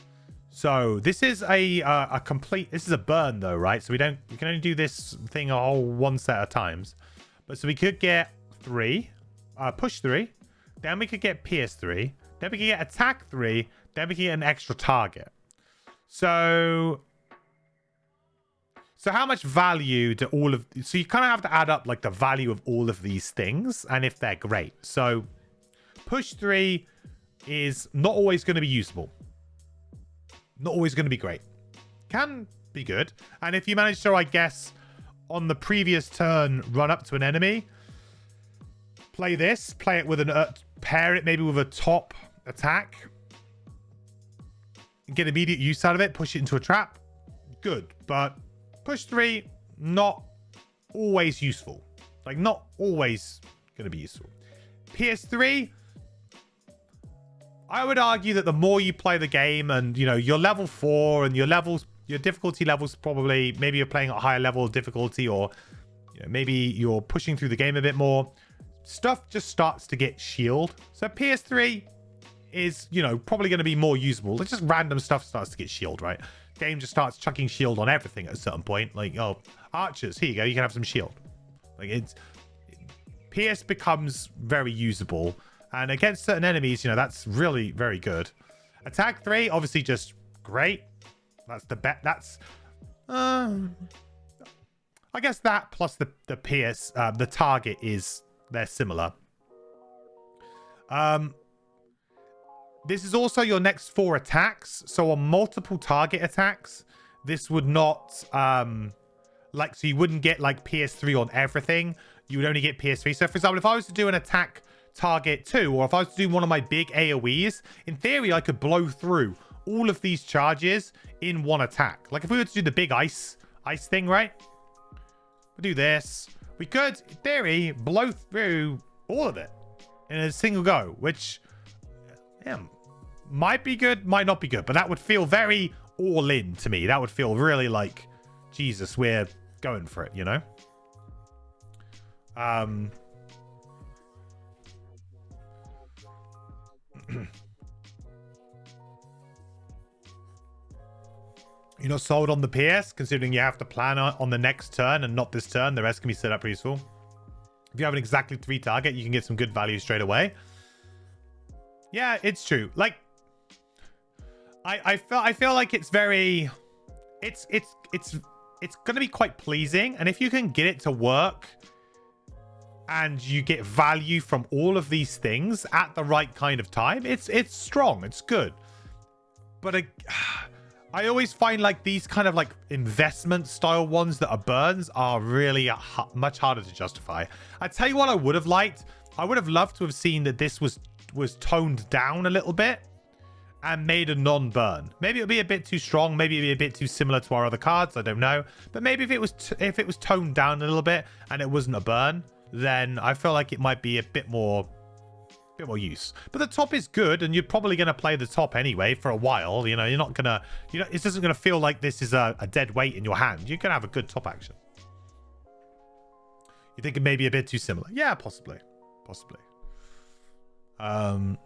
So this is a complete. This is a burn though, right? So we can only do this thing a whole 1 set of times. But so we could get 3, push 3, then we could get pierce 3. Then we can get attack 3. Then we can get an extra target. So how much value do all of... So you kind of have to add up like the value of all of these things and if they're great. So push 3 is not always going to be usable. Not always going to be great. Can be good. And if you manage to, I guess, on the previous turn, run up to an enemy, play this, play it with an... pair it maybe with a top attack, get immediate use out of it, push it into a trap, good. But push 3, not always useful. Like, not always going to be useful. PS3, I would argue that the more you play the game and, you know, you're level 4 and your difficulty levels probably, maybe you're playing at a higher level of difficulty, or, you know, maybe you're pushing through the game a bit more, stuff just starts to get shield. So PS3 is, you know, probably going to be more usable. It's just random stuff starts to get shield, right? Game just starts chucking shield on everything at a certain point. Like, oh, archers, here you go, you can have some shield. Like, PS becomes very usable, and against certain enemies, you know, that's really very good. Attack 3, obviously just great. That's the bet. That's I guess that plus the PS, the target is, they're similar. This is also your next 4 attacks. So on multiple target attacks, this would not like, so you wouldn't get like PS3 on everything. You would only get PS3. So for example, if I was to do an attack target 2, or if I was to do one of my big AoEs, in theory I could blow through all of these charges in one attack. Like if we were to do the big ice thing, right? We'll do this. We could, in theory, blow through all of it in a single go, which, yeah, might be good, might not be good, but that would feel very all in to me. That would feel really like, Jesus, we're going for it, you know? You're not sold on the PS, considering you have to plan on the next turn and not this turn. The rest can be set up pretty useful. If you have an exactly 3 target, you can get some good value straight away. Yeah, it's true. Like, I feel like it's very, it's gonna be quite pleasing, and if you can get it to work, and you get value from all of these things at the right kind of time, it's strong, it's good. But I always find like these kind of like investment style ones that are burns are really much harder to justify. I tell you what, I would have liked. I would have loved to have seen that this was toned down a little bit, and made a non-burn. Maybe it would be a bit too strong. Maybe it'd be a bit too similar to our other cards. I don't know. But maybe if it was toned down a little bit and it wasn't a burn, then I feel like it might be a bit more use. But the top is good, and you're probably going to play the top anyway for a while. You know, you're not gonna, it isn't going to feel like this is a dead weight in your hand. You're going to have a good top action. You think it may be a bit too similar? Yeah, possibly. But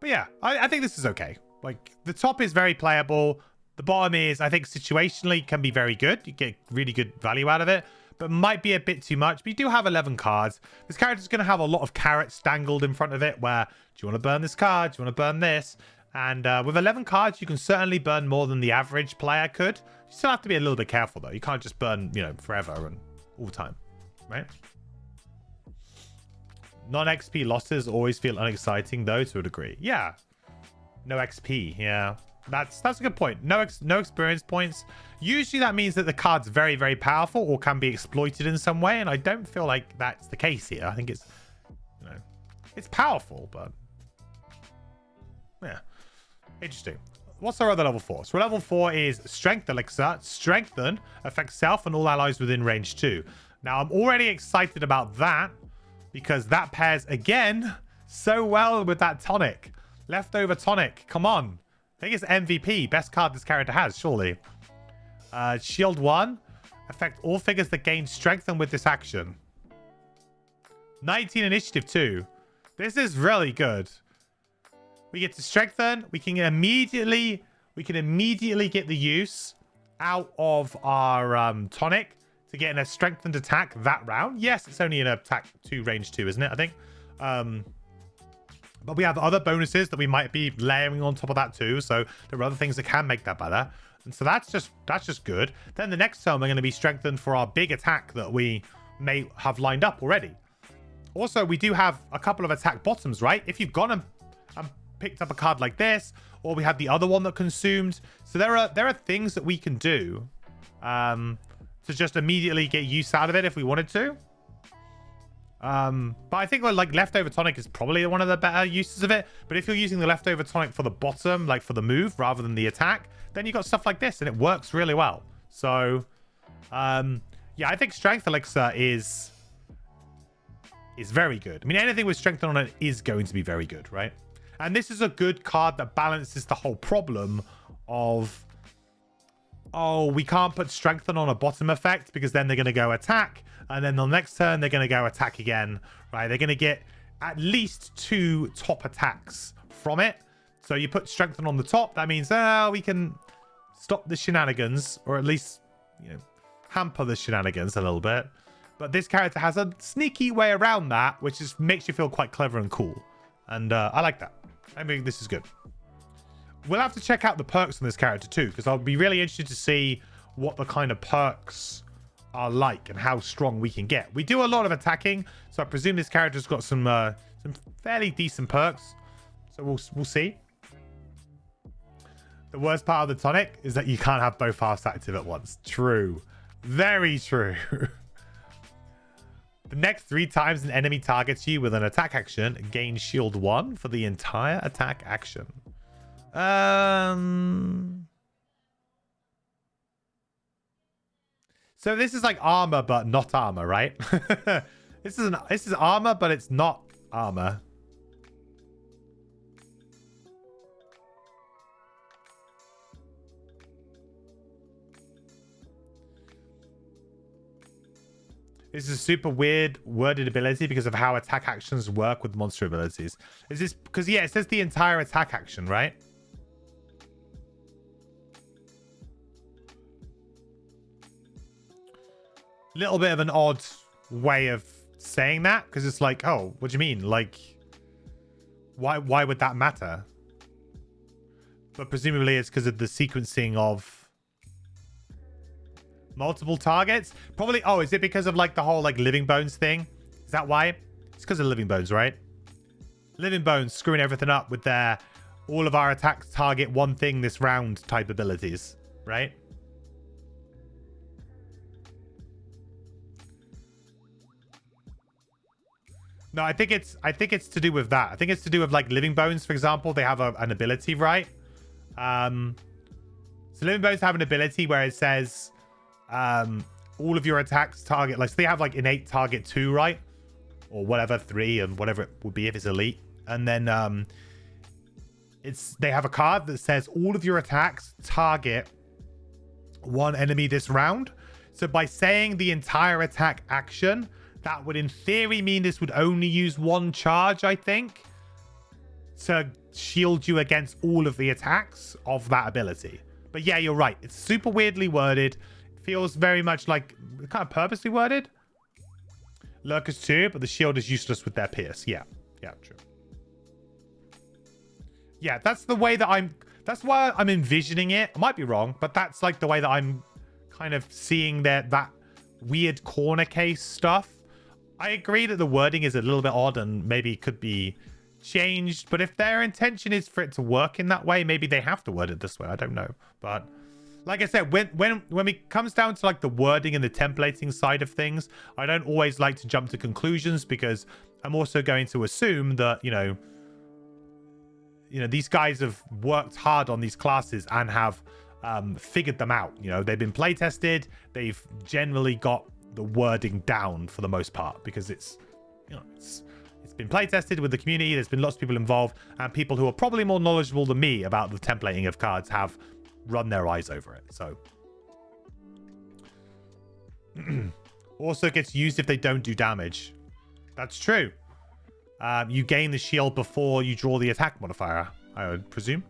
yeah, I think this is okay. Like, the top is very playable. The bottom is, I think, situationally can be very good. You get really good value out of it, but might be a bit too much. But you do have 11 cards. This character's going to have a lot of carrots dangled in front of it where, do you want to burn this card? Do you want to burn this? And with 11 cards, you can certainly burn more than the average player could. You still have to be a little bit careful, though. You can't just burn, forever and all the time, right? Non-XP losses always feel unexciting, though, to a degree. Yeah. No XP, yeah. That's a good point. No experience points. Usually that means that the card's very, very powerful or can be exploited in some way, and I don't feel like that's the case here. I think it's, it's powerful, but yeah. Interesting. What's our other level 4? So level 4 is Strength Elixir. Strengthen affects self and all allies within range 2. Now, I'm already excited about that because that pairs, again, so well with that tonic. Leftover tonic. Come on. I think it's MVP. Best card this character has, surely. Shield 1. Affect all figures that gain strengthen with this action. 19 initiative 2. This is really good. We get to strengthen. We can immediately get the use out of our tonic to get in a strengthened attack that round. Yes, it's only an attack 2 range 2, isn't it? I think. But we have other bonuses that we might be layering on top of that too. So there are other things that can make that better. And so that's just good. Then the next turn we're going to be strengthened for our big attack that we may have lined up already. Also, we do have a couple of attack bottoms, right? If you've gone and picked up a card like this, or we had the other one that consumed. So there are things that we can do to just immediately get use out of it if we wanted to. But I think like leftover tonic is probably one of the better uses of it. But if you're using the leftover tonic for the bottom, like for the move rather than the attack, then you got stuff like this and it works really well. So yeah, I think Strength Elixir is very good. I mean, anything with strength on it is going to be very good, right? And this is a good card that balances the whole problem of, oh, we can't put strengthen on a bottom effect because then they're going to go attack. And then the next turn, they're going to go attack again, right? They're going to get at least 2 top attacks from it. So you put strengthen on the top. That means, we can stop the shenanigans, or at least, hamper the shenanigans a little bit. But this character has a sneaky way around that, which just makes you feel quite clever and cool. And I like that. I mean, this is good. We'll have to check out the perks on this character too, because I'll be really interested to see what the kind of perks are like and how strong we can get. We do a lot of attacking, so I presume this character's got some fairly decent perks. So we'll see. The worst part of the tonic is that you can't have both halves active at once. True. Very true. The next 3 times an enemy targets you with an attack action, gain shield 1 for the entire attack action. So this is like armor, but not armor, right? This is armor, but it's not armor. This is a super weird worded ability because of how attack actions work with monster abilities. Is this because, yeah, it says the entire attack action, right? Little bit of an odd way of saying that, because it's like, oh, what do you mean? Like, why would that matter? But presumably it's because of the sequencing of multiple targets. Probably. Oh, is it because of like the whole like living bones thing? Is that why? It's because of living bones, right? Living bones screwing everything up with their all of our attacks target one thing this round type abilities, right? No, I think it's to do with that. I think it's to do with like Living Bones, for example. They have an ability, right? So Living Bones have an ability where it says all of your attacks target, like, so they have like innate target 2, right? Or whatever, 3, and whatever it would be if it's elite. And then they have a card that says all of your attacks target one enemy this round. So by saying the entire attack action, that would in theory mean this would only use 1 charge, I think, to shield you against all of the attacks of that ability. But yeah, you're right. It's super weirdly worded. It feels very much like kind of purposely worded. Lurkers too, but the shield is useless with their pierce. Yeah, true. Yeah, that's the way that that's why I'm envisioning it. I might be wrong, but that's like the way that I'm kind of seeing that weird corner case stuff. I agree that the wording is a little bit odd and maybe could be changed, but if their intention is for it to work in that way, maybe they have to word it this way. I don't know. But like I said, when it comes down to like the wording and the templating side of things, I don't always like to jump to conclusions, because I'm also going to assume that, you know, these guys have worked hard on these classes and have figured them out. You know, they've been play tested. They've generally got the wording down for the most part, because it's been play tested with the community. There's been lots of people involved, and people who are probably more knowledgeable than me about the templating of cards have run their eyes over it. So also gets used if they don't do damage. That's true. You gain the shield before you draw the attack modifier, I would presume.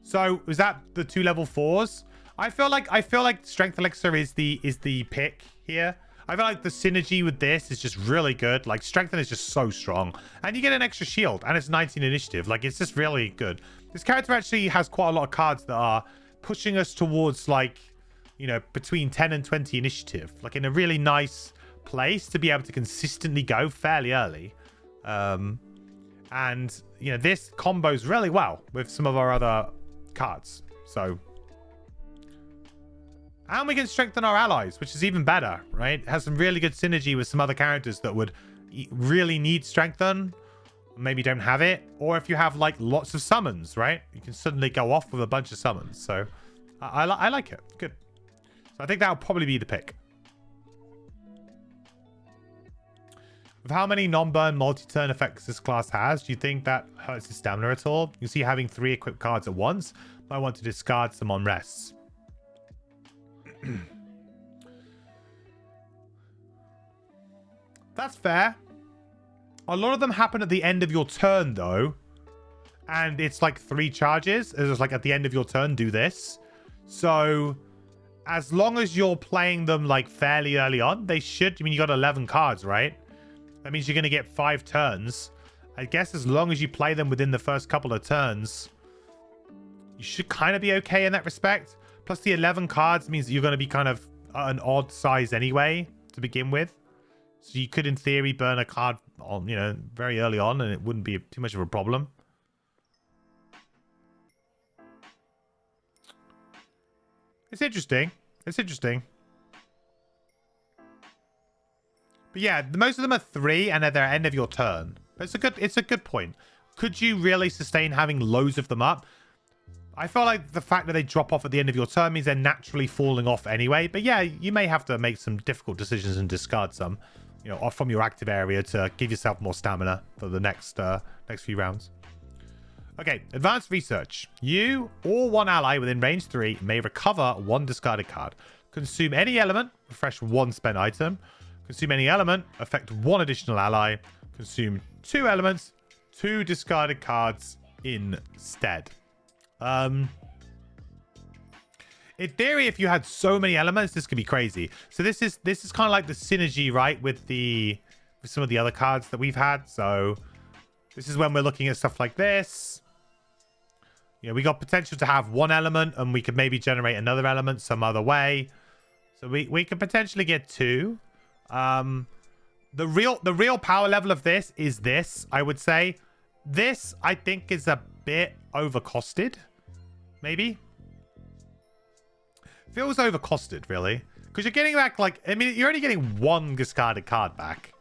So is that the 2 level 4s? I feel like Strength Elixir is the pick here. I feel like the synergy with this is just really good. Like, Strengthen is just so strong, and you get an extra shield, and it's 19 initiative. Like, it's just really good. This character actually has quite a lot of cards that are pushing us towards, like, you know, between 10 and 20 initiative, like in a really nice place to be able to consistently go fairly early. And you know, this combos really well with some of our other cards. So, and we can strengthen our allies, which is even better, right? It has some really good synergy with some other characters that would really need strengthen, maybe don't have it. Or if you have like lots of summons, right? You can suddenly go off with a bunch of summons. So I like it. Good. So I think that'll probably be the pick. With how many non-burn multi-turn effects this class has, do you think that hurts his stamina at all? You see, having 3 equipped cards at once, I want to discard some on rests. That's fair. A lot of them happen at the end of your turn, though. And it's like 3 charges. It's like at the end of your turn, do this. So as long as you're playing them like fairly early on, they should. I mean, you got 11 cards, right? That means you're going to get 5 turns. I guess as long as you play them within the first couple of turns, you should kind of be okay in that respect. Plus the 11 cards means that you're going to be kind of an odd size anyway to begin with. So you could, in theory, burn a card on, you know, very early on, and it wouldn't be too much of a problem. It's interesting. It's interesting. But yeah, most of them are 3 and at the end of your turn. It's a good point. Could you really sustain having loads of them up? I feel like the fact that they drop off at the end of your turn means they're naturally falling off anyway. But yeah, you may have to make some difficult decisions and discard some, you know, off from your active area to give yourself more stamina for the next few rounds. Okay, advanced research. You or one ally within range 3 may recover 1 discarded card. Consume any element, refresh 1 spent item. Consume any element, affect 1 additional ally. Consume 2 elements, 2 discarded cards instead. In theory, if you had so many elements, this could be crazy. So this is kind of like the synergy, right, with some of the other cards that we've had. So this is when we're looking at stuff like this. You know, we got potential to have 1 element, and we could maybe generate another element some other way. So we could potentially get 2. The real power level of this is this, I would say. This, I think, is a bit overcosted. Maybe. Feels overcosted, really. Because you're getting back, like, I mean, you're only getting 1 discarded card back.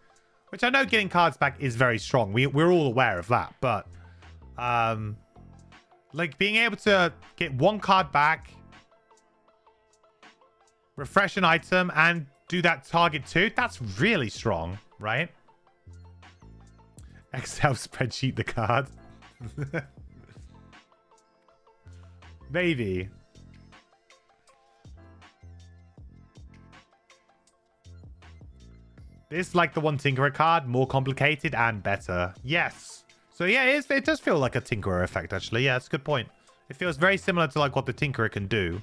Which I know getting cards back is very strong. We're all aware of that. But, like, being able to get one card back, refresh an item, and do that target too, that's really strong, right? Excel spreadsheet the card. Maybe. This, like the one Tinkerer card, more complicated and better. Yes. So yeah, it does feel like a Tinkerer effect, actually. Yeah, that's a good point. It feels very similar to like what the Tinkerer can do.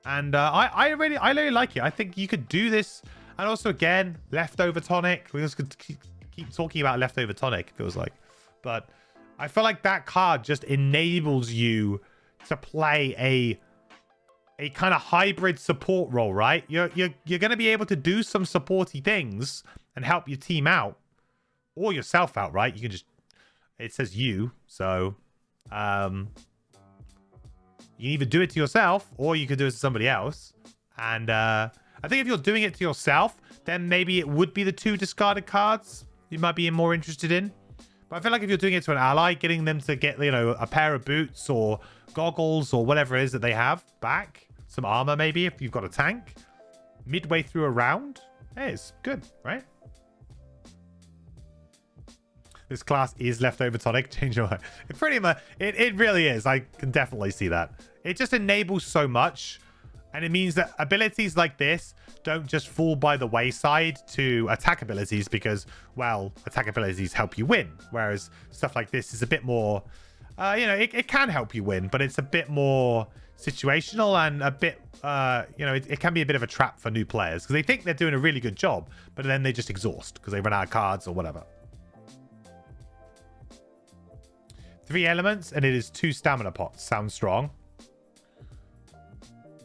And I really like it. I think you could do this. And also, again, leftover tonic. We just could keep talking about leftover tonic, it feels like. But I feel like that card just enables you to play a kind of hybrid support role, right? You're going to be able to do some supporty things and help your team out or yourself out, right? You can just, it says you, so you either do it to yourself or you could do it to somebody else. And I think if you're doing it to yourself, then maybe it would be the 2 discarded cards you might be more interested in. But I feel like if you're doing it to an ally, getting them to get, you know, a pair of boots or goggles or whatever it is that they have back, some armor maybe if you've got a tank, midway through a round, hey, it's good, right? This class is leftover tonic. Change your mind. It pretty much, it really is. I can definitely see that. It just enables so much. And it means that abilities like this don't just fall by the wayside to attack abilities because, well, attack abilities help you win. Whereas stuff like this is a bit more, you know, it can help you win, but it's a bit more situational and a bit, you know, it can be a bit of a trap for new players because they think they're doing a really good job, but then they just exhaust because they run out of cards or whatever. 3 elements and it is 2 stamina pots. Sounds strong.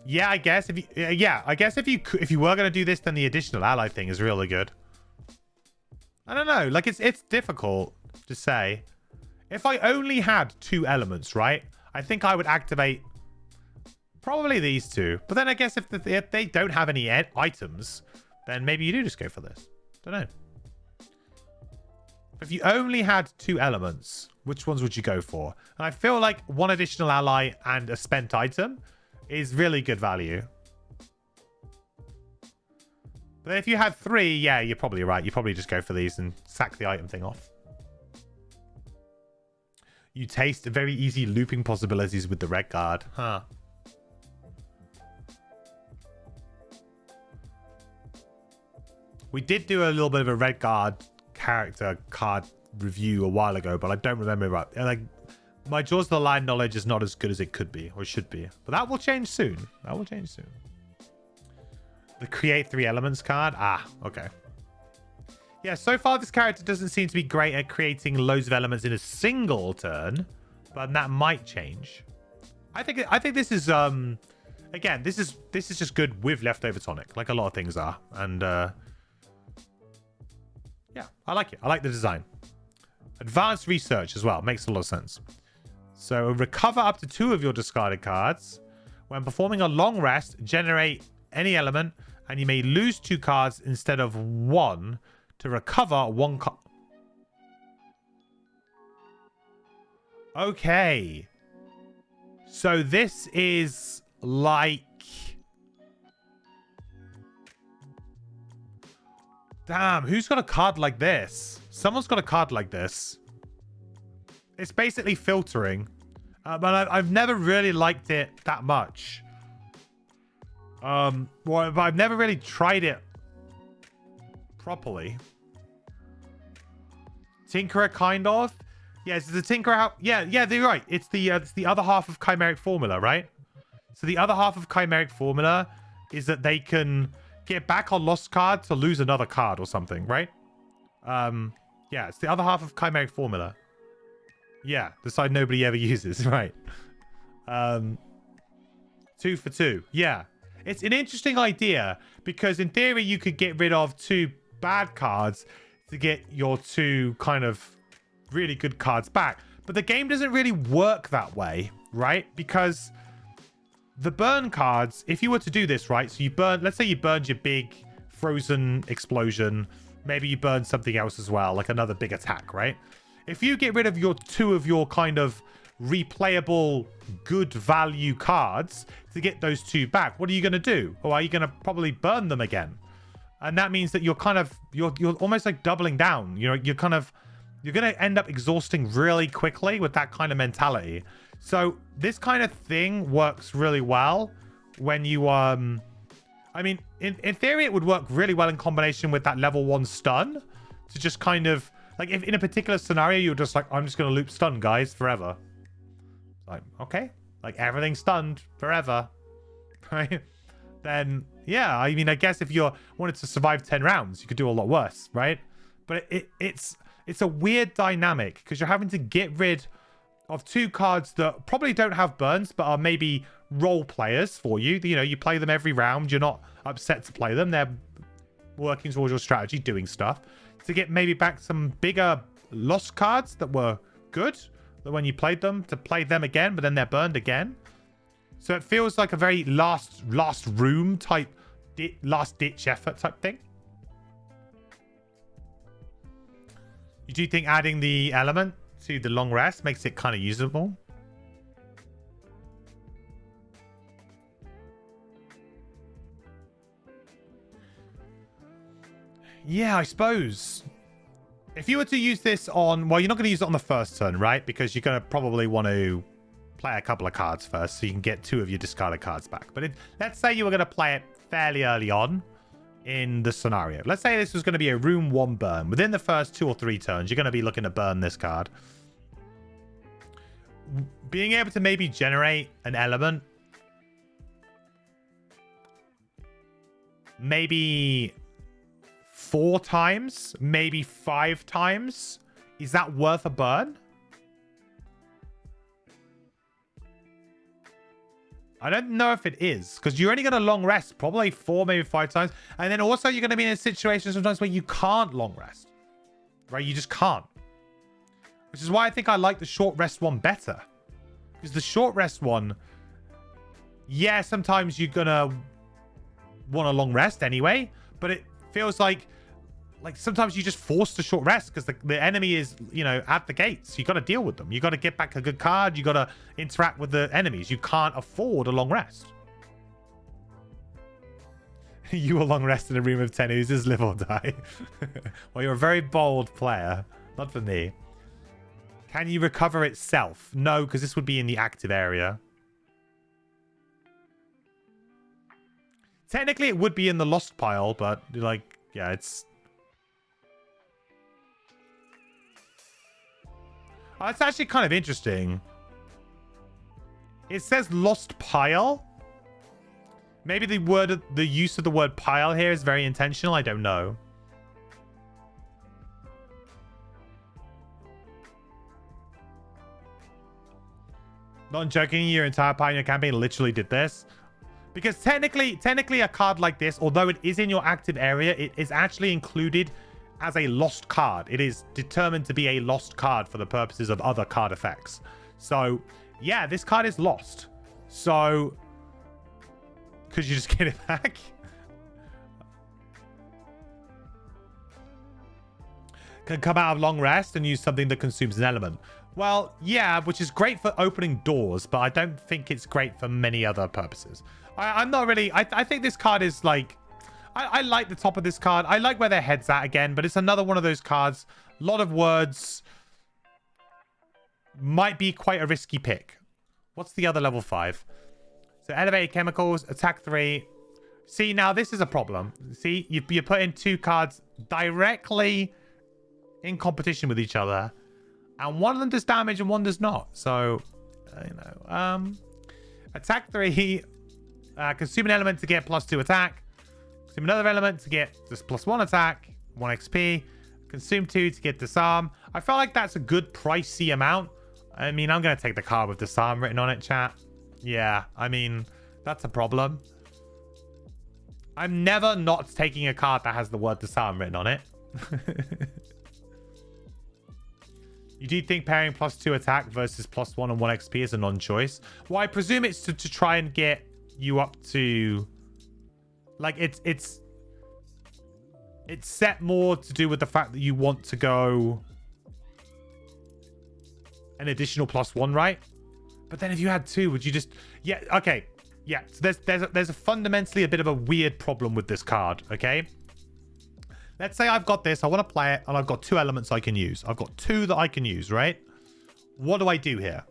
Yeah, I guess if you, I guess if you were going to do this, then the additional ally thing is really good. I don't know. Like, it's difficult to say. If I only had 2 elements, right? I think I would activate probably these 2. But then I guess if they don't have any items, then maybe you do just go for this. Don't know. If you only had 2 elements, which ones would you go for? And I feel like 1 additional ally and a spent item is really good value. But if you had 3, yeah, you're probably right. You probably just go for these and sack the item thing off. You taste very easy looping possibilities with the red card. Huh. We did do a little bit of a red guard character card review a while ago, but I don't remember right. Like, my Jaws of the Line knowledge is not as good as it could be or should be. But that will change soon. That will change soon. The create 3 elements card. Ah, okay. Yeah, so far this character doesn't seem to be great at creating loads of elements in a single turn, but that might change. I think this is again, this is just good with leftover tonic, like a lot of things are. And yeah, I like it. I like the design. Advanced research as well. Makes a lot of sense. So recover up to 2 of your discarded cards. When performing a long rest, generate any element, and you may lose 2 cards instead of 1 to recover 1 card. Okay. So this is like... Damn, who's got a card like this? Someone's got a card like this. It's basically filtering. But I've never really liked it that much. Well, but I've never really tried it properly. Tinkerer, kind of. Yes, the Tinkerer. Yeah, they're right. It's the other half of Chimeric Formula, right? So the other half of Chimeric Formula is that they can get back on lost card to lose another card or something, right? Yeah, it's the other half of Chimeric Formula. Yeah, the side nobody ever uses, right? 2 for 2. Yeah. It's an interesting idea because in theory you could get rid of 2 bad cards to get your 2 kind of really good cards back. But the game doesn't really work that way, right? Because the burn cards, if you were to do this, right? So you burn, let's say you burned your big frozen explosion maybe you burn something else as well, like another big attack, right? If you get rid of your 2 of your kind of replayable good value cards to get those 2 back, what are you going to do? Or are you going to probably burn them again? And that means that you're kind of, you're almost like doubling down. You know, you're going to end up exhausting really quickly with that kind of mentality. So this kind of thing works really well when you, I mean, in theory, it would work really well in combination with that level 1 stun to just kind of, like, if in a particular scenario, you're just like, I'm just going to loop stun guys forever. Like, okay, like everything's stunned forever, right? Then, yeah, I mean, I guess if you wanted to survive 10 rounds, you could do a lot worse, right? But it's a weird dynamic because you're having to get rid of 2 cards that probably don't have burns, but are maybe role players for you. You know, you play them every round. You're not upset to play them. They're working towards your strategy, doing stuff. To get maybe back some bigger lost cards that were good, that when you played them, to play them again, but then they're burned again. So it feels like a very last room type, last ditch effort type thing. You do think adding the element to the long rest makes it kind of usable? Yeah, I suppose. If you were to use this on... Well, you're not going to use it on the first turn, right? Because you're going to probably want to play a couple of cards first so you can get 2 of your discarded cards back. But let's say you were going to play it fairly early on in the scenario. Let's say this was going to be a room 1 burn. Within the first 2 or 3 turns, you're going to be looking to burn this card. Being able to maybe generate an element, maybe 4 times, maybe 5 times, is that worth a burn? I don't know if it is, because you're only going to long rest probably 4, maybe 5 times. And then also you're going to be in a situation sometimes where you can't long rest, right? You just can't. Which is why I think I like the short rest one better. Because the short rest one, yeah, sometimes you're going to want a long rest anyway. But it feels like sometimes you just force the short rest because the enemy is, you know, at the gates. You got to deal with them. You got to get back a good card. You got to interact with the enemies. You can't afford a long rest. You will long rest in a room of 10 oozes, live or die. Well, you're a very bold player. Not for me. Can you recover itself? No, because this would be in the active area. Technically, it would be in the lost pile, but, like, yeah, it's... Oh, it's actually kind of interesting. It says lost pile. Maybe the use of the word pile here is very intentional. I don't know. Not joking, your entire Pioneer campaign literally did this. Because technically a card like this, although it is in your active area, it is actually included as a lost card. It is determined to be a lost card for the purposes of other card effects. So, yeah, this card is lost. So, could you just get it back? Can come out of long rest and use something that consumes an element. Well, yeah, which is great for opening doors, but I don't think it's great for many other purposes. I'm not really... I think this card is like... I like the top of this card. I like where their head's at again, but it's another one of those cards. A lot of words. Might be quite a risky pick. What's the other level 5? So elevated chemicals, attack 3. See, now this is a problem. See, you're putting 2 cards directly in competition with each other. And one of them does damage and one does not. So, you know, attack 3, consume an element to get +2 attack. Consume another element to get just +1 attack, 1 XP. Consume 2 to get disarm. I feel like that's a good pricey amount. I mean, I'm going to take the card with disarm written on it, chat. Yeah, I mean, that's a problem. I'm never not taking a card that has the word disarm written on it. You do think pairing +2 attack versus +1 and 1 XP is a non-choice? Well, I presume it's to try and get you up to... Like, it's... it's set more to do with the fact that you want to go an additional +1, right? But then if you had 2, would you just... Yeah, okay. Yeah, so there's a fundamentally a bit of a weird problem with this card, okay? Let's say I've got this, I want to play it, and I've got 2 elements I can use. I've got 2 that I can use, right? What do I do here?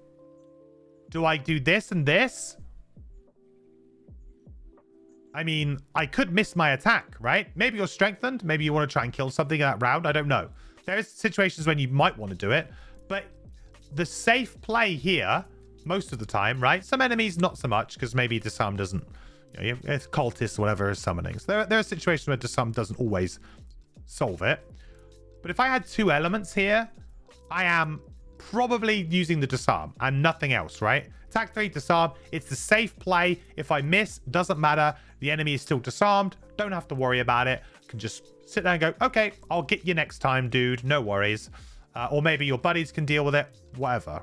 Do I do this and this? I mean, I could miss my attack, right? Maybe you're strengthened. Maybe you want to try and kill something in that round. I don't know. There is situations when you might want to do it. But the safe play here, most of the time, right? Some enemies, not so much, because maybe Disarm doesn't... You know, it's cultists or whatever is summoning. So there are situations where Disarm doesn't always solve it. But if I had 2 elements here, I am probably using the Disarm and nothing else, right? Attack 3, Disarm. It's the safe play. If I miss, doesn't matter. The enemy is still disarmed. Don't have to worry about it. Can just sit there and go, okay, I'll get you next time, dude. No worries. Or maybe your buddies can deal with it. Whatever.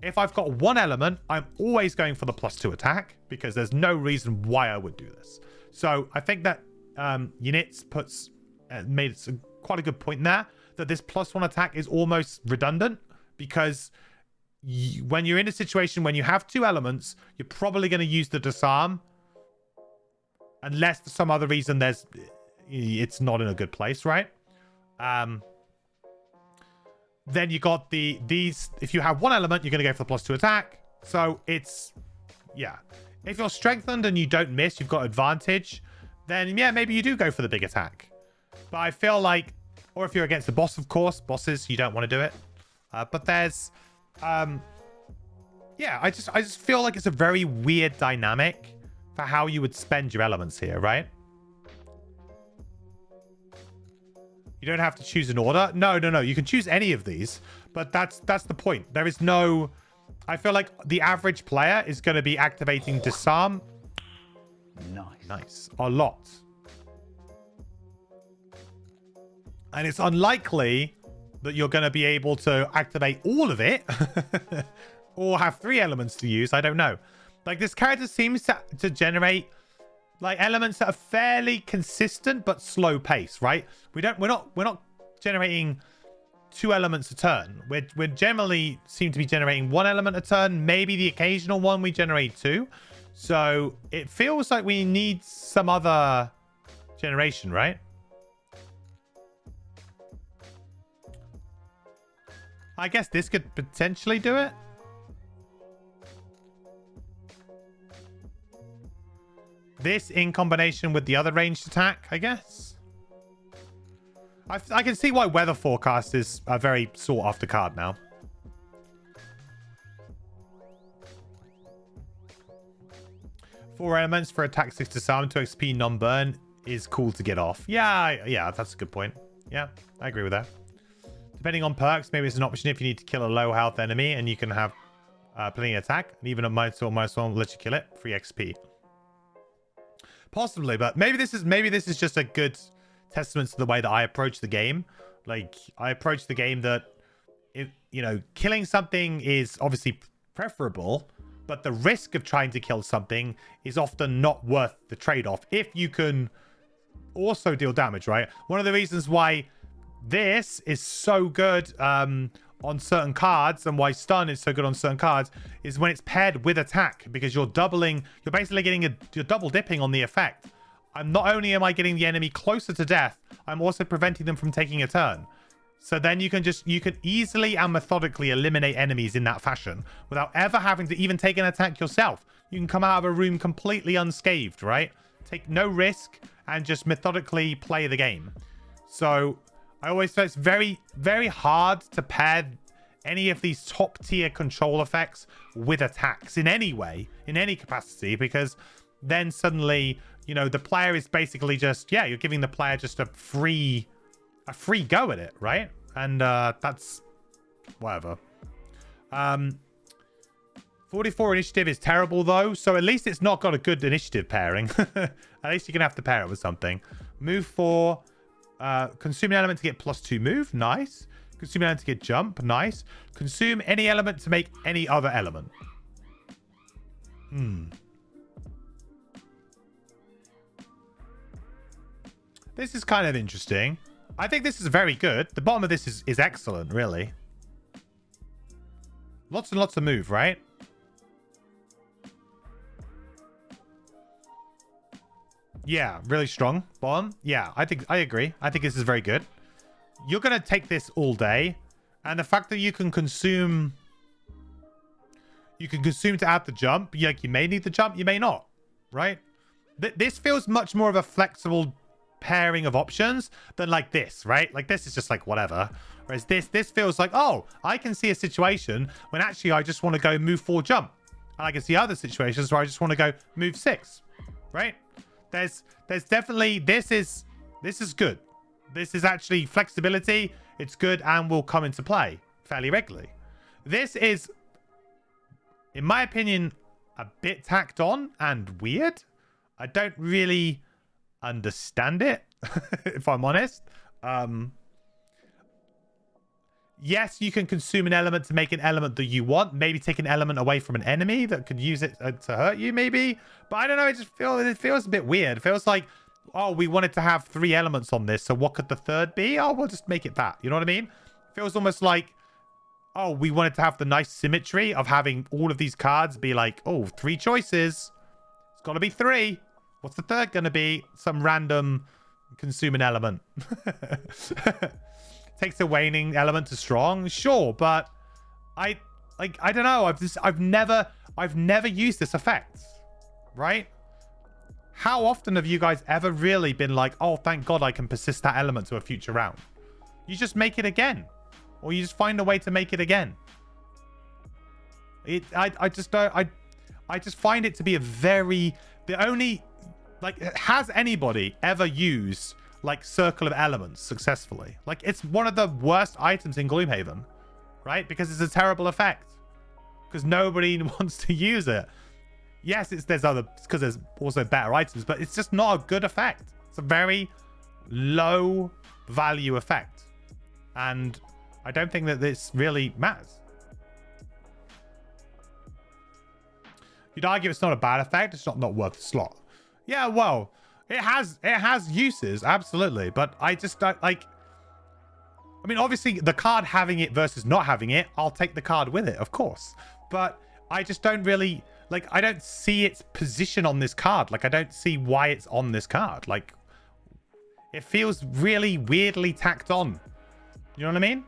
If I've got 1 element, I'm always going for the +2 attack because there's no reason why I would do this. So I think that Units made quite a good point there that this +1 attack is almost redundant because when you're in a situation when you have 2 elements, you're probably going to use the Disarm unless for some other reason it's not in a good place, right? Then you got these. If you have 1 element, you're going to go for the +2 attack. So it's, yeah. If you're strengthened and you don't miss, you've got advantage, then yeah, maybe you do go for the big attack. But I feel like, or if you're against the boss, of course, bosses, you don't want to do it. But there's, yeah, I just feel like it's a very weird dynamic for how you would spend your elements here, right? You don't have to choose an order. No. You can choose any of these, but that's the point. There is no... I feel like the average player is going to be activating Disarm. Nice. A lot. And it's unlikely that you're going to be able to activate all of it or have 3 elements to use. I don't know. Like, this character seems to generate like elements that are fairly consistent but slow pace, right? We're not generating 2 elements a turn. We generally seem to be generating 1 element a turn, maybe the occasional one we generate 2. So it feels like we need some other generation, right? I guess this could potentially do it. This in combination with the other ranged attack, I guess. I can see why Weather Forecast is a very sought after card now. Four elements for attack 6 disarm, 2 XP non-burn is cool to get off. Yeah, that's a good point. Yeah, I agree with that. Depending on perks, maybe it's an option if you need to kill a low health enemy and you can have plenty of attack. And even a -1 will let you kill it. Free XP. Possibly, but maybe this is just a good testament to the way that I approach the game. Like, I approach the game that, killing something is obviously preferable, but the risk of trying to kill something is often not worth the trade-off if you can also deal damage, right? One of the reasons why this is so good on certain cards and why stun is so good on certain cards is when it's paired with attack, because you're basically getting you're double dipping on the effect. Not only am I getting the enemy closer to death, I'm also preventing them from taking a turn. So then you can easily and methodically eliminate enemies in that fashion without ever having to even take an attack yourself. You can come out of a room completely unscathed, right? Take no risk and just methodically play the game. So I always say it's very, very hard to pair any of these top tier control effects with attacks in any way, in any capacity, because then suddenly, the player is basically just, you're giving the player just a free go at it, right? And that's whatever. 44 initiative is terrible though, so at least it's not got a good initiative pairing. At least you're gonna have to pair it with something. Move 4, consume an element to get +2 move, nice. Consume an element to get jump, nice. Consume any element to make any other element. This is kind of interesting. I think this is very good. The bottom of this is excellent, really. Lots and lots of move, right? Yeah, really strong. Bottom. Yeah, I agree. I think this is very good. You're going to take this all day. And the fact that you can consume... You can consume to add the jump. Like, you may need the jump, you may not. Right? This feels much more of a flexible pairing of options than like this, right? Like, this is just like whatever. Whereas this feels like, oh, I can see a situation when actually I just want to go move 4 jump. And I can see other situations where I just want to go move 6. Right? There's definitely... This is good. This is actually flexibility. It's good and will come into play fairly regularly. This is, in my opinion, a bit tacked on and weird. I don't really understand it, if I'm honest. Yes, you can consume an element to make an element that you want. Maybe take an element away from an enemy that could use it to hurt you, maybe. But I don't know. It feels a bit weird. It feels like, oh, we wanted to have 3 elements on this. So what could the third be? Oh, we'll just make it that. You know what I mean? It feels almost like, oh, we wanted to have the nice symmetry of having all of these cards be like, oh, 3 choices. It's got to be 3. What's the third going to be? Some random consume an element. Takes a waning element to strong, sure, but I don't know. I've never used this effect, right? How often have you guys ever really been like, oh, thank God I can persist that element to a future round? You just make it again, or you just find a way to make it again. I just find it to be a very... The only... Like, has anybody ever used like circle of elements successfully? Like, it's one of the worst items in Gloomhaven, right? Because it's a terrible effect. Because nobody wants to use it. Yes, because there's also better items, but it's just not a good effect. It's a very low value effect. And I don't think that this really matters. You'd argue it's not a bad effect, it's not worth the slot. Yeah, well, it has uses, absolutely, but I just don't like... I mean, obviously, the card having it versus not having it, I'll take the card with it, of course. But I just don't really... Like, I don't see its position on this card. Like, I don't see why it's on this card. Like, it feels really weirdly tacked on. You know what I mean?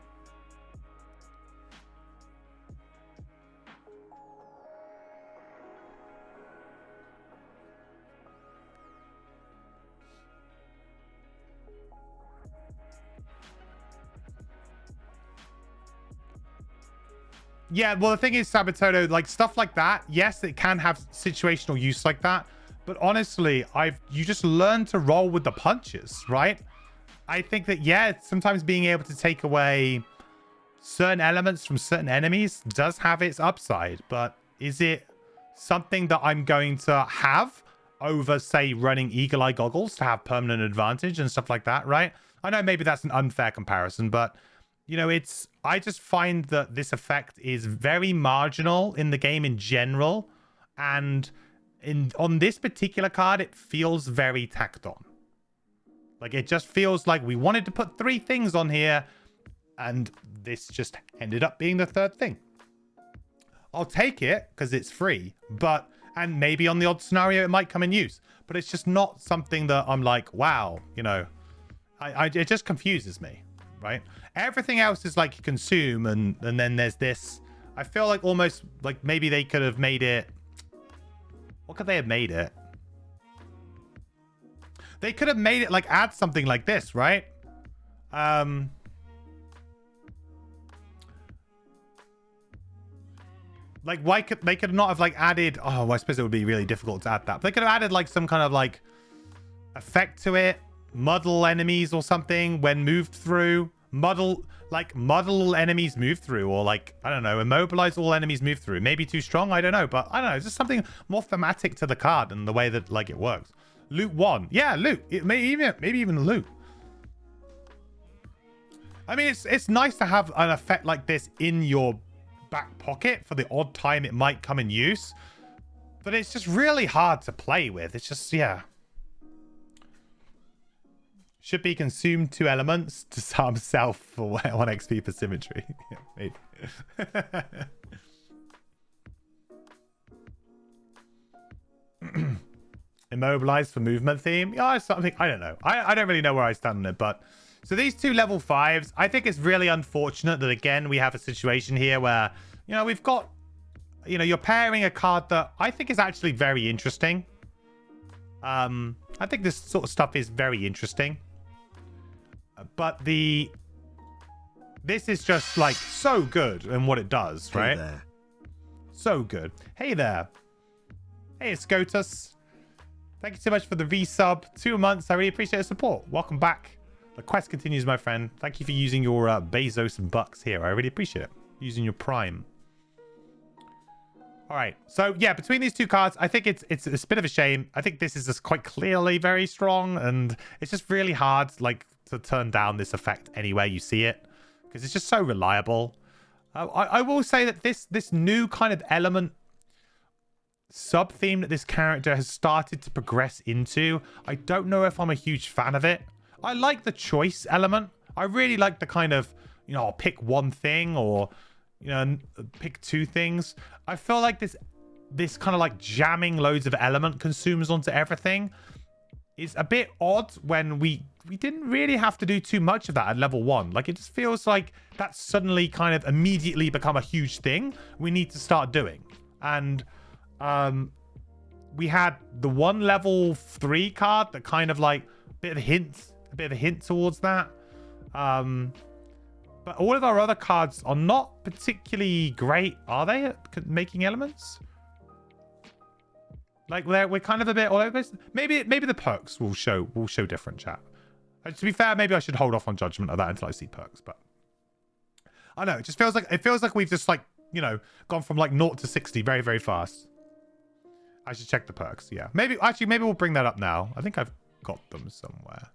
Yeah, well, the thing is, Sabatoto, like, stuff like that, yes, it can have situational use like that. But honestly, you just learn to roll with the punches, right? I think that, yeah, sometimes being able to take away certain elements from certain enemies does have its upside. But is it something that I'm going to have over, say, running Eagle Eye Goggles to have permanent advantage and stuff like that, right? I know maybe that's an unfair comparison, but... You know, I just find that this effect is very marginal in the game in general. And on this particular card, it feels very tacked on. Like, it just feels like we wanted to put 3 things on here, and this just ended up being the 3rd thing. I'll take it because it's free, and maybe on the odd scenario, it might come in use. But it's just not something that I'm like, wow, you know, it just confuses me. Right, everything else is like consume, and then there's this. I feel like almost like maybe they could have made it. What could they have made it? They could have made it like add something like this, right? Like, why could they could not have like added? Oh, well, I suppose it would be really difficult to add that. But they could have added like some kind of like effect to it. Muddle enemies or something when moved through. Muddle enemies move through, or like, I don't know, immobilize all enemies move through. Maybe too strong, I don't know, but I don't know, it's just something more thematic to the card and the way that like it works. Loot 1, yeah, loot. Maybe even loot. I mean, it's nice to have an effect like this in your back pocket for the odd time it might come in use, but it's just really hard to play with. It's just, yeah. Should be consumed 2 elements to start himself for 1 XP per symmetry. Yeah, maybe. Immobilized for movement theme. Yeah, something. I don't know. I don't really know where I stand on it, but so these 2 level 5s, I think it's really unfortunate that again we have a situation here where, you know, we've got, you know, you're pairing a card that I think is actually very interesting. I think this sort of stuff is very interesting. But this is just like so good in what it does, right? Hey there. So good. Hey there. Hey, Scotus. Thank you so much for the resub. 2 months. I really appreciate the support. Welcome back. The quest continues, my friend. Thank you for using your Bezos and bucks here. I really appreciate it. Using your Prime. All right. So, yeah, between these 2 cards, I think it's a bit of a shame. I think this is just quite clearly very strong, and it's just really hard, like, to turn down this effect anywhere you see it, because it's just so reliable. I will say that this new kind of element sub-theme that this character has started to progress into, I don't know if I'm a huge fan of it. I like the choice element. I really like the kind of, you know, I'll pick 1 thing or, you know, pick 2 things. I feel like this kind of like jamming loads of element consumes onto everything is a bit odd when we didn't really have to do too much of that at level 1. Like, it just feels like that's suddenly kind of immediately become a huge thing we need to start doing. And we had the 1 level 3 card that kind of like a bit of a hint towards that. But all of our other cards are not particularly great, are they, at making elements? Like, we're kind of a bit all over. Maybe the perks will show different, chat. To be fair, maybe I should hold off on judgment of that until I see perks. But I don't know. It just feels like we've just, like, you know, gone from like 0 to 60 very, very fast. I should check the perks. Yeah, maybe we'll bring that up now. I think I've got them somewhere.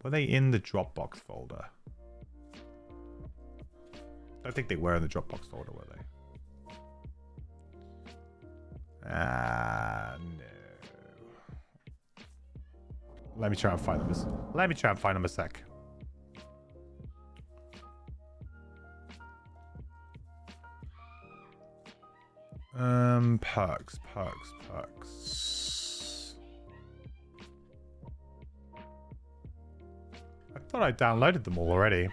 Were they in the Dropbox folder? I don't think they were in the Dropbox folder, were they? No. Let me try and find them. A sec. Perks. I thought I downloaded them all already.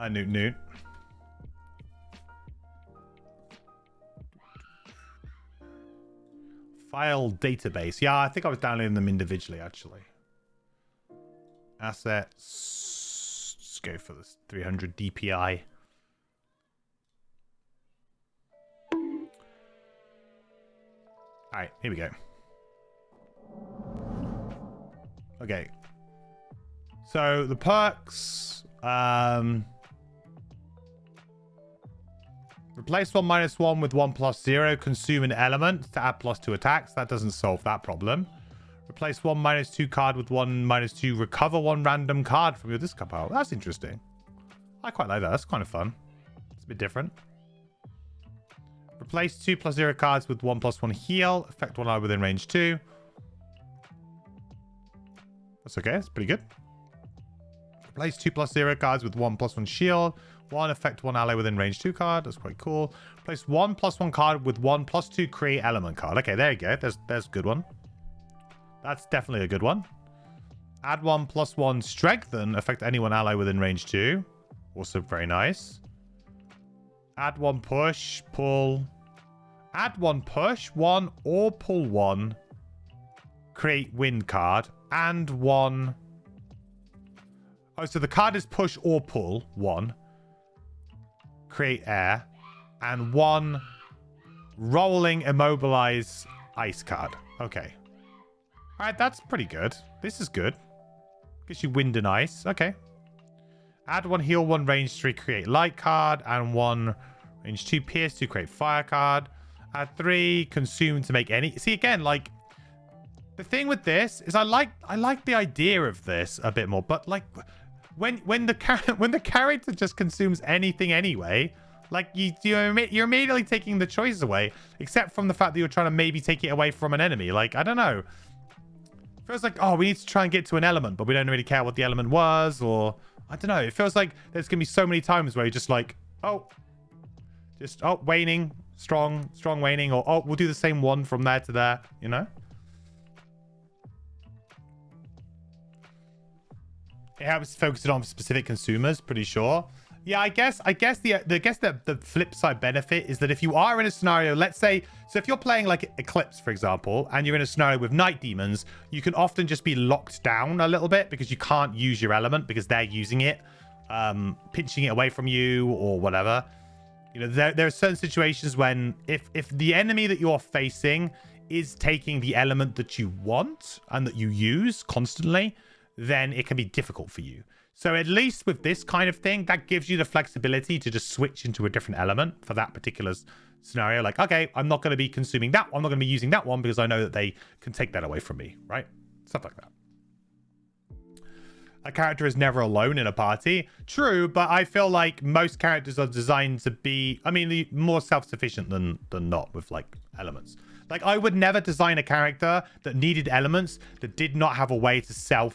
Newt. File database. Yeah, I think I was downloading them individually, actually. Assets. Let's go for this 300 DPI. All right, here we go. Okay. So the perks. Replace 1/1 with 1+0. Consume an element to add +2 attacks. That doesn't solve that problem. Replace 1/2 card with 1/2. Recover 1 random card from your discard pile. That's interesting. I quite like that. That's kind of fun. It's a bit different. Replace 2+0 cards with 1+1 heal. Affect 1 ally within range 2. That's okay. That's pretty good. Replace 2+0 cards with 1+1 shield. 1 affect 1 ally within range 2 card. That's quite cool. Place 1+1 card with 1+2 create element card. Okay, there you go. There's a good one. That's definitely a good one. Add 1+1 strengthen. Affect any 1 ally within range 2. Also very nice. Add 1 push. Pull. Add 1 push. 1 or pull 1. Create win card. And 1. Oh, so the card is push or pull. 1. Create air. And 1 rolling immobilize ice card. Okay. Alright, that's pretty good. This is good. Gives you wind and ice. Okay. Add 1 heal, 1 range 3 create light card. And 1 range 2 pierce to create fire card. Add 3 consume to make any. See, again, like, the thing with this is I like the idea of this a bit more, but like when the character just consumes anything anyway, Like, you're immediately taking the choice away, except from the fact that you're trying to maybe take it away from an enemy. Like, I don't know. Feels like, oh, we need to try and get to an element, but we don't really care what the element was, or I don't know. It feels like there's gonna be so many times where you're just like, oh, waning, strong waning, or oh, we'll do the same one from there to there, you know? It helps focus it on specific consumers, pretty sure. Yeah, I guess the flip side benefit is that if you are in a scenario, let's say, so if you're playing like Eclipse, for example, and you're in a scenario with Night Demons, you can often just be locked down a little bit because you can't use your element because they're using it, pinching it away from you or whatever. You know, there are certain situations when if the enemy that you're facing is taking the element that you want and that you use constantly, then it can be difficult for you. So at least with this kind of thing, that gives you the flexibility to just switch into a different element for that particular scenario. Like, okay, I'm not going to be consuming that one. I'm not going to be using that one because I know that they can take that away from me, right? Stuff like that. A character is never alone in a party. True, but I feel like most characters are designed to be, I mean, more self-sufficient than not with like elements. Like, I would never design a character that needed elements that did not have a way to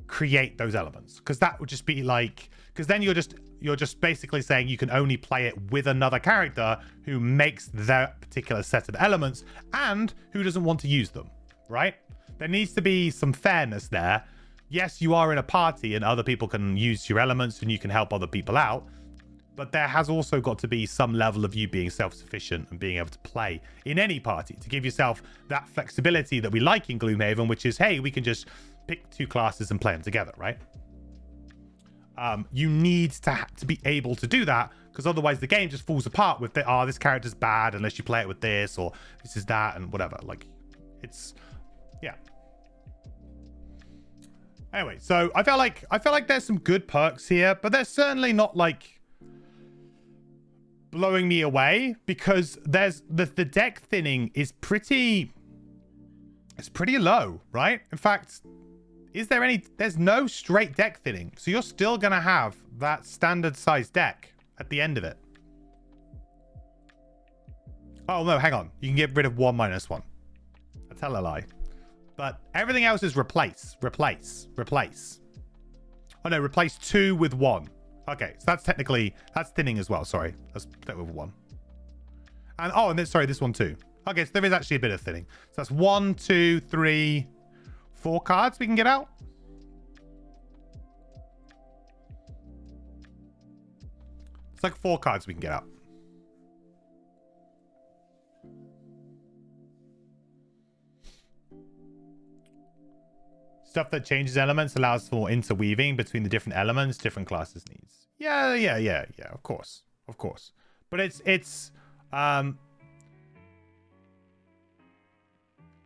create those elements, because that would just be like, because then you're just basically saying you can only play it with another character who makes that particular set of elements and who doesn't want to use them, right? There needs to be some fairness there. Yes, you are in a party and other people can use your elements and you can help other people out, but there has also got to be some level of you being self-sufficient and being able to play in any party to give yourself that flexibility that we like in Gloomhaven, which is, hey, we can just pick two classes and play them together, right? You need to be able to do that, because otherwise the game just falls apart with the, oh, this character's bad unless you play it with this, or this is that, and whatever. Like, it's, yeah. Anyway, so I feel like there's some good perks here, but they're certainly not like blowing me away, because there's the deck thinning is pretty low, right? In fact, there's no straight deck thinning, so you're still gonna have that standard size deck at the end of it. Oh no, hang on, you can get rid of 1 minus 1. I tell a lie. But everything else is replace. Oh no, replace 2 with 1. Okay, so that's thinning as well. Sorry, let's put it with 1. And oh, and then, sorry, this one too. Okay, so there is actually a bit of thinning. So that's 1, 2, 3, 4 cards we can get out. It's like 4 cards we can get out. Stuff that changes elements allows for interweaving between the different elements different classes needs. Yeah, of course. But it's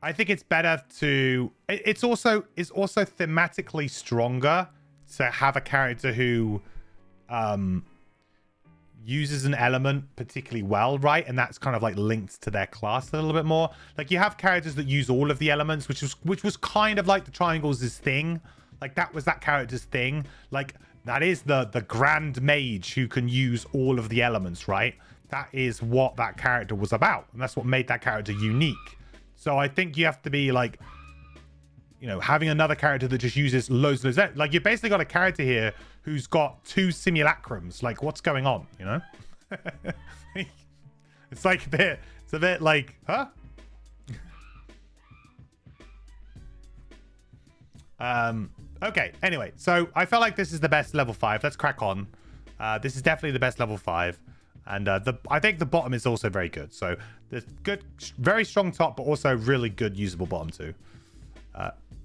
I think it's better to, it's also thematically stronger to have a character who uses an element particularly well, right? And that's kind of like linked to their class a little bit more. Like, you have characters that use all of the elements, which was kind of like the triangles' thing. Like, that was that character's thing. Like, that is the grand mage who can use all of the elements, right? That is what that character was about, and that's what made that character unique. So I think you have to be like, you know, having another character that just uses loads. Like, you've basically got a character here who's got 2 simulacrums. Like, what's going on, you know? It's like it's a bit like, huh? Okay, anyway, so I felt like this is the best level 5. Let's crack on. This is definitely the best level 5. And I think the bottom is also very good. So there's good, very strong top, but also really good usable bottom too.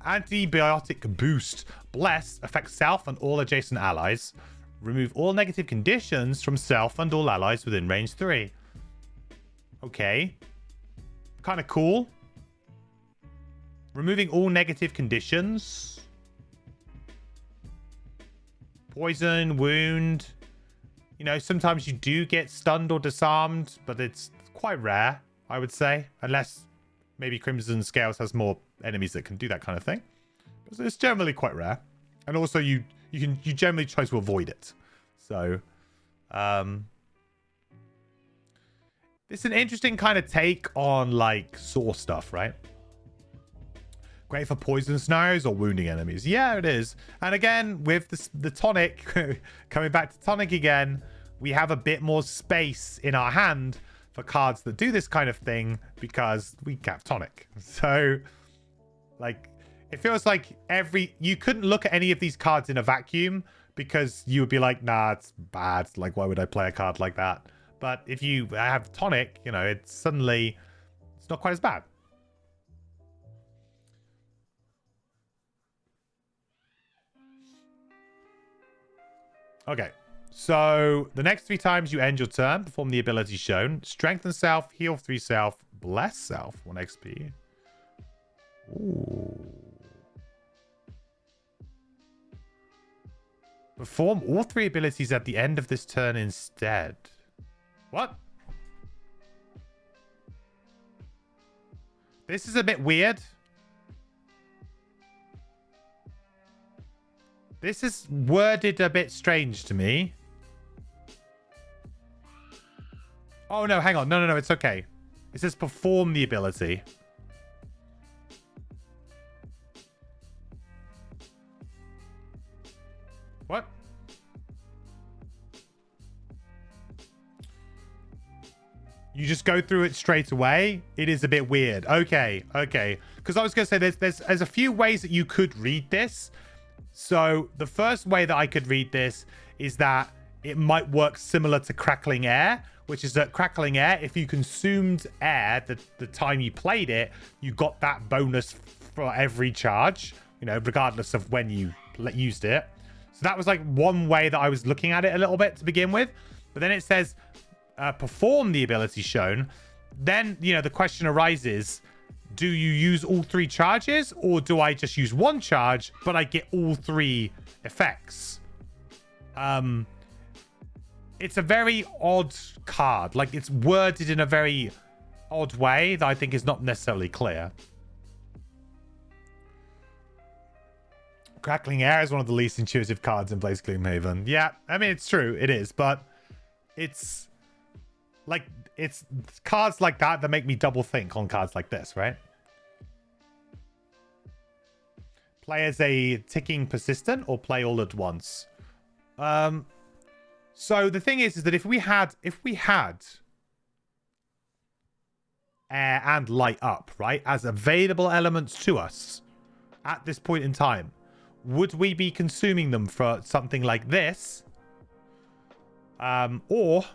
Antibiotic boost. Bless affects self and all adjacent allies. Remove all negative conditions from self and all allies within range 3. Okay. Kind of cool. Removing all negative conditions. Poison, wound. You know, sometimes you do get stunned or disarmed, but it's quite rare, I would say. Unless maybe Crimson Scales has more enemies that can do that kind of thing. But it's generally quite rare. And also you generally try to avoid it. So, This is an interesting kind of take on, like, Saw stuff, right? Great for poison scenarios or wounding enemies. Yeah, it is. And again, with the tonic, coming back to tonic again, we have a bit more space in our hand for cards that do this kind of thing because we have tonic. So, like, it feels like you couldn't look at any of these cards in a vacuum because you would be like, nah, it's bad. Like, why would I play a card like that? But if you have tonic, you know, it's not quite as bad. Okay, so the next 3 times you end your turn, perform the ability shown. Strengthen self, heal 3 self, bless self, 1 XP. Ooh. Perform all 3 abilities at the end of this turn instead. What? This is a bit weird. This is worded a bit strange to me. Oh, no, hang on. No, it's okay. It says perform the ability. What? You just go through it straight away? It is a bit weird. Okay. Because I was going to say there's a few ways that you could read this. So the first way that I could read this is that it might work similar to Crackling Air, which is that Crackling Air, if you consumed air the time you played it, you got that bonus for every charge, you know, regardless of when you used it. So that was like one way that I was looking at it a little bit to begin with. But then it says perform the ability shown. Then, you know, the question arises, do you use all 3 charges or do I just use 1 charge, but I get all 3 effects? It's a very odd card. Like, it's worded in a very odd way that I think is not necessarily clear. Crackling Air is one of the least intuitive cards in Blaze Gloomhaven. Yeah, I mean, it's true. It is, but it's like, it's cards like that make me double think on cards like this, right? Play as a ticking persistent or play all at once. So the thing is that if we had air and light up, right, as available elements to us at this point in time, would we be consuming them for something like this? Or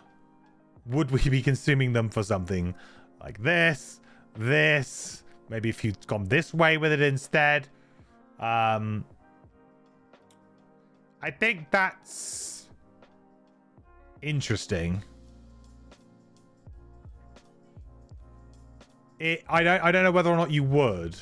would we be consuming them for something like this, maybe if you'd gone this way with it instead? I think that's interesting. I don't know whether or not you would.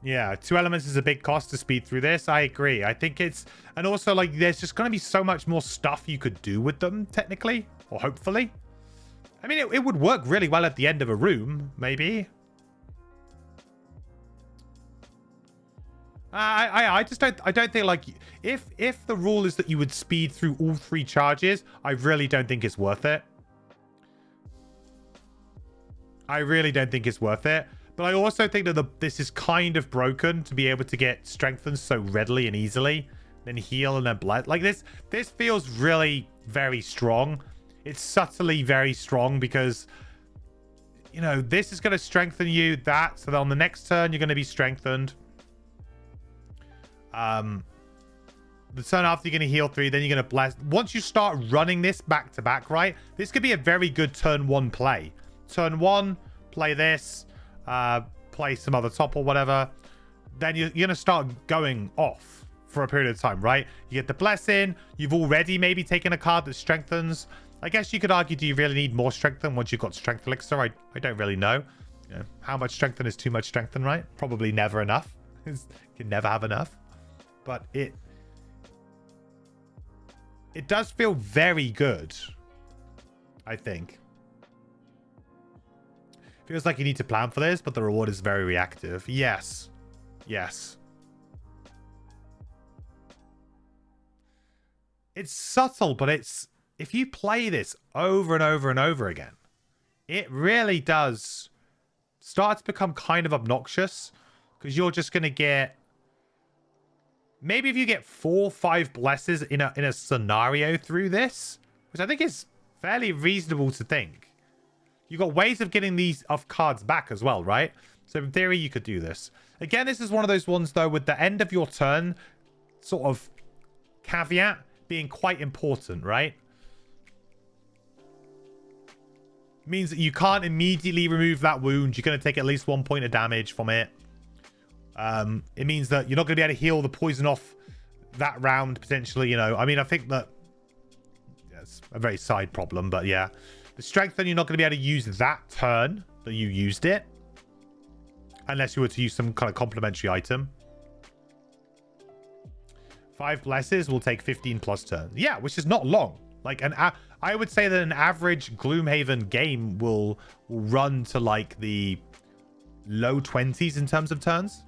Yeah, 2 elements is a big cost to speed through this. I agree. I think it's... And also, like, there's just going to be so much more stuff you could do with them, technically. Or hopefully. I mean, it would work really well at the end of a room, maybe. I don't think, like... If the rule is that you would speed through all 3 charges, I really don't think it's worth it. I really don't think it's worth it. But I also think that this is kind of broken to be able to get strengthened so readily and easily. Then heal and then bless. Like this feels really very strong. It's subtly very strong because, you know, this is going to strengthen you. So that on the next turn, you're going to be strengthened. The turn after, you're going to heal 3. Then you're going to bless. Once you start running this back to back, right? This could be a very good turn 1 play. Turn 1, play this. Play some other top or whatever, then you're gonna start going off for a period of time, right? You get the blessing. You've already maybe taken a card that strengthens. I guess you could argue, do you really need more strengthen once you've got strength elixir? I don't really know. You know, how much strengthen is too much strengthen, right? Probably never enough. You can never have enough. But it does feel very good, I think. Feels like you need to plan for this, but the reward is very reactive. Yes. Yes. It's subtle, but it's if you play this over and over and over again, it really does start to become kind of obnoxious, because you're just going to get, maybe if you get 4 or 5 blesses in a scenario through this, which I think is fairly reasonable to think. You've got ways of getting these off cards back as well, right? So in theory, you could do this. Again, this is one of those ones, though, with the end of your turn sort of caveat being quite important, right? Means that you can't immediately remove that wound. You're going to take at least 1 point of damage from it. It means that you're not going to be able to heal the poison off that round, potentially, you know. I mean, I think that it's a very side problem, but yeah. The strengthen, you're not going to be able to use that turn that you used it. Unless you were to use some kind of complementary item. 5 blesses will take 15 plus turns. Yeah, which is not long. Like, I would say that an average Gloomhaven game will run to, like, the low 20s in terms of turns.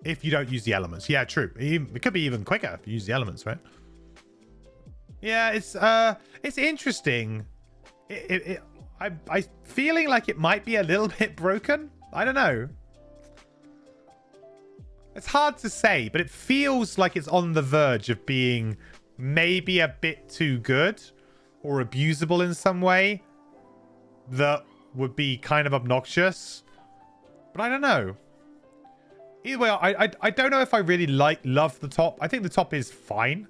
If you don't use the elements. Yeah, true. It could be even quicker if you use the elements, right? Yeah, it's interesting. I'm feeling like it might be a little bit broken. I don't know. It's hard to say, but it feels like it's on the verge of being maybe a bit too good or abusable in some way that would be kind of obnoxious. But I don't know. Either way, I don't know if I really love the top. I think the top is fine.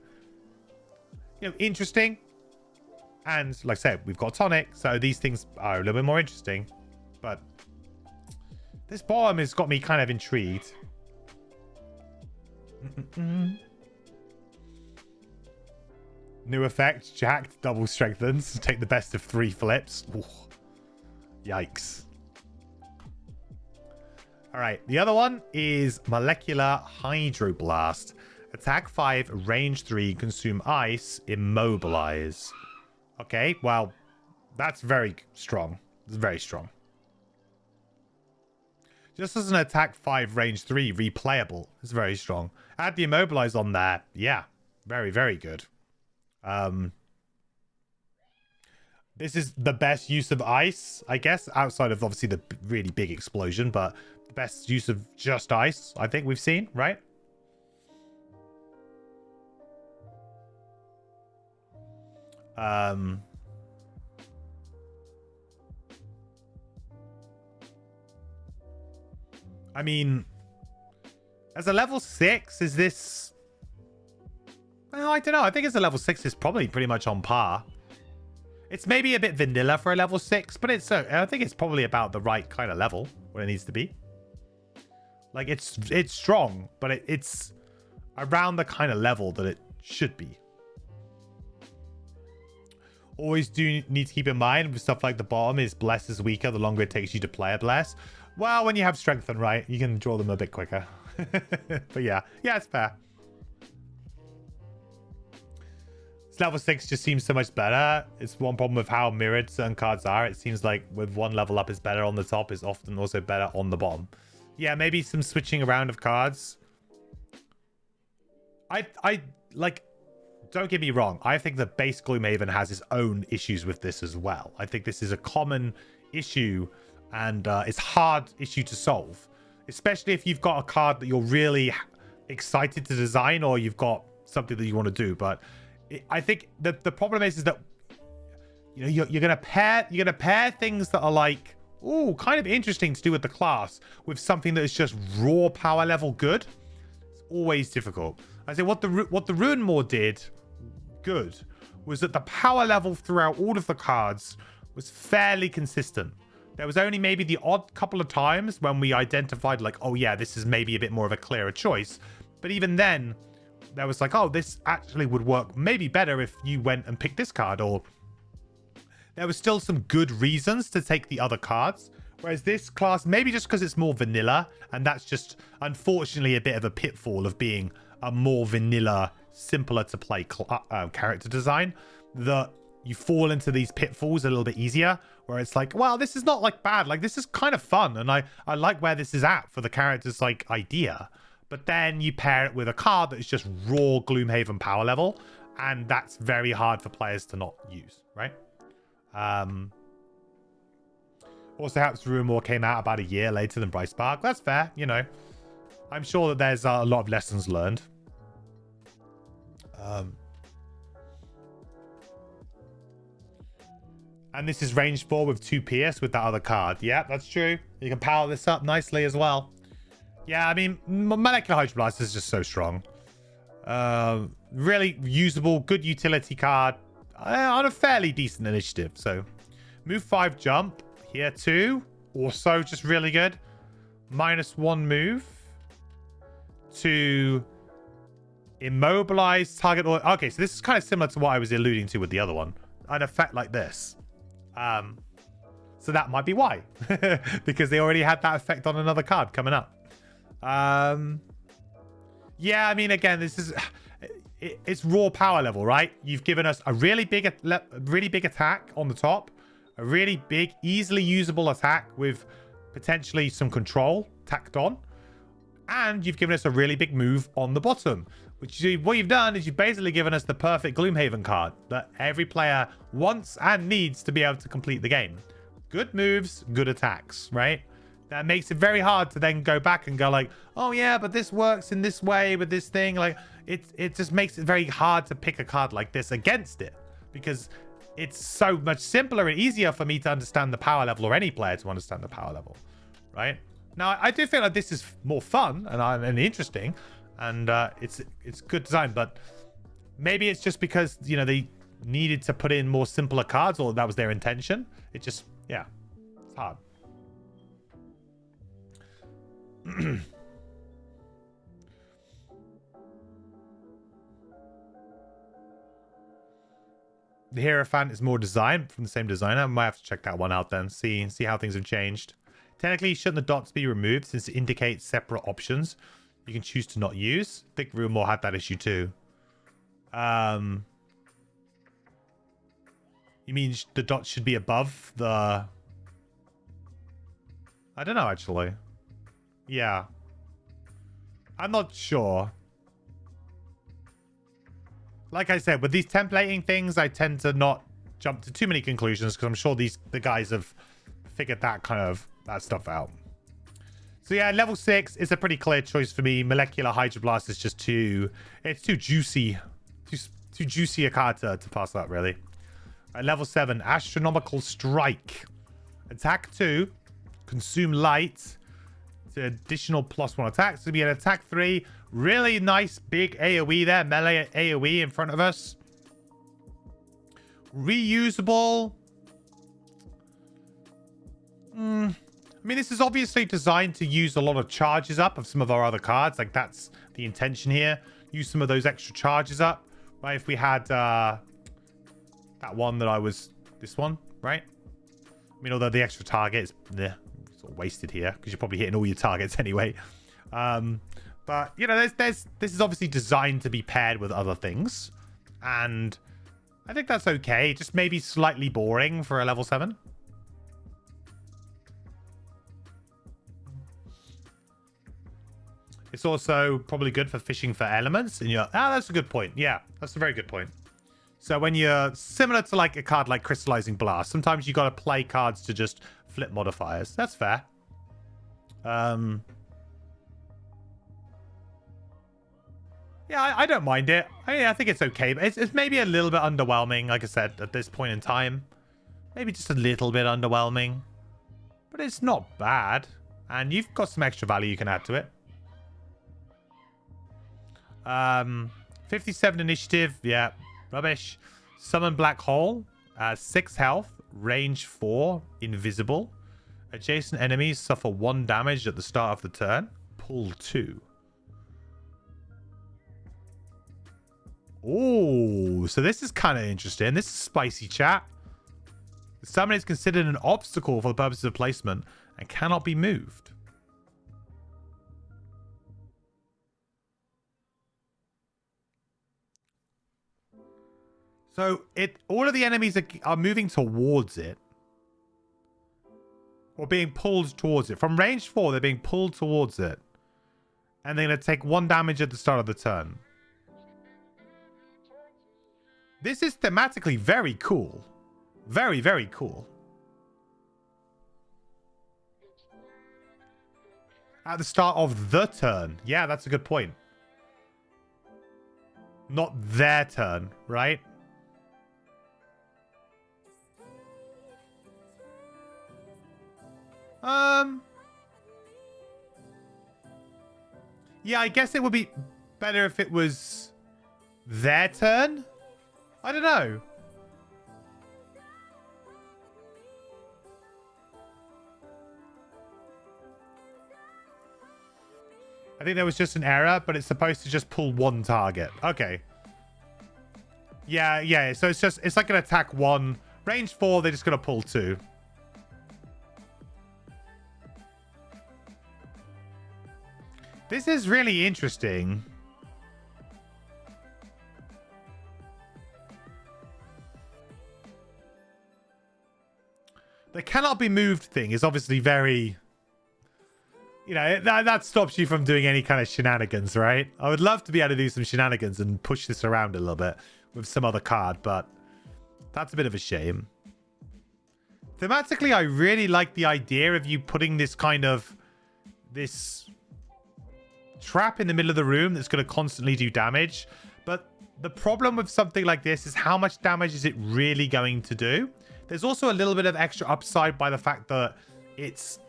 You know, interesting. And like I said, we've got tonic, so these things are a little bit more interesting. But this bottom has got me kind of intrigued. New effect, jacked, double strengthens. Take the best of 3 flips. Ooh. Yikes. All right, the other one is Molecular Hydroblast. Attack 5, range 3, consume ice, immobilize. Okay, well, that's very strong. It's very strong. Just as an attack 5, range 3, replayable. It's very strong. Add the immobilize on there. Yeah, very, very good. This is the best use of ice, I guess, outside of obviously the really big explosion, but the best use of just ice, I think we've seen, right? I mean, as a level 6, is this... Well, I don't know. I think as a level 6 is probably pretty much on par. It's maybe a bit vanilla for a level 6, but it's I think it's probably about the right kind of level where it needs to be. Like, it's strong, but it's around the kind of level that it should be. Always do need to keep in mind with stuff like the bottom is bless is weaker the longer it takes you to play a bless. Well, when you have strengthen, right, you can draw them a bit quicker. But yeah, it's fair. This level 6 just seems so much better. It's one problem with how mirrored certain cards are. It seems like with one level up is better on the top, is often also better on the bottom. Yeah, maybe some switching around of cards. I like, don't get me wrong. I think that base Gloomhaven has its own issues with this as well. I think this is a common issue, and it's a hard issue to solve, especially if you've got a card that you're really excited to design, or you've got something that you want to do. But I think that the problem is that, you know, you're gonna pair things that are like, ooh, kind of interesting to do with the class with something that is just raw power level good. It's always difficult. I say what the Ruin Maw did good was that the power level throughout all of the cards was fairly consistent. There was only maybe the odd couple of times when we identified like, oh yeah, this is maybe a bit more of a clearer choice. But even then, there was like, oh, this actually would work maybe better if you went and picked this card, or there was still some good reasons to take the other cards. Whereas this class, maybe just because it's more vanilla, and that's just unfortunately a bit of a pitfall of being a more vanilla, simpler to play character design, that you fall into these pitfalls a little bit easier, where it's like, well, this is not like bad, like this is kind of fun, and I like where this is at for the character's like idea. But then you pair it with a card that is just raw Gloomhaven power level, And that's very hard for players to not use, right? Also, perhaps Rumor came out about a year later than Brightspark. That's fair, you know. I'm sure that there's a lot of lessons learned. And this is range 4 with 2 PS with that other card. Yeah, that's true. You can power this up nicely as well. Yeah, I mean, Molecular Hydroblast is just so strong. Really usable, good utility card on a fairly decent initiative. So, move 5 jump. Here 2. Also just really good. -1 move. To immobilize target. Okay, so this is kind of similar to what I was alluding to with the other one. An effect like this. So that might be why. Because they already had that effect on another card coming up. Yeah, I mean, again, this is... It's raw power level, right? You've given us a really big attack on the top. A really big, easily usable attack with potentially some control tacked on. And you've given us a really big move on the bottom. What you've done is you've basically given us the perfect Gloomhaven card that every player wants and needs to be able to complete the game. Good moves, good attacks, right? That makes it very hard to then go back and go like, oh yeah, but this works in this way with this thing. Like it just makes it very hard to pick a card like this against it, because it's so much simpler and easier for me to understand the power level, or any player to understand the power level, right? Now, I do feel like this is more fun and interesting, and it's good design, but maybe it's just because, you know, they needed to put in more simpler cards, or that was their intention. It just, yeah, it's hard. The Hierophant is more designed from the same designer. I might have to check that one out then, see how things have changed. Technically, shouldn't the dots be removed since it indicates separate options you can choose to not use? I think Rumor had that issue too. You mean the dots should be above the... I don't know, actually. Yeah. I'm not sure. Like I said, with these templating things, I tend to not jump to too many conclusions, because I'm sure the guys have figured that stuff out. So yeah, level 6 is a pretty clear choice for me. Molecular Hydroblast is just too juicy. Too juicy a card to pass up, really. Level 7, Astronomical Strike. Attack 2, consume light. It's an additional +1 attack. So we get attack 3. Really nice big AoE there. Melee AoE in front of us. Reusable. I mean, this is obviously designed to use a lot of charges up of some of our other cards. Like, that's the intention here. Use some of those extra charges up. Right? If we had that one that I was... This one, right? I mean, although the extra target is sort of wasted here, because you're probably hitting all your targets anyway. But, you know, this is obviously designed to be paired with other things. And I think that's okay. Just maybe slightly boring for a level 7. It's also probably good for fishing for elements. And that's a good point. Yeah, that's a very good point. So when you're similar to like a card like Crystallizing Blast, sometimes you got to play cards to just flip modifiers. That's fair. Yeah, I don't mind it. I think it's okay, but it's maybe a little bit underwhelming, like I said, at this point in time. Maybe just a little bit underwhelming. But it's not bad. And you've got some extra value you can add to it. 57 initiative. Yeah, rubbish. Summon Black Hole. 6 health. Range 4. Invisible. Adjacent enemies suffer 1 damage at the start of the turn. Pull 2. Oh, so this is kind of interesting. This is spicy, chat. The summon is considered an obstacle for the purposes of placement and cannot be moved. So all of the enemies are moving towards it. Or being pulled towards it. From range 4, they're being pulled towards it. And they're going to take 1 damage at the start of the turn. This is thematically very cool. Very, very cool. At the start of the turn. Yeah, that's a good point. Not their turn, right? Yeah, I guess it would be better if it was their turn. I don't know. I think there was just an error, but it's supposed to just pull one target. Okay. Yeah. So it's like an attack 1. Range 4, they're just going to pull 2. This is really interesting. The cannot be moved thing is obviously very... You know, that stops you from doing any kind of shenanigans, right? I would love to be able to do some shenanigans and push this around a little bit with some other card, but that's a bit of a shame. Thematically, I really like the idea of you putting this kind of... this trap in the middle of the room that's going to constantly do damage. But the problem with something like this is how much damage is it really going to do? There's also a little bit of extra upside by the fact that it's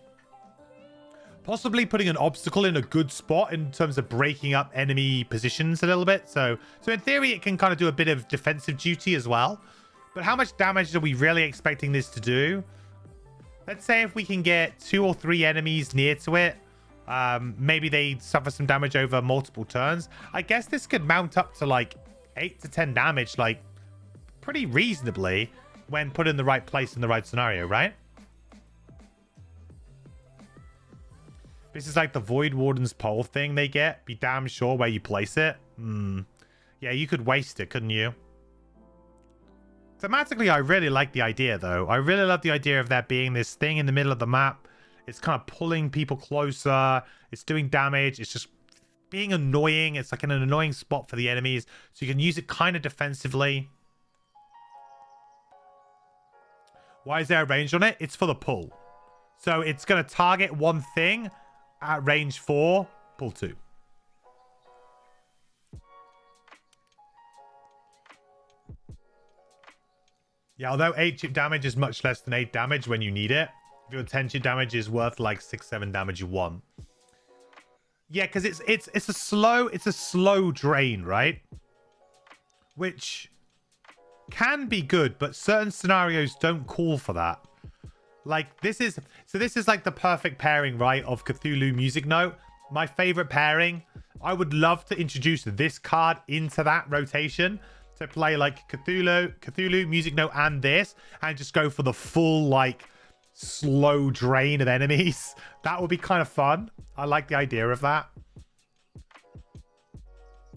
possibly putting an obstacle in a good spot in terms of breaking up enemy positions a little bit. So in theory, it can kind of do a bit of defensive duty as well. But how much damage are we really expecting this to do? Let's say if we can get 2 or 3 enemies near to it, maybe they suffer some damage over multiple turns. I guess this could mount up to like 8 to 10 damage, like pretty reasonably when put in the right place in the right scenario, right? This is like the Void Warden's pole thing they get. Be damn sure where you place it. Yeah, you could waste it, couldn't you? Thematically, I really like the idea, though. I really love the idea of there being this thing in the middle of the map. It's kind of pulling people closer. It's doing damage. It's just being annoying. It's like an annoying spot for the enemies. So you can use it kind of defensively. Why is there a range on it? It's for the pull. So it's going to target one thing at range 4, pull 2. Yeah, although 8 chip damage is much less than 8 damage when you need it. If your 10 chip damage is worth like 6-7 damage you want. Yeah, because it's a slow drain, right? Which can be good, but certain scenarios don't call for that. Like this is like the perfect pairing, right, of Cthulhu Music Note. My favorite pairing. I would love to introduce this card into that rotation to play like Cthulhu Music Note and this, and just go for the full like slow drain of enemies. That would be kind of fun. I like the idea of that.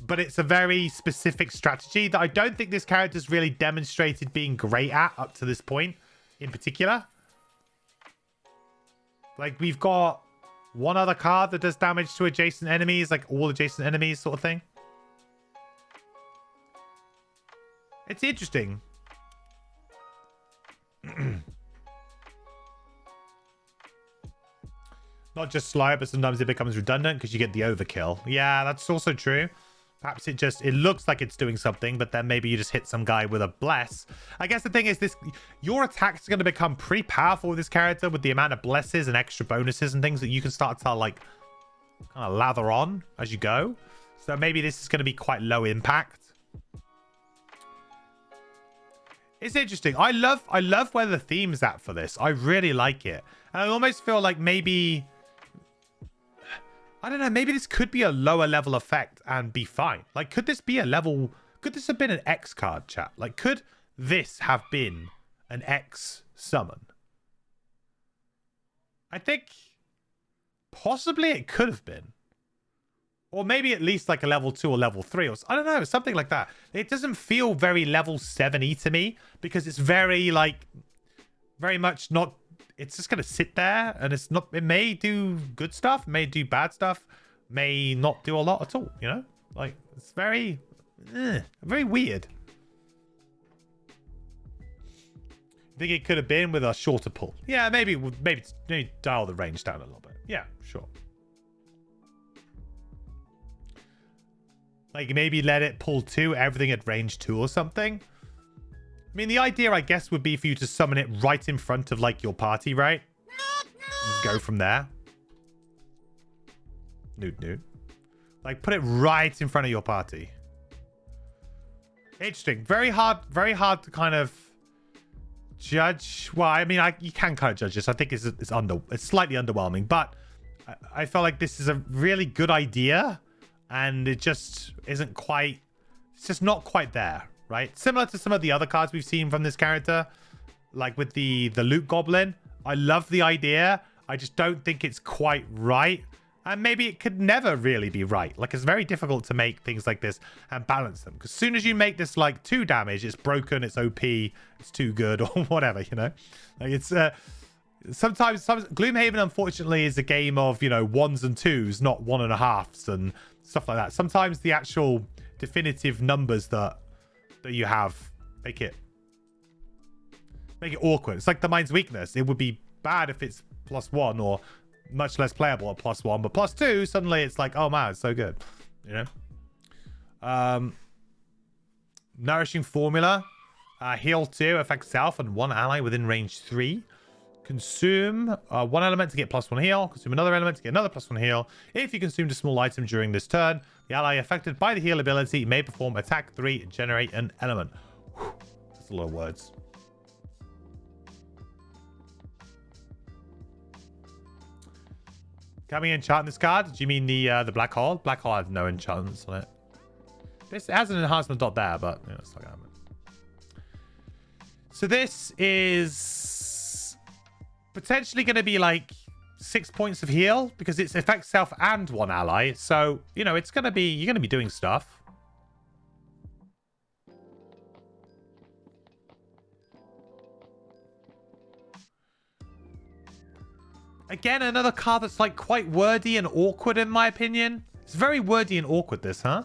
But it's a very specific strategy that I don't think this character's really demonstrated being great at up to this point in particular. Like, we've got one other card that does damage to adjacent enemies, like all adjacent enemies sort of thing. It's interesting. Not just slow, but sometimes it becomes redundant because you get the overkill. Yeah, that's also true. Perhaps it looks like it's doing something, but then maybe you just hit some guy with a bless. I guess the thing is your attacks are going to become pretty powerful with this character with the amount of blesses and extra bonuses and things that you can start to like kind of lather on as you go. So maybe this is going to be quite low impact. It's interesting. I love where the theme's at for this. I really like it. And I almost feel like maybe... I don't know, maybe this could be a lower level effect and be fine. Like, could this be a level... Could this have been an X card, chat? Like, could this have been an X summon? I think possibly it could have been. Or maybe at least like a level 2 or level 3 or I don't know, something like that. It doesn't feel very level 7-y to me because it's very like very much not, it's just going to sit there and it's not, it may do good stuff, may do bad stuff, may not do a lot at all, you know? Like it's very weird. think it could have been with a shorter pull. Yeah, maybe dial the range down a little bit. Yeah, sure. Like maybe let it pull 2, everything at range 2 or something. I mean, the idea, I guess, would be for you to summon it right in front of like your party, right? Just go from there. Nude. Like put it right in front of your party. Interesting. Very hard to kind of judge. Well, I mean, you can kind of judge this. I think it's slightly underwhelming, but I felt like this is a really good idea, and it just isn't quite. It's just not quite there, right? Similar to some of the other cards we've seen from this character, like with the loot goblin. I love the idea. I just don't think it's quite right. And maybe it could never really be right. Like, it's very difficult to make things like this and balance them. Because as soon as you make this, like, 2 damage, it's broken, it's OP, it's too good, or whatever, you know? Like, it's... Sometimes Gloomhaven, unfortunately, is a game of, you know, 1s and 2s, not 1.5s and stuff like that. Sometimes the actual definitive numbers that you have make it awkward. It's like the mind's weakness. It would be bad if it's +1 or much less playable at +1, but +2, suddenly it's like, oh man, it's so good, you know? Nourishing Formula. Heal 2, affect self and 1 ally within range 3. Consume 1 element to get +1 heal. Consume another element to get another +1 heal. If you consumed a small item during this turn, the ally affected by the heal ability may perform attack 3 and generate an element. Whew, that's a lot of words. Can we enchant this card? Do you mean the black hole? Black hole has no enchantments on it. This has an enhancement dot there, but you know, it's not gonna happen. So this is potentially going to be like 6 points of heal because it's affects self and 1 ally. So you know it's gonna be, you're gonna be doing stuff. Again, another card that's like quite wordy and awkward in my opinion. It's very wordy and awkward, this, huh?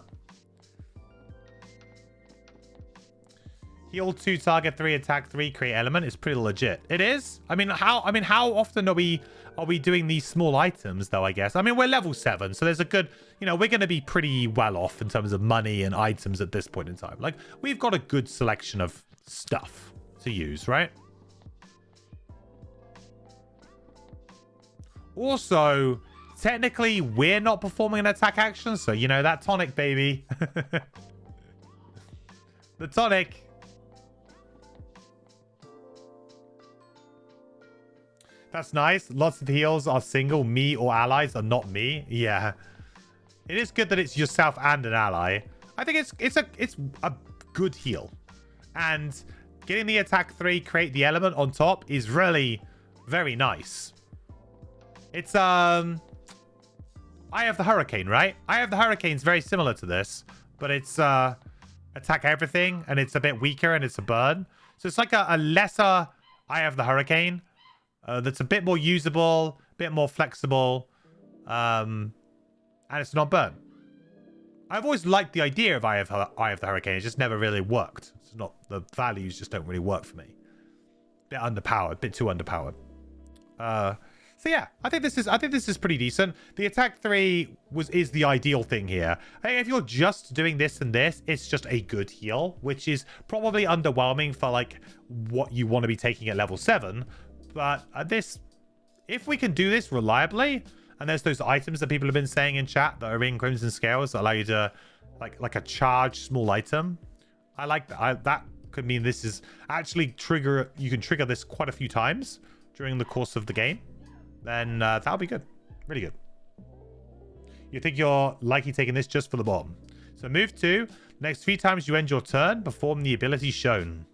Heal 2, target 3, attack 3, create element. It's pretty legit. It is. I mean, how often are we doing these small items though, I guess? I mean, we're level 7, so there's a good, you know, we're going to be pretty well off in terms of money and items at this point in time. Like, we've got a good selection of stuff to use, right? Also, technically, we're not performing an attack action, so, you know, that tonic, baby. The tonic. That's nice. Lots of heals are single. Me or allies are not me. Yeah. It is good that it's yourself and an ally. I think it's a good heal. And getting the attack 3, create the element on top is really very nice. It's Eye of the Hurricane, right? Eye of the Hurricane's very similar to this, but it's attack everything and it's a bit weaker and it's a burn. So it's like a lesser Eye of the Hurricane that's a bit more usable, a bit more flexible, and it's not burn. I've always liked the idea of Eye of the Hurricane. It just never really worked. It's not, the values just don't really work for me. Bit underpowered, bit too underpowered. So yeah, I think this is pretty decent. The attack 3 is the ideal thing here. Hey, if you're just doing this and this, it's just a good heal, which is probably underwhelming for like what you want to be taking at level 7. But this, if we can do this reliably, and there's those items that people have been saying in chat that are in Crimson Scales that allow you to like a charge small item. I like that. That could mean this is actually you can trigger this quite a few times during the course of the game. Then that'll be good. Really good. You think you're likely taking this just for the bomb. So move 2. Next 3 times you end your turn, perform the ability shown.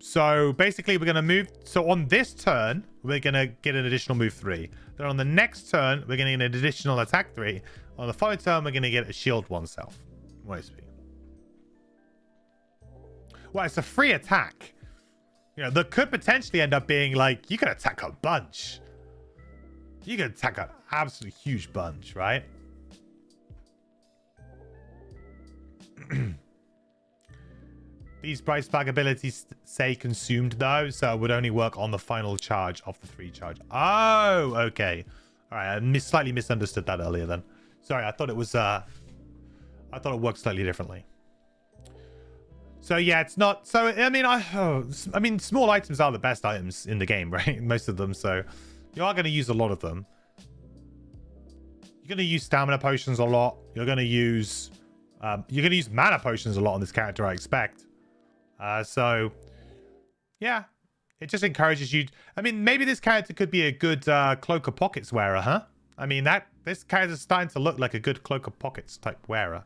So basically we're going to move. So on this turn, we're going to get an additional move 3. Then on the next turn, we're going to get an additional attack 3. On the following turn, we're going to get a shield oneself. What is it? Well, it's a free attack. You know, that could potentially end up being like, you can attack a bunch. You can attack an absolutely huge bunch, right? These Brightspark abilities say consumed though, so it would only work on the final charge of the 3 charge. Oh, okay. All right, I slightly misunderstood that earlier then. Sorry, I thought it was I thought it worked slightly differently. So yeah, it's not. So I mean, small items are the best items in the game, right? Most of them. So you are going to use a lot of them. You're going to use stamina potions a lot. You're going to use mana potions a lot on this character, I expect. So yeah, it just encourages you. I mean, maybe this character could be a good Cloak of Pockets wearer, huh? I mean, this character's starting to look like a good Cloak of Pockets type wearer.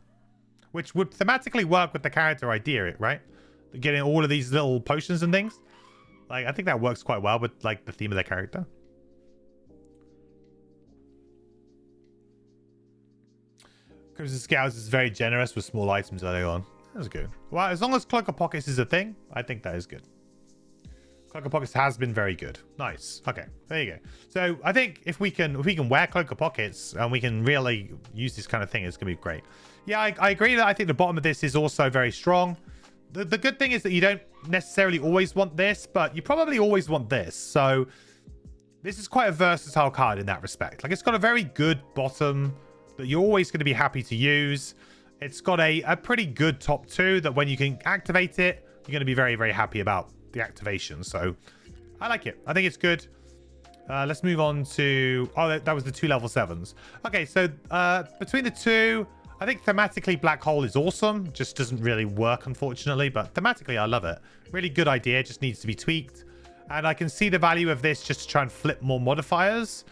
Which would thematically work with the character idea, right? Getting all of these little potions and things. Like, I think that works quite well with, like, the theme of the character. Crimson Scouts is very generous with small items early on. That's good. Well, as long as Cloak of Pockets is a thing, I think that is good. Cloak of Pockets has been very good. Nice. Okay, there you go. So I think if we can wear Cloak of Pockets and we can really use this kind of thing, it's gonna be great. Yeah, I agree that I think the bottom of this is also very strong. The good thing is that you don't necessarily always want this, but you probably always want this. So this is quite a versatile card in that respect. Like, it's got a very good bottom that you're always going to be happy to use. It's got a pretty good top 2 that when you can activate it, you're going to be very, very happy about the activation. So I like it. I think it's good. Let's move on to... Oh, that was the 2 level 7s. Okay, so between the 2... I think thematically Black Hole is awesome. Just doesn't really work, unfortunately. But thematically, I love it. Really good idea. Just needs to be tweaked. And I can see the value of this just to try and flip more modifiers.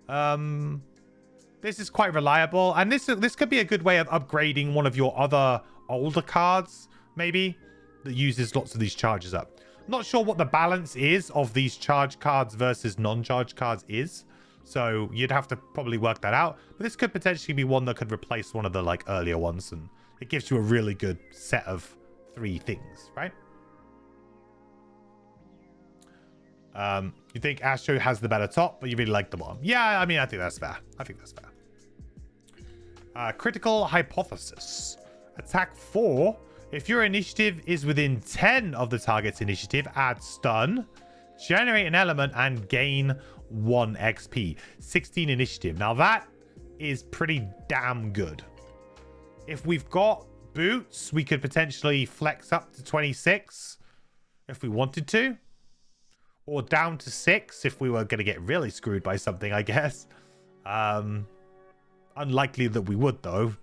This is quite reliable. And this could be a good way of upgrading one of your other older cards, maybe, that uses lots of these charges up. I'm not sure what the balance is of these charge cards versus non-charge cards is. So you'd have to probably work that out. But this could potentially be one that could replace one of the like earlier ones. And it gives you a really good set of 3 things, right? You think Astro has the better top, but you really like the bottom. Yeah, I mean, I think that's fair. I think that's fair. Critical Hypothesis. Attack 4. If your initiative is within 10 of the target's initiative, add stun, generate an element, and gain 1 XP. 16 initiative. Now that is pretty damn good. If we've got boots, we could potentially flex up to 26 if we wanted to. Or down to 6 if we were going to get really screwed by something, I guess. Unlikely that we would, though.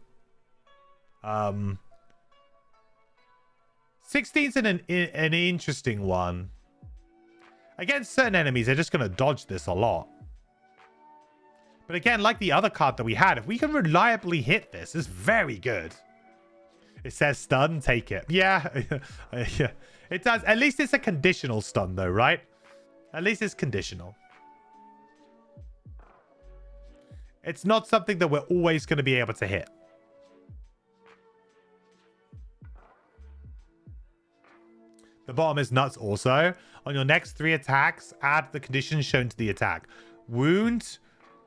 16's an interesting one. Against certain enemies, they're just going to dodge this a lot. But again, like the other card that we had, if we can reliably hit this, it's very good. It says stun, take it. Yeah, yeah, it does. At least it's a conditional stun, though, right? At least it's conditional. It's not something that we're always going to be able to hit. The bottom is nuts also. On your next 3 attacks, add the conditions shown to the attack. Wound,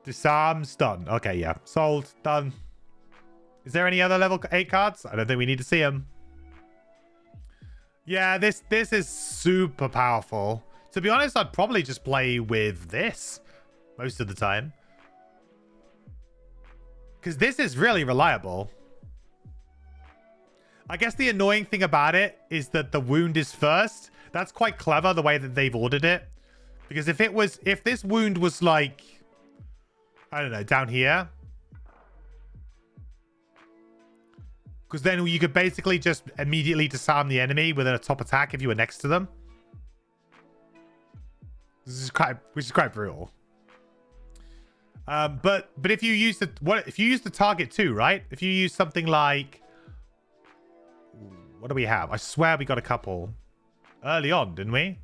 disarm, stun. Okay, yeah. Sold. Done. Is there any other level 8 cards? I don't think we need to see them. Yeah, this is super powerful. To be honest, I'd probably just play with this most of the time. Because this is really reliable. I guess the annoying thing about it is that the wound is first. That's quite clever, the way that they've ordered it. Because if this wound was like, I don't know, down here. Because then you could basically just immediately disarm the enemy with a top attack if you were next to them. Which is quite brutal. But if you use the target too, right? If you use something like, what do we have? I swear we got a couple early on, didn't we?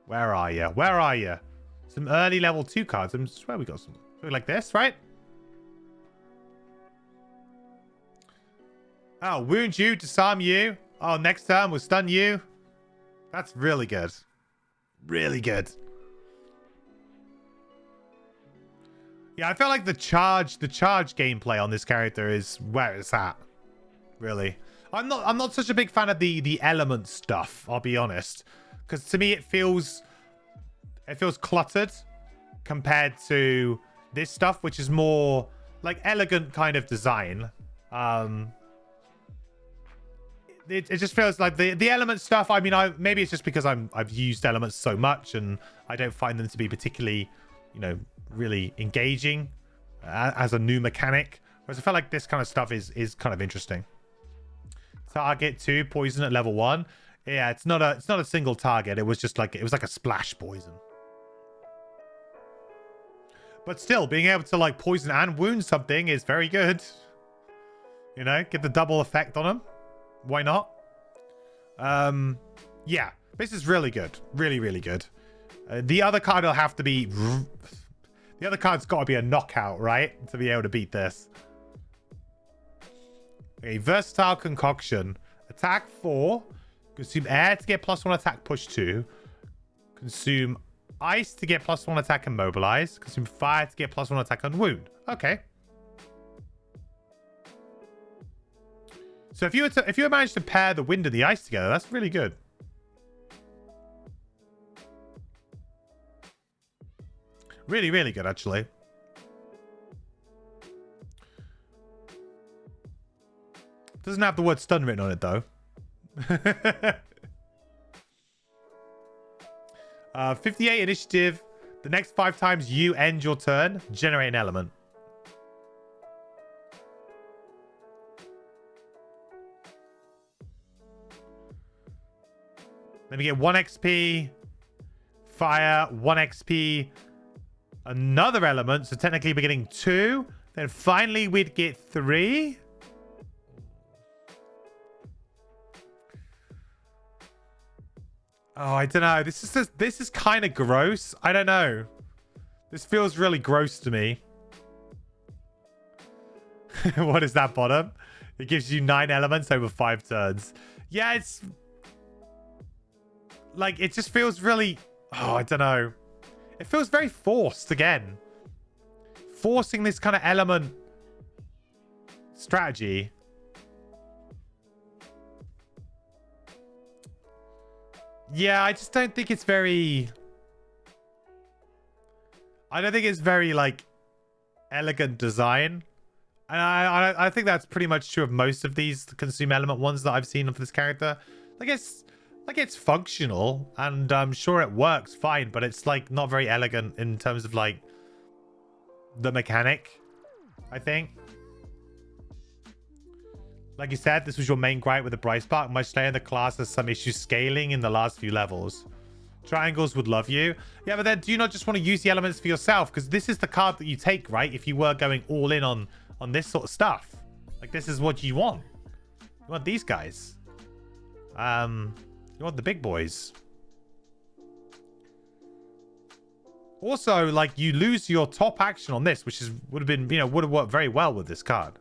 Where are you? Where are you? Some early level 2 cards. I swear we got some like this, right? Oh, wound you, disarm you. Oh, next turn we'll stun you. That's really good. Really good. Yeah, I feel like the charge gameplay on this character is where it's at. Really. I'm not such a big fan of the element stuff, I'll be honest. Because to me it feels cluttered compared to this stuff, which is more like elegant kind of design. It just feels like the element stuff. I mean, maybe it's just because I've used elements so much and I don't find them to be particularly, you know, really engaging as a new mechanic. Whereas I feel like this kind of stuff is kind of interesting. Target 2 poison at level 1. Yeah, it's not a single target. It was just like a splash poison. But still, being able to like poison and wound something is very good. You know, get the double effect on them. Why not? Yeah, this is really good. Really, really good. The other card will have to be... The other card's got to be a knockout, right? To be able to beat this. Okay, versatile concoction. Attack 4. Consume air to get +1 attack, push 2. Consume ice to get +1 attack and mobilize. Consume fire to get +1 attack and wound. Okay. So if you managed to pair the wind and the ice together, that's really good. Really, really good, actually. Doesn't have the word stun written on it, though. 58 initiative. The next 5 times you end your turn, generate an element. Let me get 1 XP. Fire, 1 XP. Another element. So technically we're getting 2. Then finally we'd get 3. Oh, I don't know. This is kind of gross. I don't know. This feels really gross to me. What is that bottom? It gives you 9 elements over 5 turns. Yeah, it's... Like, it just feels really... Oh, I don't know. It feels very forced again. Forcing this kind of element strategy. Yeah, I just don't think it's very... I don't think it's very, like, elegant design. And I think that's pretty much true of most of these consume element ones that I've seen for this character. It's functional, and I'm sure it works fine, but it's, like, not very elegant in terms of, like, the mechanic, I think. Like you said, this was your main gripe with the Brightspark. Much later in the class, there's some issues scaling in the last few levels. Triangles would love you. Yeah, but then do you not just want to use the elements for yourself? Because this is the card that you take, right? If you were going all in on this sort of stuff. Like, this is what you want. You want these guys. You want the big boys. Also, like, you lose your top action on this, which would have worked very well with this card.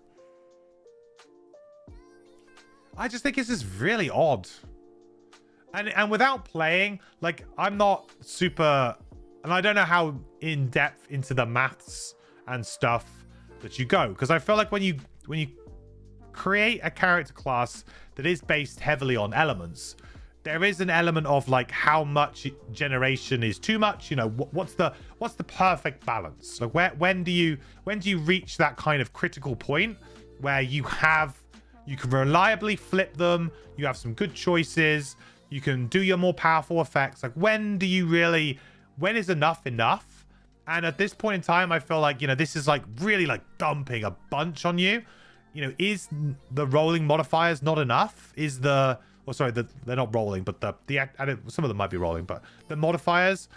I just think this is really odd. And without playing, like, I'm not super... And I don't know how in-depth into the maths and stuff that you go. Because I feel like when you create a character class that is based heavily on elements, there is an element of, like, how much generation is too much. You know, what's the perfect balance? Like, when do you reach that kind of critical point where you can reliably flip them, you have some good choices, you can do your more powerful effects? Like, when is enough enough? And at this point in time, I feel like, you know, this is like really like dumping a bunch on you. You know, is the rolling modifiers not enough? They're not rolling, but some of them might be rolling, but the modifiers,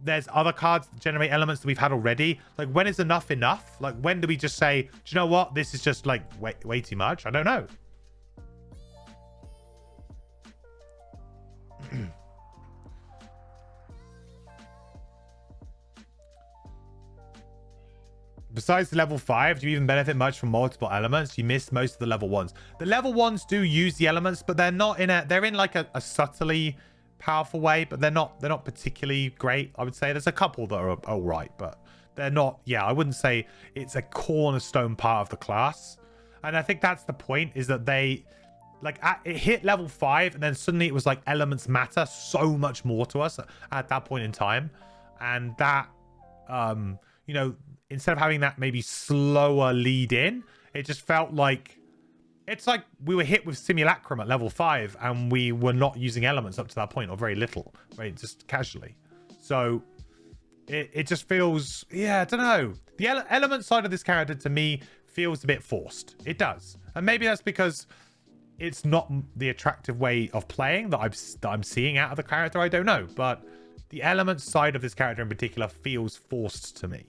there's other cards that generate elements that we've had already. Like, when is enough enough? Like, when do we just say, do you know what? This is just like way too much. I don't know. Besides the level 5, do you even benefit much from multiple elements? You missed most of the level 1s. The level 1s do use the elements, but they're in like a subtly powerful way, but they're not particularly great. I would say there's a couple that are all right, but they're not. Yeah, I wouldn't say it's a cornerstone part of the class. And I think that's the point, is that like it hit level 5 and then suddenly it was like elements matter so much more to us at that point in time. And that, you know, instead of having that maybe slower lead in, it just felt like, it's like we were hit with Simulacrum at level 5 and we were not using elements up to that point, or very little, right? Just casually. So it just feels, yeah, I don't know. The element side of this character to me feels a bit forced. It does. And maybe that's because it's not the attractive way of playing that I'm seeing out of the character. I don't know. But the element side of this character in particular feels forced to me.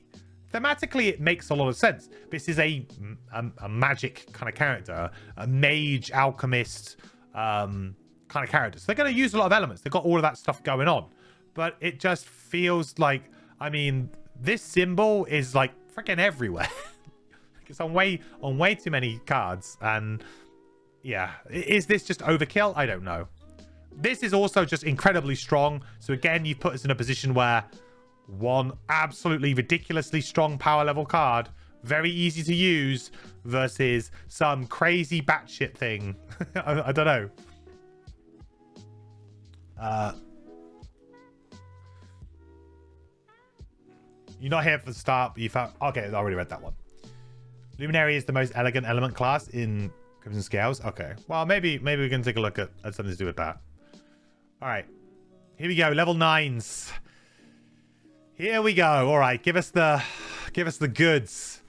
Thematically, it makes a lot of sense. This is a magic kind of character, a mage, alchemist kind of character. So they're going to use a lot of elements. They've got all of that stuff going on. But it just feels like, I mean, this symbol is like freaking everywhere. It's on way too many cards. And yeah, is this just overkill? I don't know. This is also just incredibly strong. So again, you've put us in a position where one absolutely ridiculously strong power level card, very easy to use, versus some crazy batshit thing. I don't know. You're not here for the start, but you found... Okay, I already read that one. Luminary is the most elegant element class in Crimson Scales. Okay, well, maybe we can take a look at something to do with that. All right, here we go. Level 9s. Here we go. All right, give us the goods.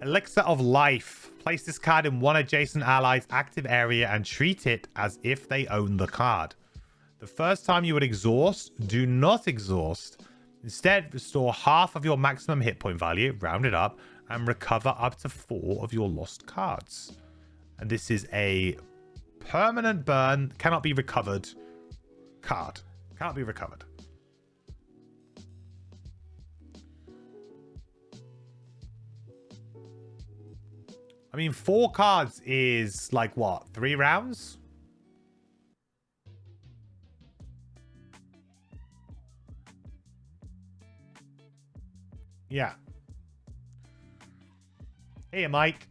Elixir of Life. Place this card in one adjacent ally's active area and treat it as if they own the card. The first time you would exhaust, do not exhaust. Instead, restore half of your maximum hit point value, round it up, and recover up to 4 of your lost cards. And this is a permanent burn, cannot be recovered card. Cannot be recovered. I mean, 4 cards is like what? 3 rounds? Yeah. Hey, Mike.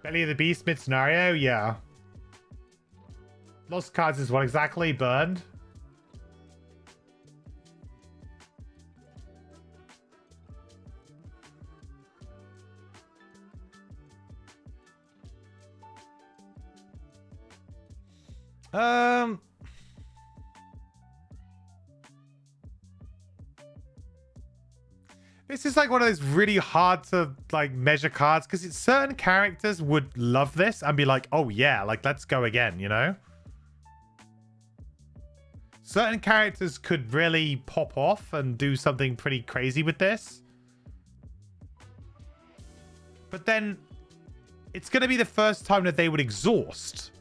Belly of the Beast mid scenario? Yeah. Lost cards is what exactly? Burned? This is like one of those really hard to like measure cards, because certain characters would love this and be like, oh yeah, like let's go again, you know? Certain characters could really pop off and do something pretty crazy with this. But then it's going to be the first time that they would exhaust.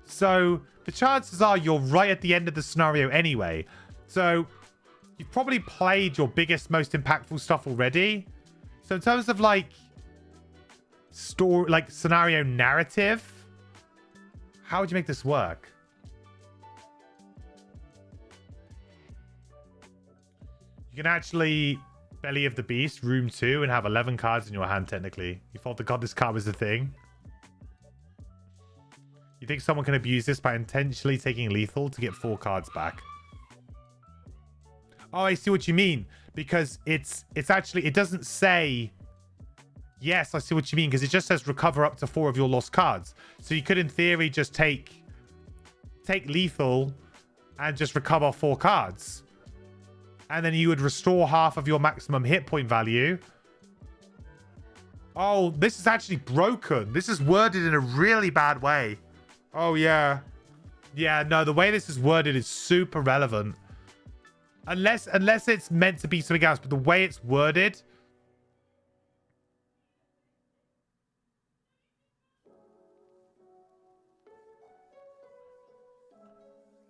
So the chances are you're right at the end of the scenario anyway. So you've probably played your biggest, most impactful stuff already. So in terms of like story, like scenario narrative, how would you make this work? You can actually Belly of the Beast, room 2, and have 11 cards in your hand, technically. You thought God this card was the thing. You think someone can abuse this by intentionally taking lethal to get 4 cards back? Oh, I see what you mean. Because it's actually, it doesn't say... Yes, I see what you mean, because it just says recover up to 4 of your lost cards. So you could, in theory, just take lethal and just recover 4 cards. And then you would restore half of your maximum hit point value. Oh, this is actually broken. This is worded in a really bad way. Oh, yeah. Yeah, no, the way this is worded is super relevant. Unless it's meant to be something else, but the way it's worded...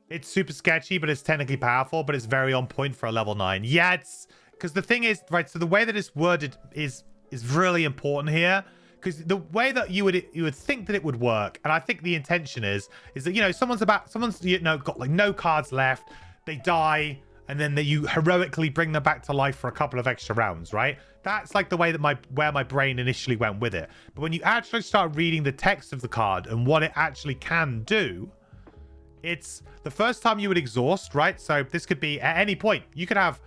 It's super sketchy, but it's technically powerful, but it's very on point for a level 9. Yeah, Because the thing is, right, so the way that it's worded is really important here. Because the way that you would think that it would work, and I think the intention is that, you know, someone's got like no cards left, they die, and then you heroically bring them back to life for a couple of extra rounds, right? That's like the way that where my brain initially went with it. But when you actually start reading the text of the card and what it actually can do, it's the first time you would exhaust, right? So this could be at any point. You could have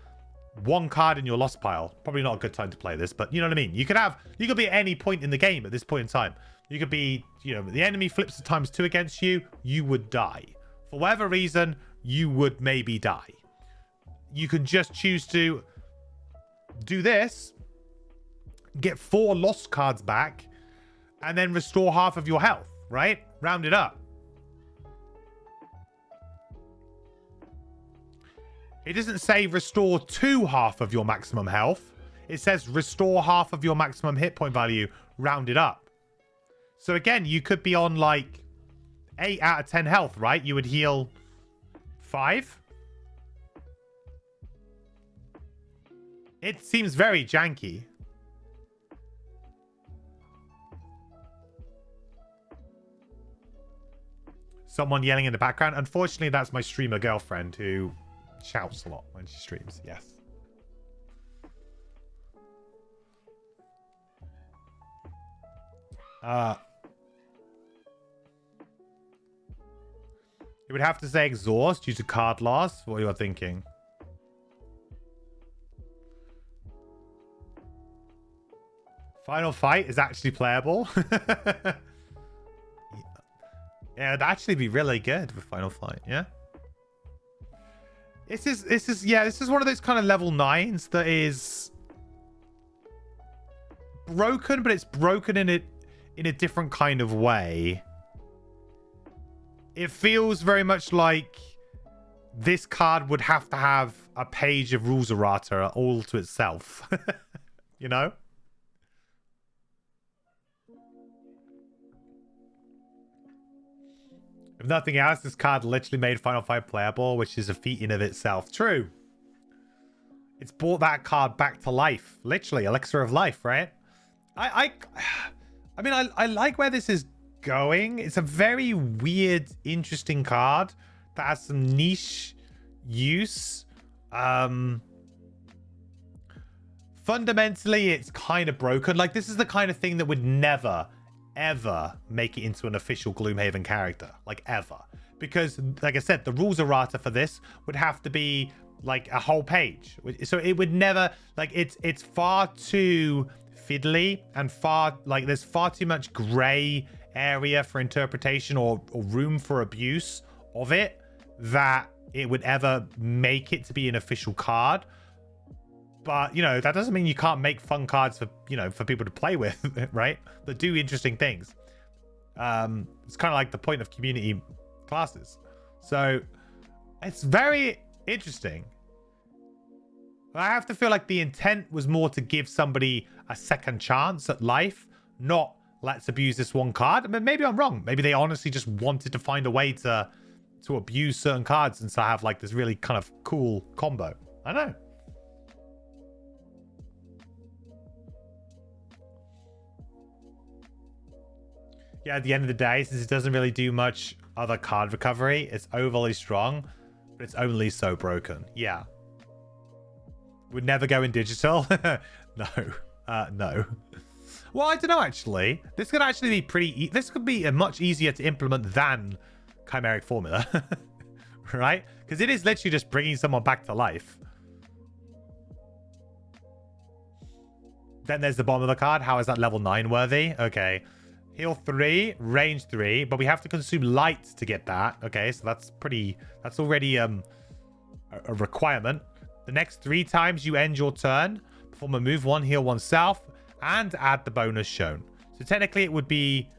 one card in your lost pile. Probably not a good time to play this, but you know what I mean? You could be at any point in the game at this point in time. You could be, you know, the enemy flips the ×2 against you, you would die. For whatever reason, you would maybe die. You can just choose to do this, get 4 lost cards back, and then restore half of your health, right? Round it up. It doesn't say restore to half of your maximum health. It says restore half of your maximum hit point value, rounded up. So again, you could be on like 8 out of 10 health, right? You would heal 5. It seems very janky. Someone yelling in the background. Unfortunately, that's my streamer girlfriend who shouts a lot when she streams. Yes. You would have to say exhaust due to card loss. What you are thinking? Final fight is actually playable. Yeah, it'd actually be really good with Final Fight. Yeah. This is one of those kind of level 9s that is broken, but it's broken in a different kind of way. It feels very much like this card would have to have a page of rules errata all to itself. You know? If nothing else, this card literally made Final Fight playable, which is a feat in of itself. True. It's brought that card back to life. Literally, elixir of life, right? I mean, I like where this is going. It's a very weird, interesting card that has some niche use. Fundamentally, it's kind of broken. Like, this is the kind of thing that would never ever make it into an official Gloomhaven character, like ever, because like I said, the rules errata for this would have to be like a whole page, so it would never, like, it's far too fiddly and there's far too much gray area for interpretation or room for abuse of it that it would ever make it to be an official card. But, you know, that doesn't mean you can't make fun cards for, you know, for people to play with, right? That do interesting things. It's kind of like the point of community classes. So it's very interesting. I have to feel like the intent was more to give somebody a second chance at life, not let's abuse this one card. I mean, maybe I'm wrong. Maybe they honestly just wanted to find a way to abuse certain cards and so have like this really kind of cool combo. I don't know. Yeah, at the end of the day, since it doesn't really do much other card recovery, it's overly strong, but it's only so broken. Yeah. Would never go in digital? No. No. Well, I don't know, actually. This could actually be pretty... This could be much easier to implement than Chimeric Formula. Right? Because it is literally just bringing someone back to life. Then there's the bottom of the card. How is that level 9 worthy? Okay. Heal 3, range 3, but we have to consume light to get that. Okay, so that's already a requirement. The next 3 times you end your turn, perform a move 1, heal 1 self, and add the bonus shown. So technically it would be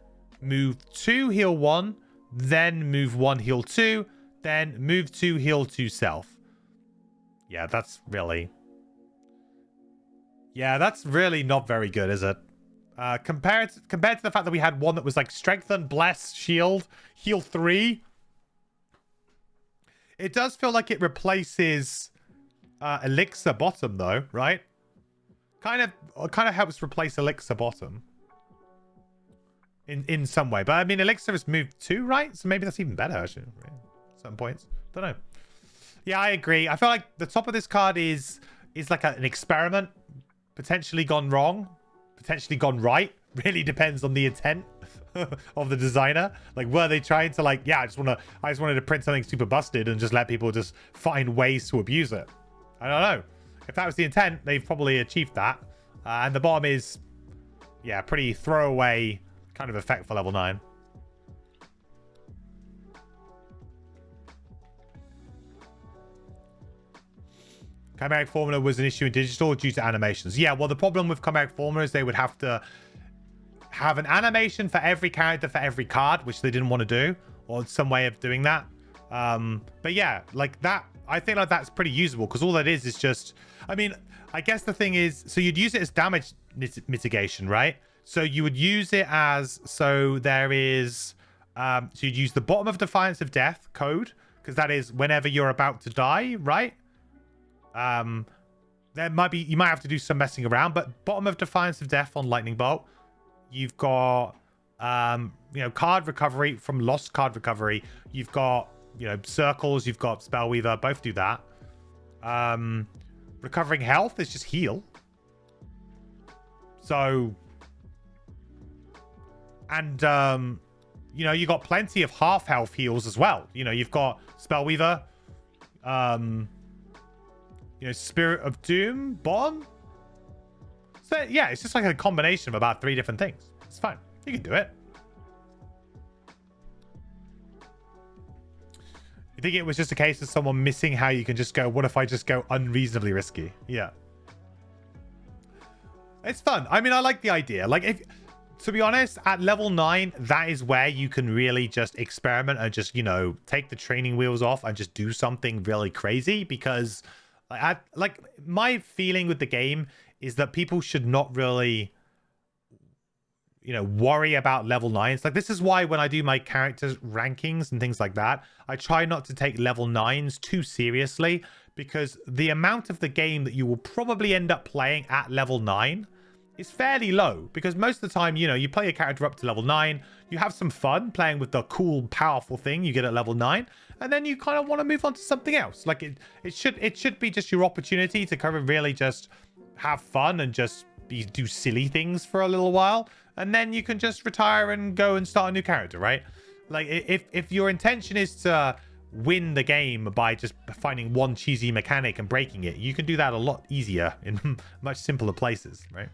move 2, heal 1, then move 1, heal 2, then move 2, heal 2 self. Yeah, that's really not very good, is it? Compared to the fact that we had one that was like strengthen, bless, shield, heal 3. It does feel like it replaces Elixir bottom though, right? Kind of helps replace Elixir bottom in some way. But I mean, Elixir has moved too, right? So maybe that's even better actually. Right? At some points, don't know. Yeah, I agree. I feel like the top of this card is like an experiment, potentially gone wrong, potentially gone right. Really depends on the intent of the designer. Like, were they trying to like, yeah, I just wanted to print something super busted and just let people just find ways to abuse it. I don't know. If that was the intent, they've probably achieved that. And the bottom is, yeah, pretty throwaway kind of effect for level 9. Chimeric Formula was an issue in digital due to animations. Yeah, well, the problem with Chimeric Formula is they would have to have an animation for every character for every card, which they didn't want to do, or some way of doing that. But yeah, like that, I think like that's pretty usable because all that is just, I mean, I guess the thing is, so you'd use it as damage mitigation, right? So you would use it as, so there is, so you'd use the bottom of Defiance of Death code, because that is whenever you're about to die, right? There might be, you might have to do some messing around, but bottom of Defiance of Death on Lightning Bolt, you've got, you know, card recovery from lost card recovery. You've got, you know, circles, you've got Spellweaver, both do that. Recovering health is just heal. So, and, you know, you got plenty of half health heals as well. You know, you've got Spellweaver, you know, Spirit of Doom, Bomb. So, yeah, it's just like a combination of about 3 different things. It's fine. You can do it. You think it was just a case of someone missing how you can just go, what if I just go unreasonably risky? Yeah. It's fun. I mean, I like the idea. Like, if, to be honest, at level 9, that is where you can really just experiment and just, you know, take the training wheels off and just do something really crazy. Because, like, my feeling with the game is that people should not really, you know, worry about level 9s. Like, this is why when I do my characters rankings and things like that, I try not to take level 9s too seriously, because the amount of the game that you will probably end up playing at level 9 is fairly low. Because most of the time, you know, you play your character up to level 9, you have some fun playing with the cool, powerful thing you get at level 9, and then you kind of want to move on to something else. Like, it should be just your opportunity to kind of really just have fun and just do silly things for a little while, and then you can just retire and go and start a new character, right? Like, if your intention is to win the game by just finding one cheesy mechanic and breaking it, you can do that a lot easier in much simpler places, right?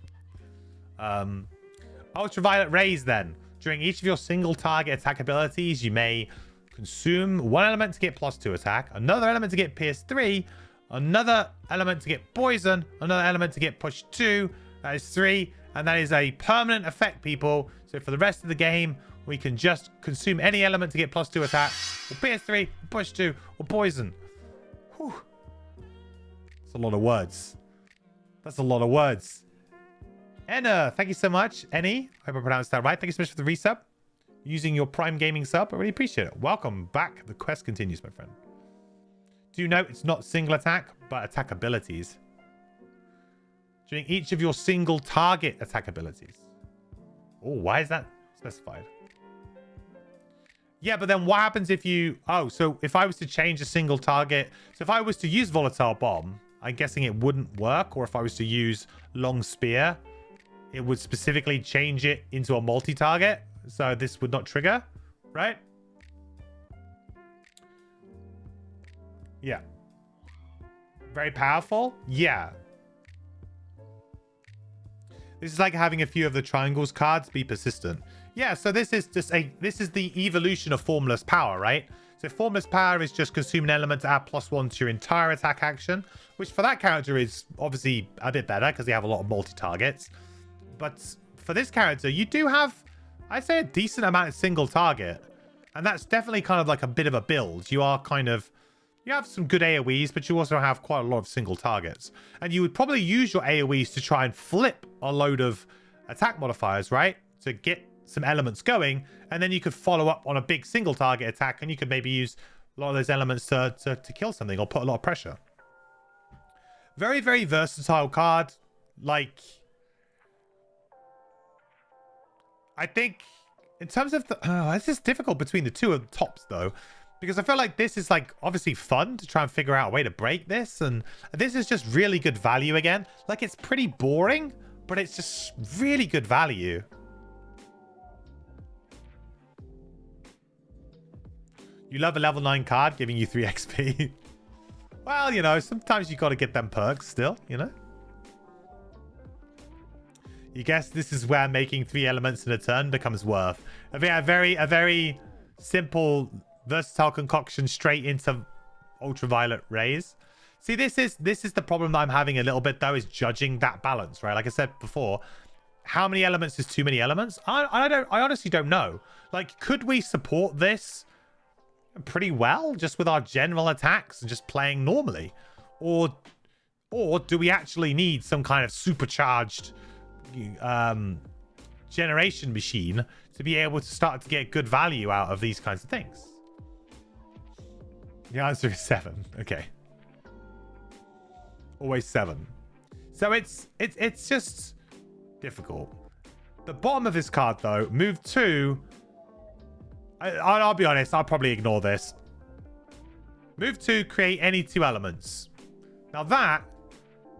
Ultraviolet rays, then. During each of your single target attack abilities, you may consume one element to get +2 attack, another element to get Pierce 3, another element to get poison, another element to get push 2. That is 3, and that is a permanent effect, people. So for the rest of the game, we can just consume any element to get +2 attack, or Pierce 3, or push 2, or poison. Whew. That's a lot of words. That's a lot of words. Enna, thank you so much. Ennie, I hope I pronounced that right. Thank you so much for the resub. Using your Prime Gaming sub, I really appreciate it. Welcome back. The quest continues, my friend. Do note it's not single attack, but attack abilities. During each of your single target attack abilities. Oh, why is that specified? Yeah, but then what happens if you... Oh, so if I was to change a single target... So if I was to use Volatile Bomb, I'm guessing it wouldn't work. Or if I was to use Long Spear, it would specifically change it into a multi-target. So this would not trigger, right? Yeah. Very powerful? Yeah. This is like having a few of the triangles cards be persistent. Yeah, so this is just this is the evolution of Formless Power, right? So Formless Power is just consume an element to add +1 to your entire attack action, which for that character is obviously a bit better because they have a lot of multi-targets. But for this character, you do have, I'd say, a decent amount of single target. And that's definitely kind of like a bit of a build. You are kind of, you have some good AoEs, but you also have quite a lot of single targets. And you would probably use your AoEs to try and flip a load of attack modifiers, right? To get some elements going. And then you could follow up on a big single target attack. And you could maybe use a lot of those elements to kill something or put a lot of pressure. Very, very versatile card. Like, I think in terms of the... it's just difficult between the two of the tops, though. Because I feel like this is, like, obviously fun to try and figure out a way to break this. And this is just really good value again. Like, it's pretty boring, but it's just really good value. You love a level 9 card giving you 3 XP. Well, you know, sometimes you got to get them perks still, you know? You guess this is where making 3 elements in a turn becomes worth. I think a very simple... versatile concoction straight into ultraviolet rays. See, this is the problem that I'm having a little bit, though, is judging that balance, right? Like I said before, how many elements is too many elements? I honestly don't know. Like, could we support this pretty well just with our general attacks and just playing normally? Or do we actually need some kind of supercharged generation machine to be able to start to get good value out of these kinds of things? The answer is 7. Okay. Always 7. So it's just difficult. The bottom of this card, though, move 2. I'll be honest, I'll probably ignore this. Move 2, create any 2 elements. Now that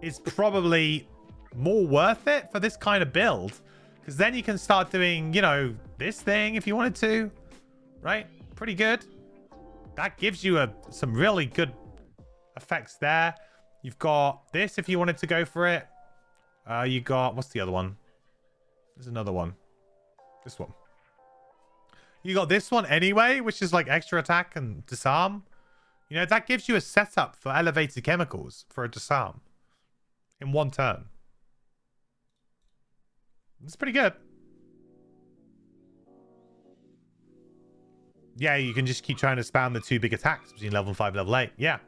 is probably more worth it for this kind of build. Because then you can start doing, you know, this thing if you wanted to. Right? Pretty good. That gives you some really good effects there. You've got this if you wanted to go for it. You got... what's the other one? There's another one. This one. You got this one anyway, which is like extra attack and disarm. You know, that gives you a setup for elevated chemicals for a disarm. In 1 turn. It's pretty good. Yeah, you can just keep trying to spam the 2 big attacks between level 5 and level 8. Yeah.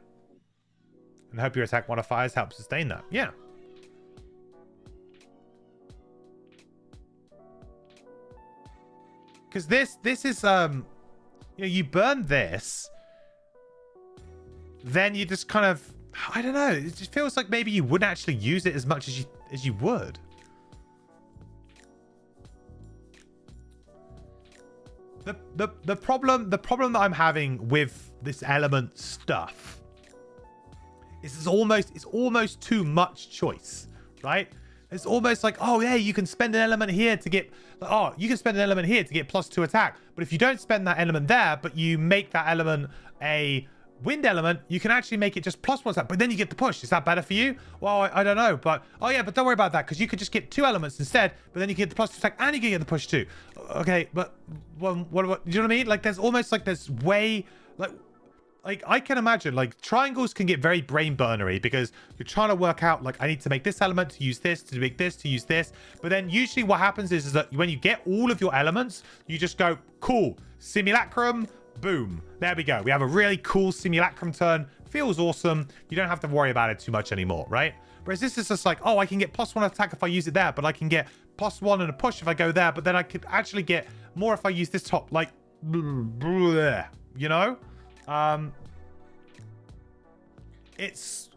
And hope your attack modifiers help sustain that. Yeah. Because this is, you know, you burn this. Then you just kind of, I don't know. It just feels like maybe you wouldn't actually use it as much as you would. The problem that I'm having with this element stuff is it's almost too much choice, right? It's almost like, oh yeah, you can spend an element here to get, oh, you can spend an element here to get +2 attack, but if you don't spend that element there, but you make that element a wind element, you can actually make it just +1 attack, but then you get the push. Is that better for you? Well, I don't know, but oh yeah, but don't worry about that, because you could just get 2 elements instead, but then you get the +2 attack and you can get the push too. Okay, but what do you know what I mean? Like, there's almost like this way, like I can imagine, like, triangles can get very brain burnery because you're trying to work out, like, I need to make this element to use this, to make this, to use this. But then usually what happens is that when you get all of your elements, you just go, cool, simulacrum, boom. There we go. We have a really cool simulacrum turn. Feels awesome. You don't have to worry about it too much anymore, right? Whereas this is just like, oh, I can get +1 attack if I use it there, but I can get +1 and a push if I go there, but then I could actually get more if I use this top, like, you know? It's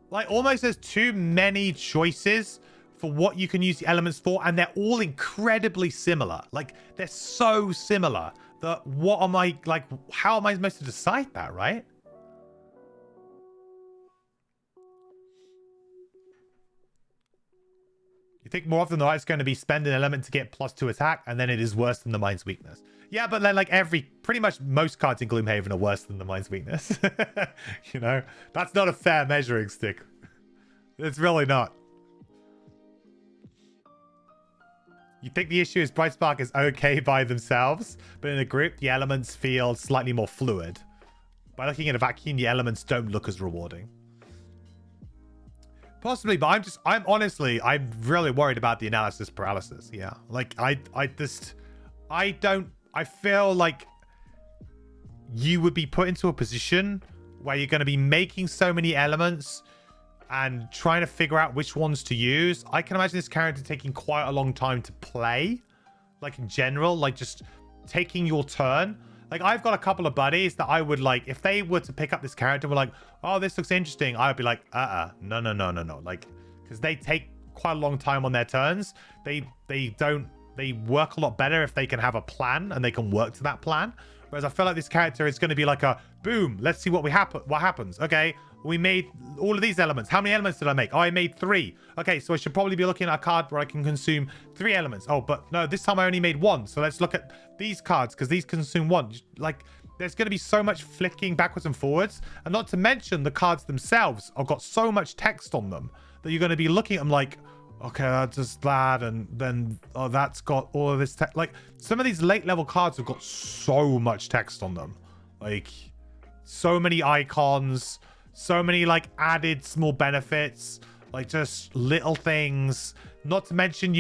like almost there's too many choices for what you can use the elements for, and they're all incredibly similar. Like, they're so similar that what am I, like, how am I supposed to decide that, right? You think more often than not it's going to be spend an element to get +2 attack, and then it is worse than the mind's weakness. Yeah, but then, like, pretty much most cards in Gloomhaven are worse than the mind's weakness. You know, that's not a fair measuring stick. It's really not. You think the issue is Brightspark is okay by themselves, but in a group, the elements feel slightly more fluid. By looking at a vacuum, the elements don't look as rewarding. Possibly, but I'm really worried about the analysis paralysis. Yeah, like, I feel like you would be put into a position where you're going to be making so many elements and trying to figure out which ones to use. I can imagine this character taking quite a long time to play, like, in general, like, just taking your turn. Like, I've got a couple of buddies that I would like, if they were to pick up this character, we're like, oh, this looks interesting. I would be like, no. Like, because they take quite a long time on their turns. They work a lot better if they can have a plan and they can work to that plan. Whereas I feel like this character is going to be like a boom. Let's see what happens. Okay, we made all of these elements. How many elements did I make? Oh, I made 3. Okay, so I should probably be looking at a card where I can consume 3 elements. Oh, but no, this time I only made 1. So let's look at these cards because these consume 1. Like, there's going to be so much flicking backwards and forwards. And not to mention the cards themselves have got so much text on them that you're going to be looking at them like, okay, that's just that, and then oh, that's got all of this text. Like, some of these late level cards have got so much text on them, like so many icons, so many like added small benefits, like just little things. Not to mention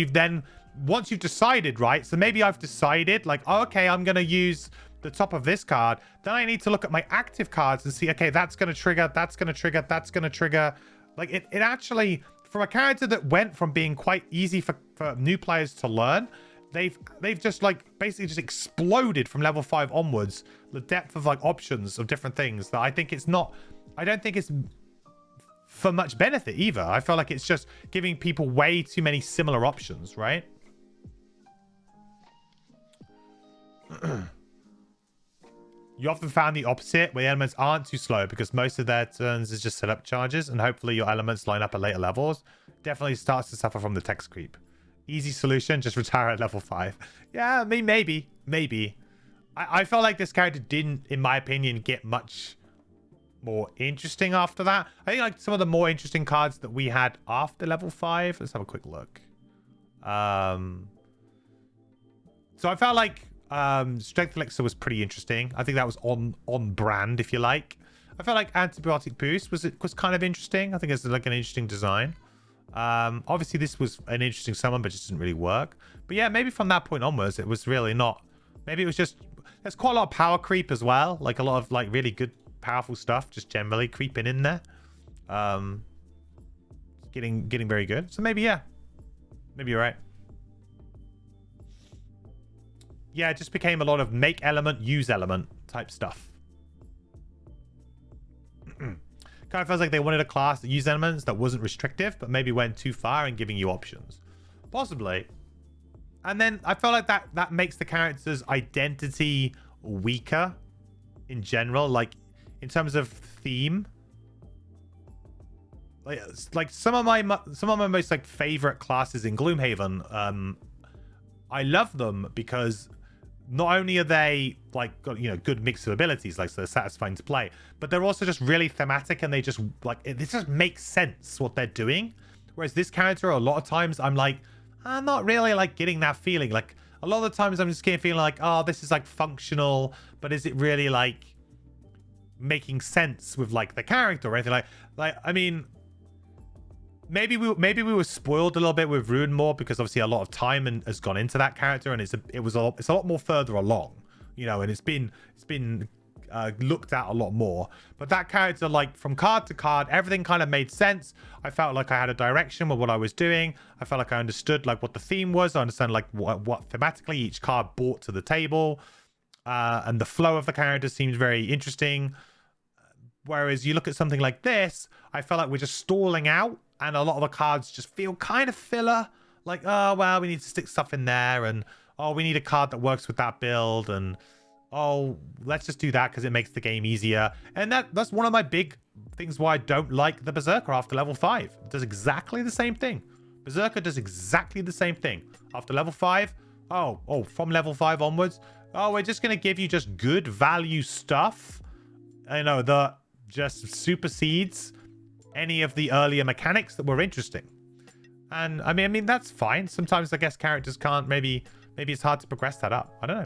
once you've decided, right? So maybe I've decided like, oh, okay, I'm gonna use the top of this card. Then I need to look at my active cards and see, okay, that's gonna trigger, that's gonna trigger, that's gonna trigger. Like it actually, for a character that went from being quite easy for new players to learn, they've just like basically just exploded from level 5 onwards, the depth of like options of different things that I don't think it's for much benefit either. I feel like it's just giving people way too many similar options, right? You often found the opposite, where the elements aren't too slow because most of their turns is just set up charges, and hopefully your elements line up at later levels. Definitely starts to suffer from the text creep. Easy solution, just retire at level 5. Yeah, I mean, maybe. I felt like this character didn't, in my opinion, get much more interesting after that. I think like some of the more interesting cards that we had after level 5. Let's have a quick look. So I felt like Strength Elixir was pretty interesting. I think that was on brand, if you like. I felt like Antibiotic Boost was kind of interesting. I think it's like an interesting design. Obviously this was an interesting summon, but just didn't really work. But yeah, maybe from that point onwards, it was really not. Maybe it was just, there's quite a lot of power creep as well. Like a lot of like really good, powerful stuff just generally creeping in there. Getting very good. So maybe, yeah. Maybe you're right. Yeah, it just became a lot of make element, use element type stuff. Kind of feels like they wanted a class that used elements that wasn't restrictive, but maybe went too far in giving you options. Possibly. And then I felt like that makes the character's identity weaker in general, like in terms of theme. Like some of my most like favorite classes in Gloomhaven, I love them because not only are they like got, you know, good mix of abilities, like so they're satisfying to play, but they're also just really thematic and they just like it just makes sense what they're doing. Whereas this character, a lot of times I'm like, I'm not really like getting that feeling. Like a lot of the times I'm just getting feeling like, oh, this is like functional, but is it really like making sense with like the character or anything? Like I mean, maybe we were spoiled a little bit with Ruinmaw because obviously a lot of time has gone into that character, and it's a lot more further along, you know, and it's been looked at a lot more. But that character, like from card to card, everything kind of made sense. I felt like I had a direction with what I was doing. I felt like I understood like what the theme was. I understand like what thematically each card brought to the table, and the flow of the character seems very interesting. Whereas you look at something like this, I felt like we're just stalling out, and a lot of the cards just feel kind of filler. Like, oh, well, we need to stick stuff in there, and oh, we need a card that works with that build, and oh, let's just do that because it makes the game easier. And that's one of my big things why I don't like the Berserker after level 5. It does exactly the same thing. Berserker does exactly the same thing. After level 5, from level 5 onwards, we're just going to give you just good value stuff. You know, that just supersedes any of the earlier mechanics that were interesting. And I mean that's fine. Sometimes I guess characters can't, maybe it's hard to progress that up. I don't know.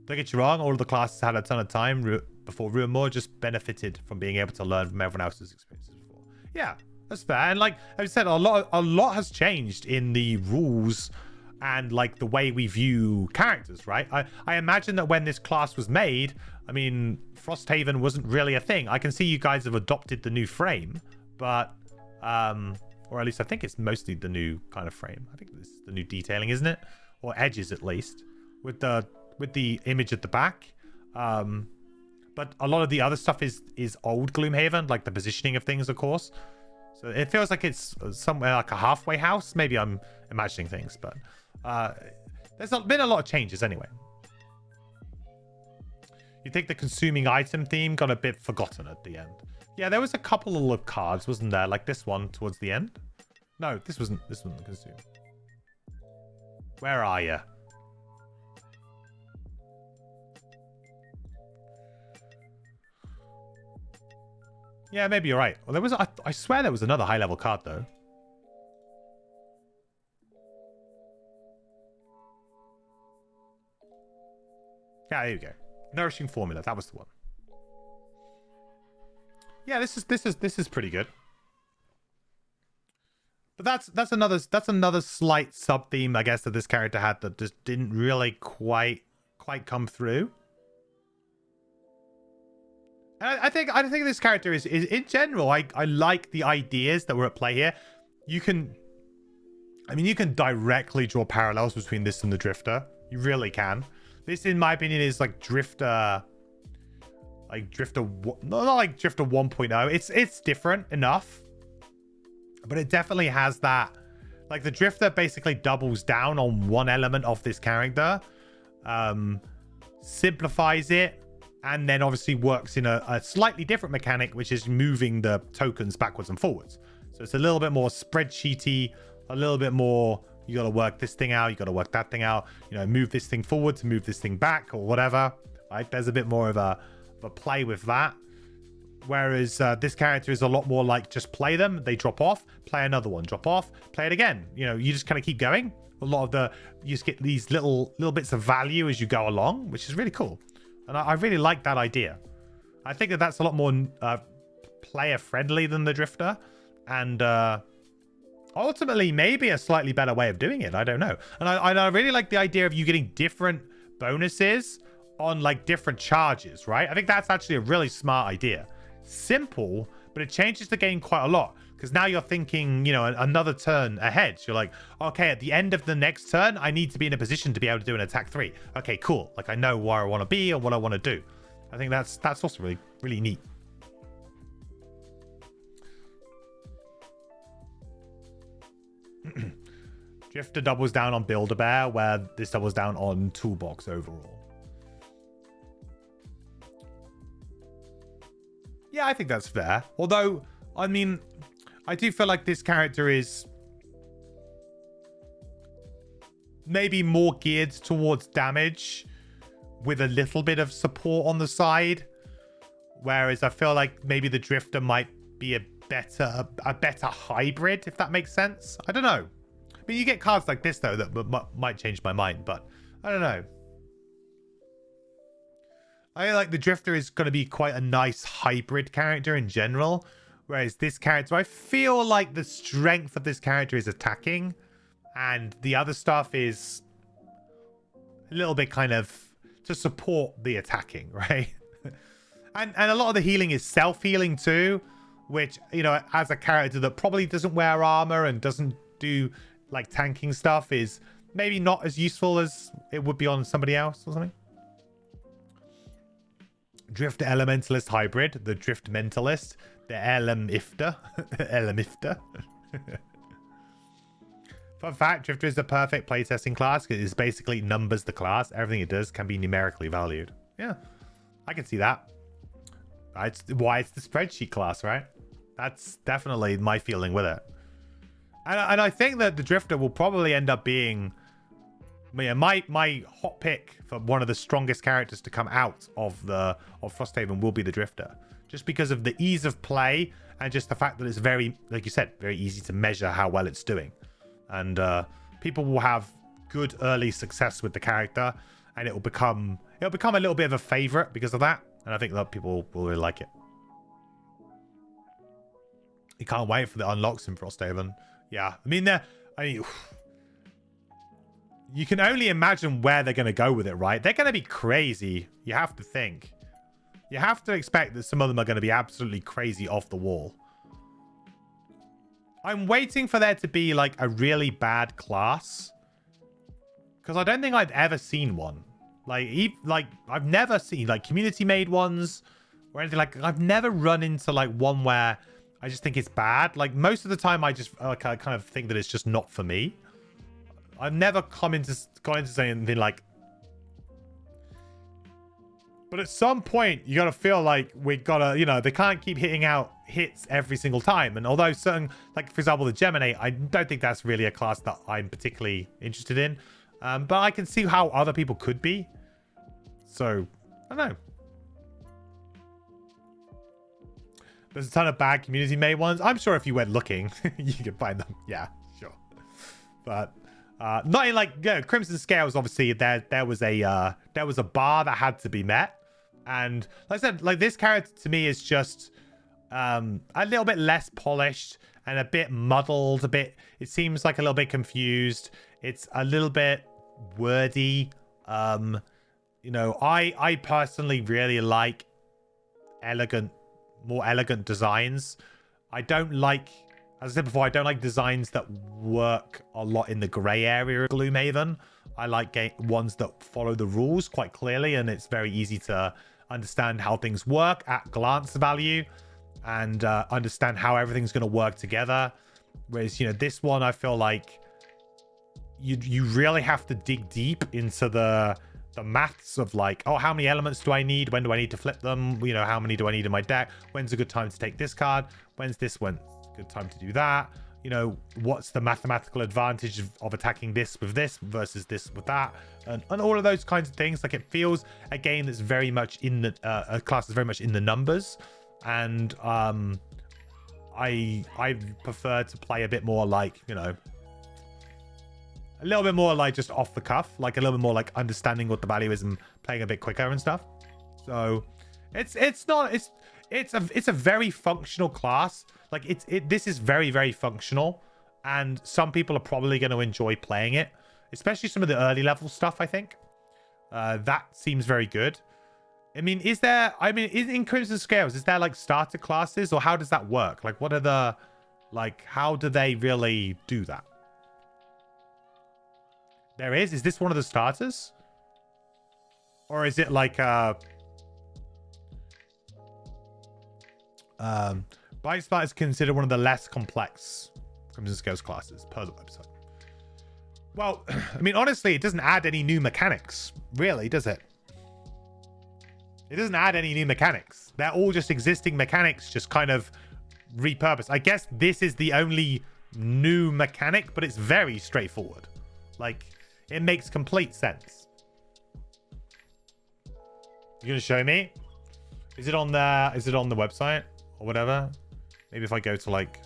Don't get you wrong, all of the classes had a ton of time before Ruinmaw, just benefited from being able to learn from everyone else's experiences before. Yeah, that's fair. And like I said, a lot has changed in the rules and like the way we view characters, right? I imagine that when this class was made, I mean, Frosthaven wasn't really a thing. I can see you guys have adopted the new frame, but Or at least I think it's mostly the new kind of frame. I think this is the new detailing, isn't it? Or edges at least, with the image at the back. But a lot of the other stuff is old Gloomhaven, like the positioning of things, of course. So it feels like it's somewhere like a halfway house. Maybe I'm imagining things, but there's been a lot of changes anyway. You think the consuming item theme got a bit forgotten at the end? Yeah, there was a couple of cards, wasn't there? Like this one towards the end. No, this wasn't consume. Where are you? Yeah, maybe you're right. Well, there was I swear there was another high level card though. Yeah, there you go. Nourishing formula. That was the one. Yeah, this is pretty good. But that's another slight sub theme, I guess, that this character had that just didn't really quite come through. And I think this character is in general, I like the ideas that were at play here. You can directly draw parallels between this and the Drifter. You really can. This, in my opinion, is like Drifter. Not like Drifter 1.0. It's different enough, but it definitely has that. Like the Drifter basically doubles down on one element of this character, simplifies it, and then obviously works in a slightly different mechanic, which is moving the tokens backwards and forwards. So it's a little bit more spreadsheety, a little bit more. You got to work this thing out. You got to work that thing out. You know, move this thing forward to move this thing back or whatever. Right? There's a bit more of a play with that. Whereas this character is a lot more like just play them. They drop off, play another one, drop off, play it again. You know, you just kind of keep going. A lot of you just get these little bits of value as you go along, which is really cool. And I really like that idea. I think that's a lot more player friendly than the Drifter. And ultimately maybe a slightly better way of doing it. I don't know. And I really like the idea of you getting different bonuses on like different charges, right? I think that's actually a really smart idea. Simple, but it changes the game quite a lot, because now you're thinking, you know, another turn ahead. So you're like, okay, at the end of the next turn, I need to be in a position to be able to do an attack 3. Okay, cool. Like I know where I want to be or what I want to do. I think that's also really, really neat. Drifter doubles down on Build-A-Bear, where this doubles down on Toolbox overall. Yeah, I think that's fair. Although, I mean, I do feel like this character is maybe more geared towards damage with a little bit of support on the side. Whereas I feel like maybe the Drifter might be a better hybrid, if that makes sense. I don't know. I mean, you get cards like this, though, that might change my mind, but I don't know. I feel like the Drifter is going to be quite a nice hybrid character in general. Whereas this character, I feel like the strength of this character is attacking. And the other stuff is a little bit kind of to support the attacking, right? and a lot of the healing is self-healing too. Which, you know, as a character that probably doesn't wear armor and doesn't do like tanking stuff, is maybe not as useful as it would be on somebody else or something. Drift Elementalist Hybrid, the Drift Mentalist, the Elemifter. Elemifter. Fun fact, Drifter is the perfect playtesting class because it basically numbers the class. Everything it does can be numerically valued. Yeah, I can see that. That's why it's the spreadsheet class, right? That's definitely my feeling with it. And I think that the Drifter will probably end up being my hot pick for one of the strongest characters to come out of Frosthaven will be the Drifter, just because of the ease of play and just the fact that it's very, like you said, very easy to measure how well it's doing. And people will have good early success with the character, and it'll become a little bit of a favorite because of that. And I think that people will really like it. You can't wait for the unlocks in Frosthaven. Yeah, I mean, you can only imagine where they're going to go with it, right? They're going to be crazy. You have to think. You have to expect that some of them are going to be absolutely crazy off the wall. I'm waiting for there to be like a really bad class, because I don't think I've ever seen one. Like I've never seen like community made ones or anything. Like I've never run into like one where I just think it's bad. Like most of the time I just I kind of think that it's just not for me. I've never gone into saying anything like, but at some point you gotta feel like we gotta, you know, they can't keep hitting out hits every single time. And although certain, like for example the Gemini, I don't think that's really a class that I'm particularly interested in. But I can see how other people could be. So, I don't know. There's a ton of bad community-made ones. I'm sure if you went looking, you could find them. Yeah, sure. But not in like, you know, Crimson Scales. Obviously, there was a bar that had to be met, and like I said, like this character to me is just a little bit less polished and a bit muddled. It seems like a little bit confused. It's a little bit wordy. You know, I personally really like more elegant designs. I don't like, as I said before, I don't like designs that work a lot in the gray area of Gloomhaven. I like ones that follow the rules quite clearly, and it's very easy to understand how things work at glance value, and understand how everything's going to work together. Whereas, you know, this one, I feel like you really have to dig deep into the maths of like, oh, how many elements do I need? When do I need to flip them? You know, how many do I need in my deck? When's a good time to take this card? When's a good time to do that? You know, what's the mathematical advantage of attacking this with this versus this with that? And all of those kinds of things. Like, it feels a game that's very much in the a class is very much in the numbers. And I prefer to play a bit more like, you know, a little bit more like just off the cuff, like a little bit more like understanding what the value is and playing a bit quicker and stuff. So it's a very functional class. Like this is very, very functional, and some people are probably going to enjoy playing it, especially some of the early level stuff. I think that seems very good. I mean, in Crimson Scales, is there like starter classes, or how does that work? Like, what are the, like, how do they really do that? There is? Is this one of the starters? Or is it like Brightspark is considered one of the less complex Crimson Scales classes per the website. Well, I mean, honestly, it doesn't add any new mechanics, really, does it? It doesn't add any new mechanics. They're all just existing mechanics, just kind of repurposed. I guess this is the only new mechanic, but it's very straightforward. Like, it makes complete sense. You gonna show me? Is it on there? Is it on the website or whatever? Maybe if I go to like,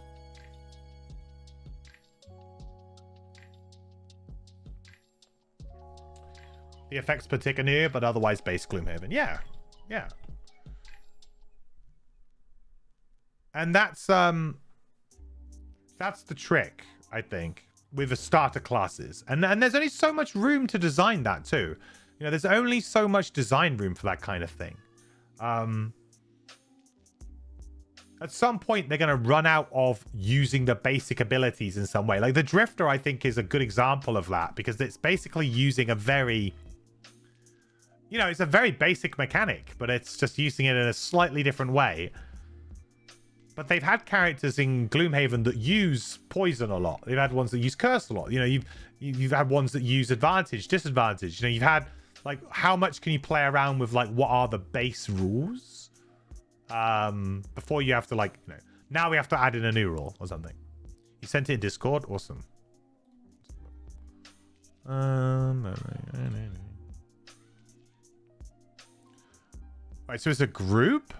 the effects per tick are new, but otherwise base Gloomhaven. Yeah, yeah. And that's the trick, I think, with the starter classes. And there's only so much room to design that too. You know, there's only so much design room for that kind of thing. At some point, they're going to run out of using the basic abilities in some way. Like the Drifter, I think, is a good example of that, because it's basically using a very, you know, it's a very basic mechanic, but it's just using it in a slightly different way. But they've had characters in Gloomhaven that use poison a lot. They've had ones that use curse a lot. You know, you've had ones that use advantage, disadvantage. You know, you've had like, how much can you play around with like what are the base rules before you have to, like, you know, now we have to add in a new rule or something. You sent it in Discord. Awesome. Right, so it's a group.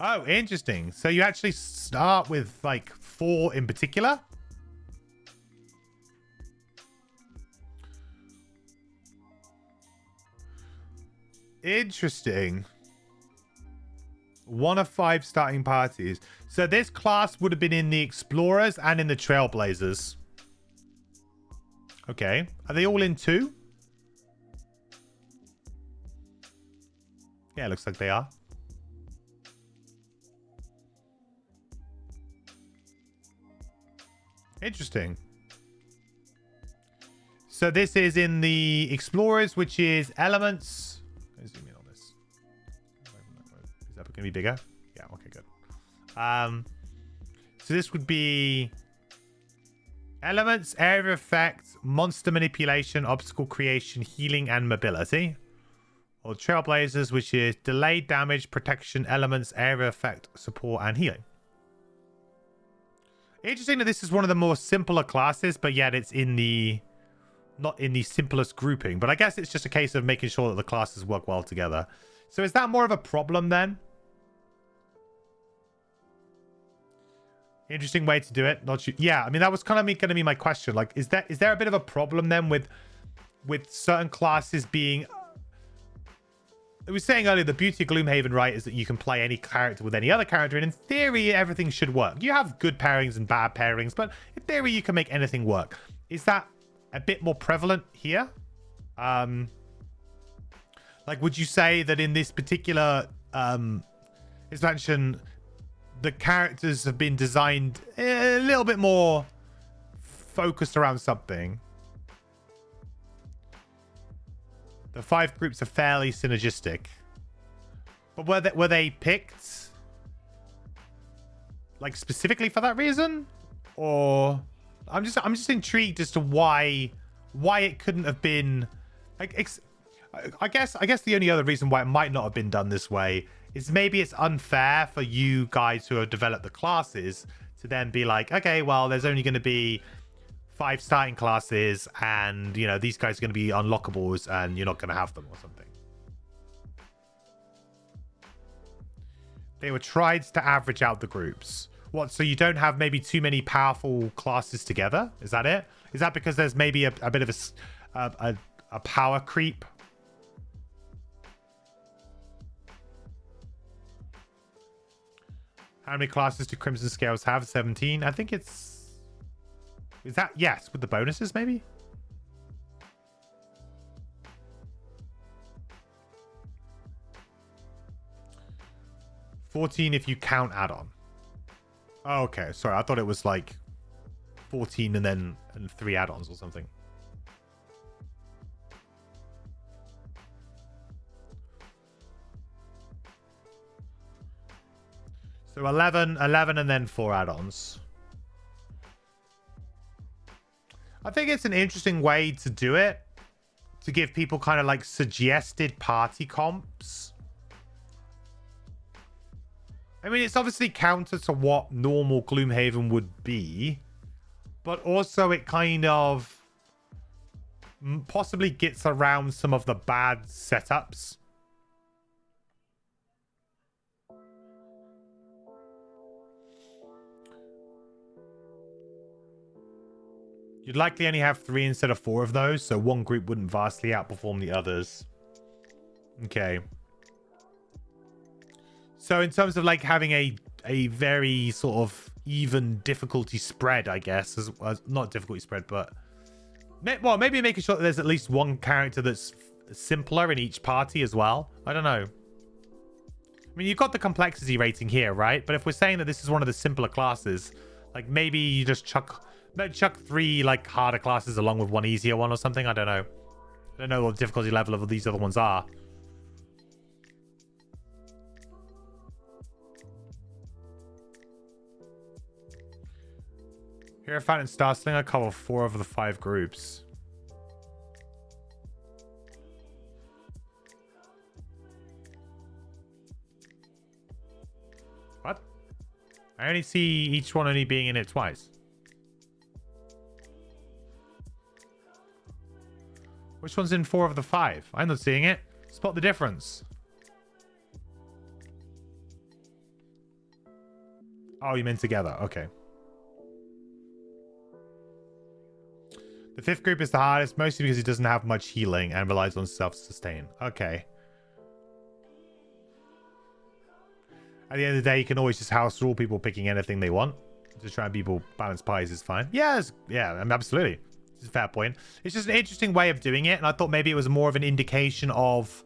Oh, interesting. So you actually start with like 4 in particular? Interesting. 1 of 5 starting parties. So this class would have been in the Explorers and in the Trailblazers. Okay. Are they all in 2? Yeah, it looks like they are. Interesting. So this is in the Explorers, which is elements. Let's zoom in on this. Is that going to be bigger? Yeah, okay, good. So this would be elements, area of effect, monster manipulation, obstacle creation, healing, and mobility. Or Trailblazers, which is delayed damage, protection, elements, area effect, support, and healing. Interesting that this is one of the more simpler classes, but yet it's in the not in the simplest grouping. But I guess it's just a case of making sure that the classes work well together. So is that more of a problem then? Interesting way to do it. Not sure. Yeah, I mean that was kind of going to be my question. Like, is there a bit of a problem then with certain classes being? I was saying earlier, the beauty of Gloomhaven, right, is that you can play any character with any other character, and in theory, everything should work. You have good pairings and bad pairings, but in theory, you can make anything work. Is that a bit more prevalent here? Like, would you say that in this particular expansion, the characters have been designed a little bit more focused around something? The 5 groups are fairly synergistic, but were they picked like specifically for that reason, or I'm just intrigued as to why it couldn't have been like. I guess the only other reason why it might not have been done this way is maybe it's unfair for you guys who have developed the classes to then be like, okay, well, there's only going to be 5 starting classes, and you know these guys are going to be unlockables, and you're not going to have them or something. They were tried to average out the groups. What? So you don't have maybe too many powerful classes together? Is that it? Is that because there's maybe a bit of a power creep? How many classes do Crimson Scales have? 17. I think it's. Is that yes with the bonuses maybe? $14 if you count add-on. Oh, okay, sorry, I thought it was like 14 and 3 add-ons or something. So 11 and then 4 add-ons. I think it's an interesting way to do it, to give people kind of like suggested party comps. I mean, it's obviously counter to what normal Gloomhaven would be, but also it kind of possibly gets around some of the bad setups. You'd likely only have 3 instead of 4 of those, so one group wouldn't vastly outperform the others. Okay. So in terms of like having a very sort of even difficulty spread, I guess, as not difficulty spread, but well, maybe making sure that there's at least one character that's simpler in each party as well. I don't know. I mean, you've got the complexity rating here, right? But if we're saying that this is one of the simpler classes, like maybe you just chuck 3 like harder classes along with one easier one or something. I don't know. I don't know what the difficulty level of these other ones are. Hierophant and Starslinger cover 4 of the 5 groups. What? I only see each one only being in it twice. Which one's in 4 of the 5? I'm not seeing it. Spot the difference. Oh, you meant together. Okay. The 5th group is the hardest, mostly because it doesn't have much healing and relies on self-sustain. Okay. At the end of the day, you can always just house rule people picking anything they want. Just trying people balance pies is fine. Yes, yeah, I mean, absolutely. It's a fair point. It's just an interesting way of doing it, and I thought maybe it was more of an indication of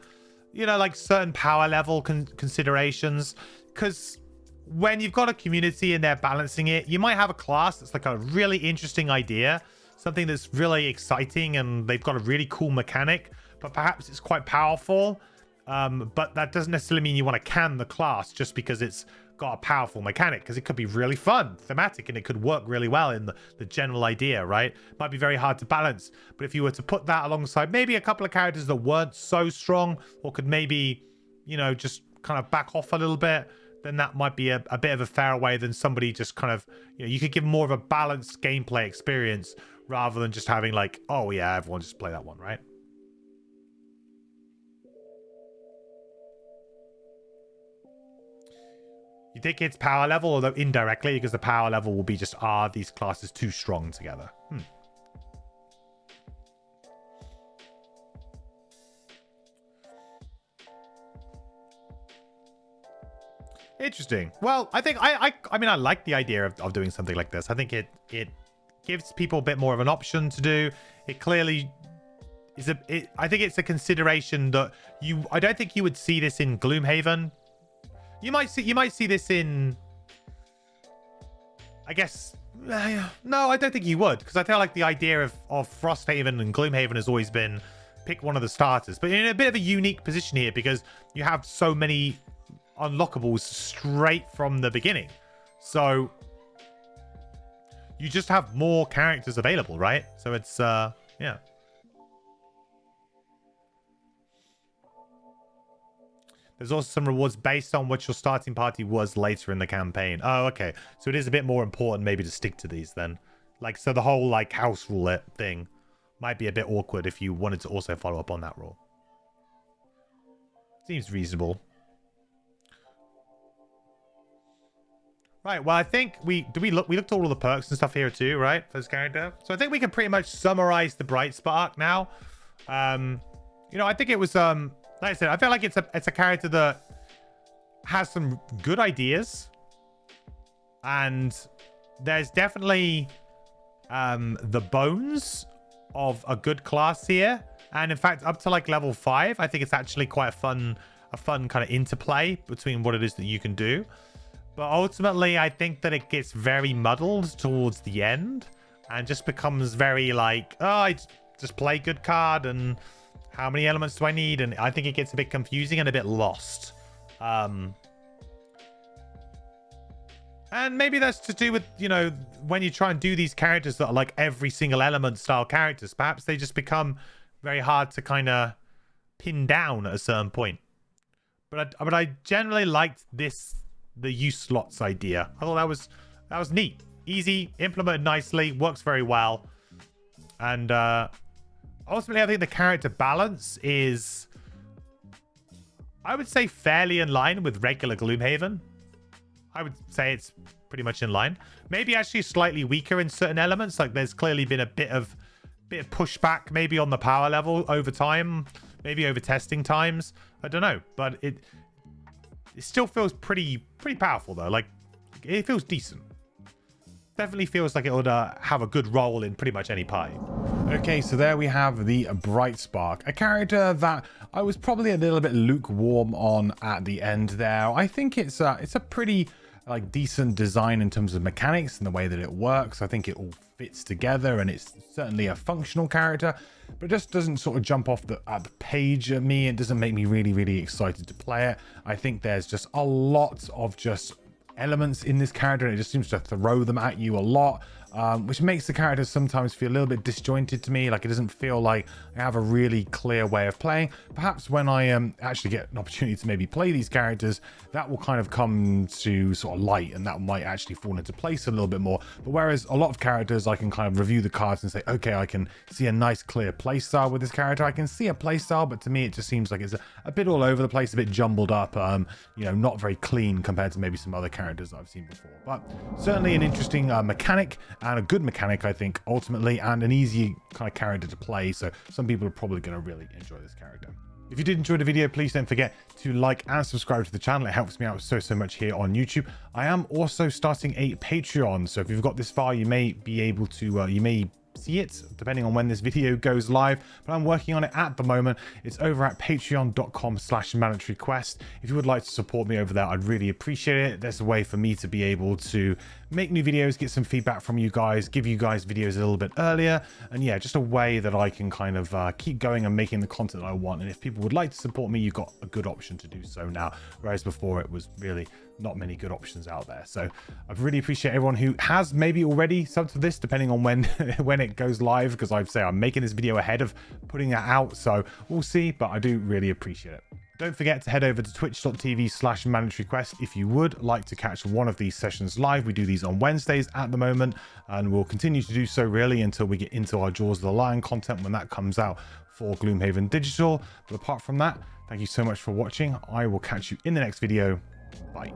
you know, like certain power level considerations. Because when you've got a community and they're balancing it, you might have a class that's like a really interesting idea, something that's really exciting, and they've got a really cool mechanic, but perhaps it's quite powerful. But that doesn't necessarily mean you want to can the class just because it's got a powerful mechanic, because it could be really fun, thematic, and it could work really well in the general idea, right? Might be very hard to balance, but if you were to put that alongside maybe a couple of characters that weren't so strong, or could maybe, you know, just kind of back off a little bit, then that might be a bit of a fairer way than somebody just kind of, you know, you could give more of a balanced gameplay experience rather than just having like, oh yeah, everyone just play that one, right? You think it's power level, although indirectly, because the power level will be just, are these classes too strong together? Interesting. Well, I think I mean, I like the idea of doing something like this. I think it gives people a bit more of an option to do. It clearly is I think it's a consideration that I don't think you would see this in Gloomhaven. You might see this in, I guess, no, I don't think you would, because I feel like the idea of Frosthaven and Gloomhaven has always been pick one of the starters, but you're in a bit of a unique position here because you have so many unlockables straight from the beginning, so you just have more characters available, right? So it's yeah. There's also some rewards based on what your starting party was later in the campaign. Oh, okay. So it is a bit more important maybe to stick to these then. Like, so the whole like house rule thing might be a bit awkward if you wanted to also follow up on that rule. Seems reasonable. Right, well, I think we looked at all of the perks and stuff here too, right? For this character. So I think we can pretty much summarize the Brightspark now. You know, I think it was like I said, I feel like it's a character that has some good ideas, and there's definitely the bones of a good class here. And in fact, up to like level 5, I think it's actually quite a fun kind of interplay between what it is that you can do. But ultimately, I think that it gets very muddled towards the end and just becomes very like, oh, I just play good card and how many elements do I need? And I think it gets a bit confusing and a bit lost. And maybe that's to do with, you know, when you try and do these characters that are like every single element style characters, perhaps they just become very hard to kind of pin down at a certain point. But I generally liked the use slots idea. I thought that was neat. Easy, implemented nicely, works very well. And ultimately, I think the character balance is, I would say, fairly in line with regular Gloomhaven. I would say it's pretty much in line. Maybe actually slightly weaker in certain elements. Like there's clearly been a bit of pushback maybe on the power level over time, maybe over testing times. I don't know, but it still feels pretty powerful though. Like it feels decent. Definitely feels like it would have a good role in pretty much any party. Okay, so there we have the Brightspark, a character that I was probably a little bit lukewarm on at the end there. I think it's a pretty like decent design in terms of mechanics and the way that it works. I think it all fits together, and it's certainly a functional character, but it just doesn't sort of jump off at the page at me. It doesn't make me really excited to play it. I think there's just a lot of just elements in this character, and it just seems to throw them at you a lot, which makes the character sometimes feel a little bit disjointed to me. Like it doesn't feel like I have a really clear way of playing. Perhaps when I actually get an opportunity to maybe play these characters, that will kind of come to sort of light, and that might actually fall into place a little bit more. But whereas a lot of characters, I can kind of review the cards and say, okay, I can see a nice clear play style with this character. I can see a play style, but to me it just seems like it's a bit all over the place, a bit jumbled up, you know, not very clean compared to maybe some other characters that I've seen before. But certainly an interesting mechanic, and a good mechanic, I think, ultimately, and an easy kind of character to play. So some people are probably going to really enjoy this character. If you did enjoy the video, please don't forget to like and subscribe to the channel. It helps me out so much here on YouTube. I am also starting a Patreon, so if you've got this far, you may be able to, you may see it, depending on when this video goes live, but I'm working on it at the moment. It's over at patreon.com/mandatoryquest. If you would like to support me over there, I'd really appreciate it. There's a way for me to be able to make new videos, get some feedback from you guys, give you guys videos a little bit earlier, and yeah, just a way that I can kind of keep going and making the content that I want. And if people would like to support me, you've got a good option to do so now, whereas before it was really not many good options out there. So I really appreciate everyone who has maybe already subbed to this, depending on when when it goes live, because I'd say I'm making this video ahead of putting it out, so we'll see, but I do really appreciate it. Don't forget to head over to twitch.tv/mandatoryquest if you would like to catch one of these sessions live. We do these on Wednesdays at the moment, and we'll continue to do so really until we get into our Jaws of the Lion content when that comes out for Gloomhaven Digital. But apart from that, thank you so much for watching. I will catch you in the next video. Bye.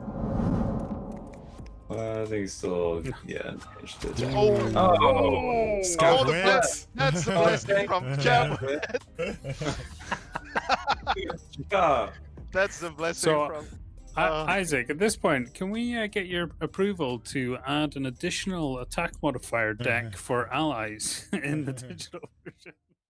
I think still, yeah. Oh, Scout that's the blessing from Jeff. That's the blessing from. Isaac, at this point, can we get your approval to add an additional attack modifier deck for allies in the digital version?